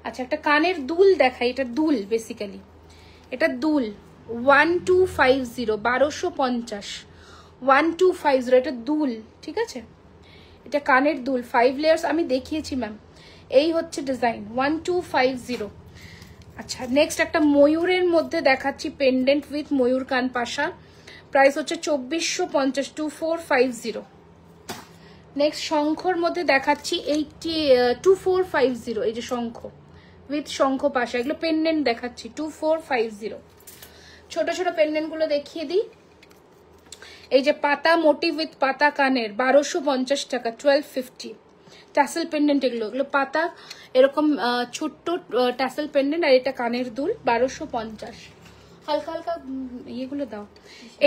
S1: আচ্ছা একটা কানের দুল দেখাই, এটা দুল বেসিক্যালি, এটা দুল 1250, 1250, 1250, এটা দুল, ঠিক আছে। এটা কানের দুল 5 লেয়ার্স, আমি দেখিয়েছি ম্যাম। এই হচ্ছে ডিজাইন 1250। আচ্ছা নেক্সট একটা ময়ূরের মধ্যে দেখাচ্ছি, পেন্ডেন্ট উইথ ময়ূর কান পাশা, প্রাইস হচ্ছে 2450, 2450। নেক্সট শঙ্খর মধ্যে দেখাচ্ছি 2450, এই যে শঙ্খ উইথ শঙ্খ পাশা, এগুলো পেন্ডেন্ট দেখাচ্ছি 2450। ছোট ছোট পেন্ডেন্ট গুলো দেখিয়ে দিই। এই যে পাতা মোটিভ উইথ পাতা কানের 1250 টাকা, 1250। ট্যাসেল পেন্ডেন্ট, এগুলো পাতা এরকম ছোট্ট ট্যাসেল পেন্ডেন্ট, আর এটা কানের দুল 1250। হালকা হালকা ইয়েগুলো দাও,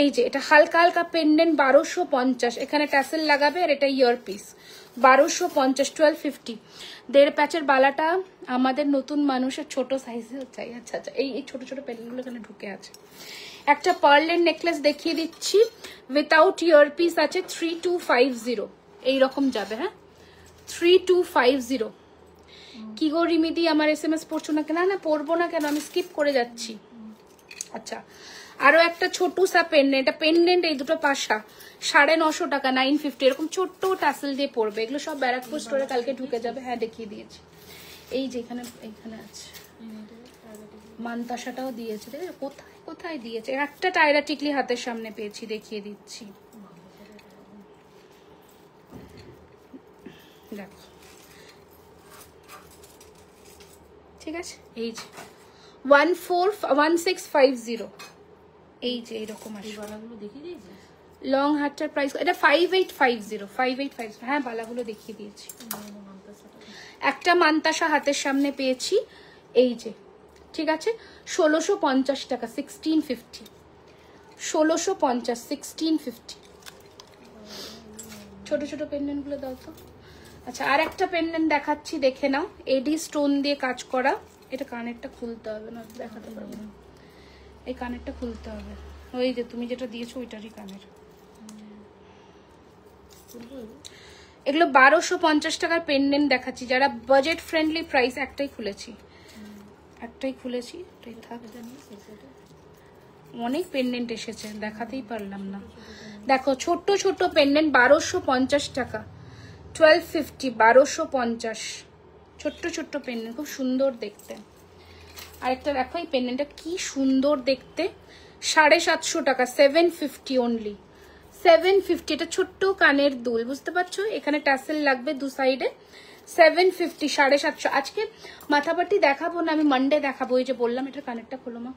S1: এই যে এটা হালকা হালকা পেন্ডেন্ট 1250, এখানে ট্যাসেল লাগাবে, আর এটা ইয়ার পিস 1250, 1250। 1.5 প্যাচের বালাটা আমাদের নতুন মানুষের ছোট সাইজে চাই। আচ্ছা এই ছোট ছোট পেন্ডেন্টগুলো এখানে ঢুকে আছে। একটা পার্লের নেকলেস দেখিয়ে দিচ্ছি, উইথাউট ইয়ার পিস আছে 3250, এইরকম যাবে, হ্যাঁ 3250। কি গো রিমিদি আমার SMS পড়ছো না কেন? না পড়বো না কেন, আমি স্কিপ করে যাচ্ছি। আচ্ছা আরো একটা ছোট সা পেন্ডেন্ট, এটা পেন্ডেন্ট, এই দুটো পাশা 950 টাকা, 950, এরকম ছোট্ট টাসেল দিয়ে পড়বে। এগুলো সব ব্যারাকপুর স্টোরে কালকে ঢুকে যাবে, হ্যাঁ দেখিয়ে দিয়েছি। এই যে এখানে আছে, মানতাসাটাও দিয়েছে, কোথায় কোথায় দিয়েছে। একটা টায়রা টিকলি হাতের সামনে পেয়েছি, দেখিয়ে দিচ্ছি, দেখো ঠিক আছে। এই যে 1650, এই যে এরকম আছে, লং হাতটার প্রাইস এটা 5850, 5850, হ্যাঁ বালাগুলো দেখিয়ে দিয়েছি। একটা মানতাসা হাতের সামনে পেয়েছি, এই যে ঠিক আছে, 1650 টাকা, 1650, 1650, 1650। ছোট ছোট পেন্ডেন্ট গুলো দাও তো। আচ্ছা আর একটা পেন্ডেন্ট দেখাচ্ছি, দেখে নাও, এডি স্টোন দিয়ে কাজ করা, এটা কানেরটা খুলতে হবে না, দেখাতে পারবো না, এই কানেরটা খুলতে হবে, ওই যে তুমি যেটা দিয়েছো ওইটারই কানের। এগুলো 1250 টাকার পেন্ডেন্ট দেখাচ্ছি, যারা বাজেট ফ্রেন্ডলি প্রাইস। একটাই খুলেছি, অনেক পেন্ডেন্ট এসেছে, দেখাতেই পারলাম না। দেখো ছোট্ট ছোট্ট পেন্ডেন্ট 1250 টাকা, 1250, 1250, ছোট্ট ছোট্ট পেন্ডেন্ট, খুব সুন্দর দেখতে। আরেকটা দেখো, এই পেন্ডেন্টটা কি সুন্দর দেখতে, 750 টাকা, 750 অনলি, 750, এটা ছোট্ট কানের দুল, বুঝতে পারছো? এখানে টাসেল লাগবে দু সাইডে। 750, 750। আজকে মাথাপাটি দেখাবো না, আমি মানডে দেখাবো। এই যে বললাম, এটা কানেরটা খোলো মা।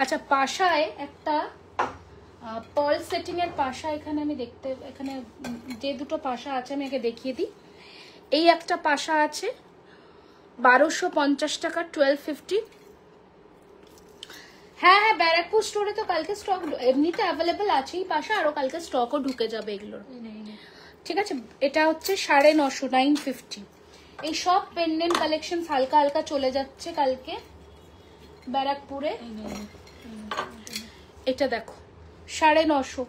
S1: আচ্ছা, পাশায় একটা পার্ল সেটিং এর পাশা এখানে আমি দেখতে, এখানে যে দুটো পাশা আছে আমি আগে দেখিয়ে দিই। এই একটা পাশা আছে 1250 টাকা, 1250। হ্যাঁ হ্যাঁ, ব্যারাকপুর স্টোরে তো কালকে স্টক এমনিতে অ্যাভেলেবেল আছেই পাশা, আরো কালকে স্টকও ঢুকে যাবে এগুলোর, ঠিক আছে? এটা হচ্ছে 950, 950। এই সব পেন্ডেন্ট কালেকশন হালকা হালকা চলে যাচ্ছে কালকে ব্যারাকপুরে। এটা দেখো 950,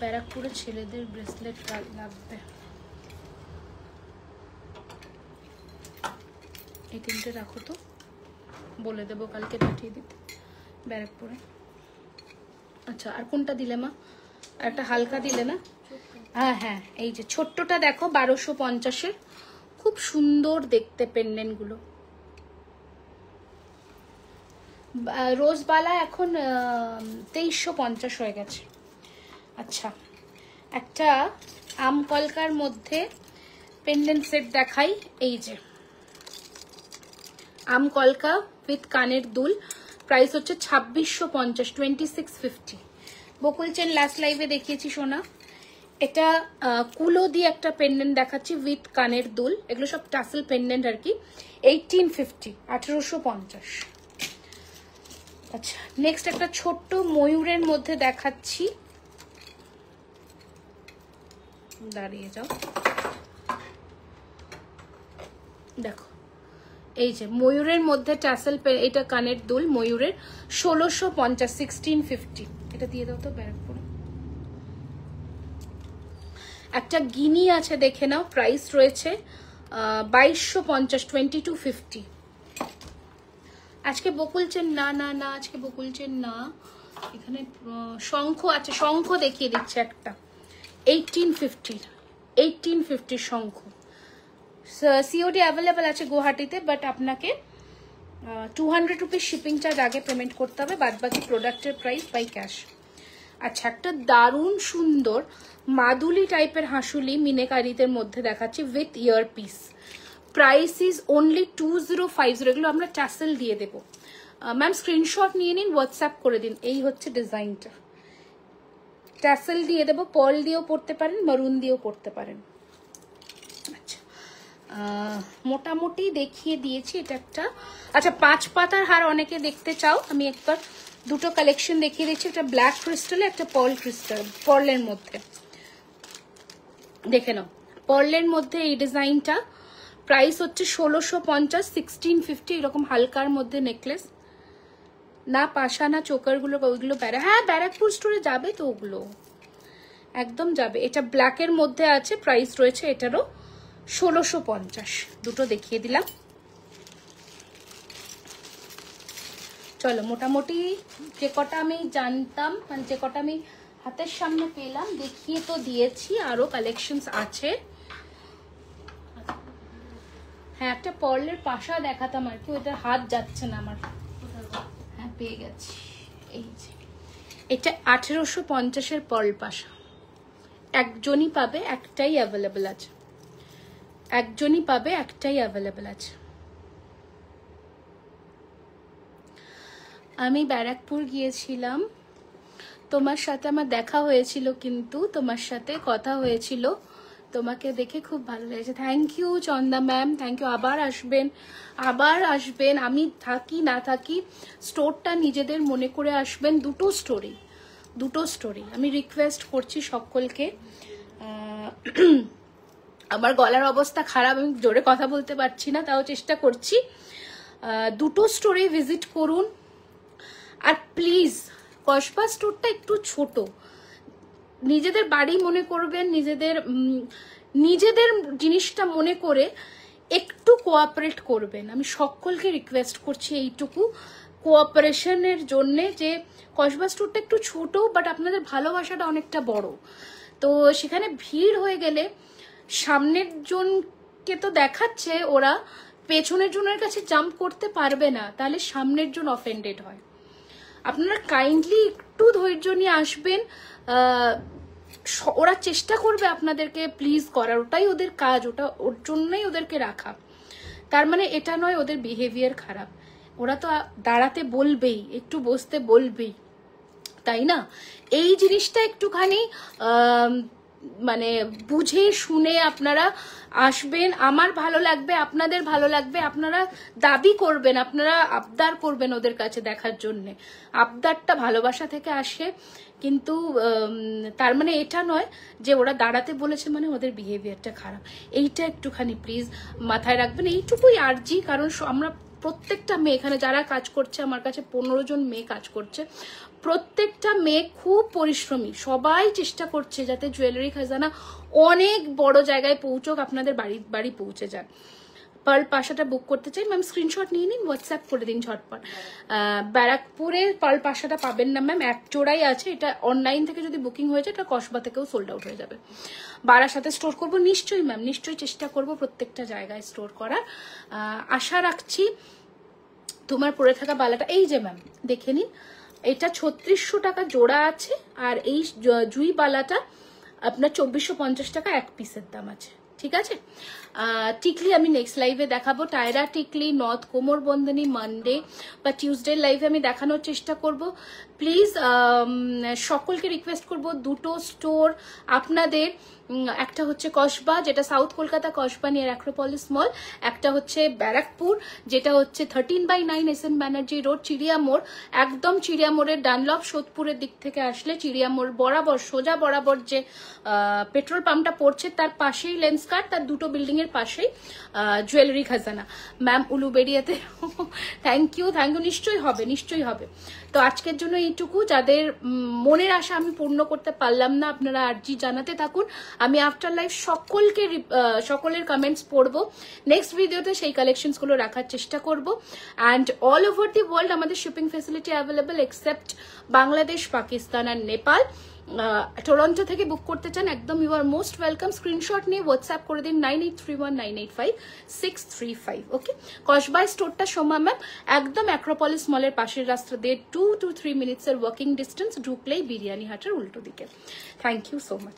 S1: ব্যারাকপুরে ছেলেদের ব্রেসলেট লাগবে। এই তিনটে রাখো তো, বলে দেবো কালকে পাঠিয়ে দিতে ব্যারাকপুরে। আচ্ছা, আর কোনটা দিলে মা? একটা হালকা দিলে না? হ্যাঁ হ্যাঁ, এই যে ছোট্টটা দেখো 1250-এর, খুব সুন্দর দেখতে পেন্ডেন্ট গুলো। রোজবালা এখন 2350 হয়ে গেছে। আচ্ছা, একটা আমকলকার মধ্যে পেন্ডেন্ট সেট দেখাই। এই যে আমকলকা উইথ কানের দুল, প্রাইস হচ্ছে 2650, 2650। বকুল চেন লাস্ট লাইভে দেখিয়েছি সোনা। এটা কুলো দিয়ে একটা পেন্ডেন্ট দেখাচ্ছি উইথ কানের দুল, এগুলো সব টাসেল পেন্ডেন্ট আর কি। 1850, 1850। আচ্ছা, নেক্সট একটা ছোট্ট ময়ূরের মধ্যে দেখাচ্ছি, দাঁড়িয়ে যাও, দেখো এই যে ময়ূরের মধ্যে টাসেল, এটা কানের দুল ময়ূরের, 1650, 1650। এটা দিয়ে দাও তো ব্যারাকপুরে। একটা গিনি আছে, দেখে নাও, প্রাইস রয়েছে 2250, 2250। আজকে বকুল চেন না না না, আজকে বকুল চেন না, এখানে শঙ্খ আছে, শঙ্খ দেখিয়ে দিচ্ছে একটা 1850, 1850 শঙ্খ। সিওডি অ্যাভেলেবেল আছে গুয়াহাটিতে, বাট আপনাকে 200 রুপিস শিপিং চার্জ আগে পেমেন্ট করতে হবে, বাদ বাকি প্রোডাক্টের প্রাইস বাই ক্যাশ। আচ্ছা, একটা দারুণ সুন্দর মাদুলি টাইপের হাঁসুলি মিনেকারিদের মধ্যে দেখাচ্ছি with year piece. Price is only 2050। এগুলো আমরা টাসেল দিয়ে দেবো। ম্যাম স্ক্রিনশট নিয়ে নিন, হোয়াটসঅ্যাপ করে দিন। এই হচ্ছে ডিজাইনটা, টাসেল দিয়ে দেবো, পার্ল দিয়েও পড়তে পারেন, মারুন দিয়েও পড়তে পারেন। আচ্ছা, মোটামুটি দেখিয়ে দিয়েছি। এটা একটা, আচ্ছা 5 পাতার হার অনেকে দেখতে চাও, আমি একবার দুটো কালেকশন দেখিয়ে দিচ্ছি। একটা ব্ল্যাক ক্রিস্টাল, একটা পার্ল ক্রিস্টাল, পার্লের মধ্যে দেখে নাও। পার্লের মধ্যে এই ডিজাইনটা, প্রাইস হচ্ছে 1650, 1650। এরকম হালকার মধ্যে নেকলেস, না পাশা না চোকারগুলো, ওইগুলো হ্যাঁ ব্যারাকপুর স্টোরে যাবে তো, ওগুলো একদম যাবে। এটা ব্ল্যাকের মধ্যে আছে, প্রাইস রয়েছে এটারও 1650। দুটো দেখিয়ে দিলাম। চলো, মোটামুটি যে কটা আমি জানতাম, মানে যে কটা আমি হাতের সামনে পেলাম দেখিয়ে তো দিয়েছি, আরো কালেকশনস আছে। হ্যাঁ, একটা পার্লের পাশা দেখাতাম আর কি, ওইটার হাত যাচ্ছে না আমার। হ্যাঁ পেয়ে গেছি, এই যে এটা 1850-এর পার্ল পাশা। একজনই পাবে, একটাই অ্যাভেলেবেল আছে, একজনই পাবে, একটাই অ্যাভেলেবেল আছে। আমি ব্যারাকপুর গিয়েছিলাম, তোমার সাথে আমার দেখা হয়েছিল, কিন্তু তোমার সাথে কথা হয়েছিল, তোমাকে দেখে খুব ভালো লেগেছে। Thank you Chanda ma'am, thank you. আবার আসবেন, আবার আসবেন, আমি থাকি না থাকি, স্টোরটা নিজেদের মনে করে আসবেন। দুটো স্টোরি আমি রিকোয়েস্ট করছি সকলকে। আমার গলার অবস্থা খারাপ, আমি জোরে কথা বলতে পারছি না, তাও চেষ্টা করছি। দুটো স্টোরে ভিজিট করুন। আর প্লিজ, কসবা স্টোরটা একটু ছোট, নিজেদের বাড়ি মনে করবেন, নিজেদের জিনিসটা মনে করে একটু কোঅপারেট করবেন। আমি সকলকে রিকোয়েস্ট করছি এইটুকু কোঅপারেশনের জন্যে, যে কসবা স্টোরটা একটু ছোট, বাট আপনাদের ভালোবাসাটা অনেকটা বড়। তো সেখানে ভিড় হয়ে গেলে সামনের জনকে তো দেখাচ্ছে ওরা, পেছনের জনের কাছে জাম্প করতে পারবে না, তাহলে সামনের জন অফেন্ডেড হয়। আপনারা কাইন্ডলি একটু ধৈর্য নিয়ে আসবেন। ওরা চেষ্টা করবে আপনাদেরকে প্লিজ করার, ওটাই ওদের কাজ, ওটা ওর জন্যই ওদেরকে রাখা। তার মানে এটা নয় ওদের বিহেভিয়ার খারাপ, ওরা তো দাঁড়াতে বলবেই, একটু বসতে বলবেই, তাই না? এই জিনিসটা একটুখানি মানে বুঝে শুনে আপনারা আসবেন, আমার ভালো লাগবে, আপনাদের ভালো লাগবে, আপনারা দাবি করবেন, আপনারা আবদার করবেন ওদের কাছে দেখার জন্যে। আবদারটা ভালোবাসা থেকে আসে, কিন্তু তার মানে এটা নয় যে ওরা দাঁড়াতে বলেছে মানে ওদের বিহেভিয়ারটা খারাপ। এইটা একটুখানি প্লিজ মাথায় রাখবেন, এইটুকুই আরজি। কারণ আমরা প্রত্যেকটা মেয়ে এখানে যারা কাজ করছে, আমার কাছে 15 জন মেয়ে কাজ করছে, প্রত্যেকটা মেয়ে খুব পরিশ্রমী, সবাই চেষ্টা করছে যাতে জুয়েলারি খাজানা অনেক বড় জায়গায় পৌঁছক, আপনাদের বাড়ি পৌঁছে যান। পার্ল পাশাটা বুক করতে চাই ম্যাম, স্ক্রিনশট নিয়ে নিন, হোয়াটসঅ্যাপ করে দিন ঝটপট। ব্যারাকপুরে পার্ল পাশাটা পাবেন না ম্যাম, এক জোড়াই আছে, এটা অনলাইন থেকে যদি বুকিং হয়ে যায় এটা কসবা থেকেও সোল্ড আউট হয়ে যাবে। বারাসাতে স্টোর করব নিশ্চয়ই ম্যাম, নিশ্চয়ই চেষ্টা করব প্রত্যেকটা জায়গায় স্টোর করার। আশা রাখছি। তোমার পরে থাকা বালাটা এই যে ম্যাম দেখে নিন, এটা 3600 টাকা জোড়া আছে, আর এই জুই বালাটা আপনার 2450 টাকা এক পিসের দাম আছে, ঠিক আছে? টিকলি আমি নেক্সট লাইভে দেখাবো, টায়রা টিকলি, নথ, কোমর বন্ধনী মানডে বা টিউসডে লাইভে আমি দেখানোর চেষ্টা করব। প্লিজ সকলকে রিকোয়েস্ট করব, দুটো স্টোর আপনাদের, একটা হচ্ছে কসবা যেটা south Kolkata Kasba near Acropolis মল, একটা হচ্ছে ব্যারাকপুর যেটা হচ্ছে 13/9 SN ব্যানার্জি রোড চিড়িয়ামোড়, একদম চিড়িয়ামোড়ের ডানলপ সোদপুরের দিক থেকে আসলে চিড়িয়ামোড় বরাবর সোজা বরাবর যে পেট্রোল পাম্পটা পড়ছে তার পাশেই লেন্সকার্ট, তার দুটো বিল্ডিং এর পাশেই জুয়েলারি খাজানা। ম্যাম উলুবেড়িয়াতে থ্যাংক ইউ, নিশ্চয়ই হবে, নিশ্চয়ই হবে। তো আজকের জন্য এইটুকু, যাদের মনের আশা আমি পূর্ণ করতে পারলাম না আপনারা আরজি জানাতে থাকুন, আমি আফটার লাইফ সকলের কমেন্টস পড়বো, নেক্সট ভিডিওতে সেই কালেকশনস গুলো রাখার চেষ্টা করব। And all over the world আমাদের shipping facility available except Bangladesh, Pakistan আর নেপাল। টরন্টো থেকে বুক করতে চান একদম you are most welcome, screenshot নিয়ে হোয়াটসঅ্যাপ করে দিন 9831985635। ওকে, কসবাই স্টোরটা সোমা ম্যাম একদম অ্যাক্রোপলিস মলের পাশের রাস্তা দিয়ে 2 to 3 মিনিটসের ওয়াকিং ডিস্টেন্স, ঢুকলেই বিরিয়ানি হাটের উল্টো দিকে। Thank you so much.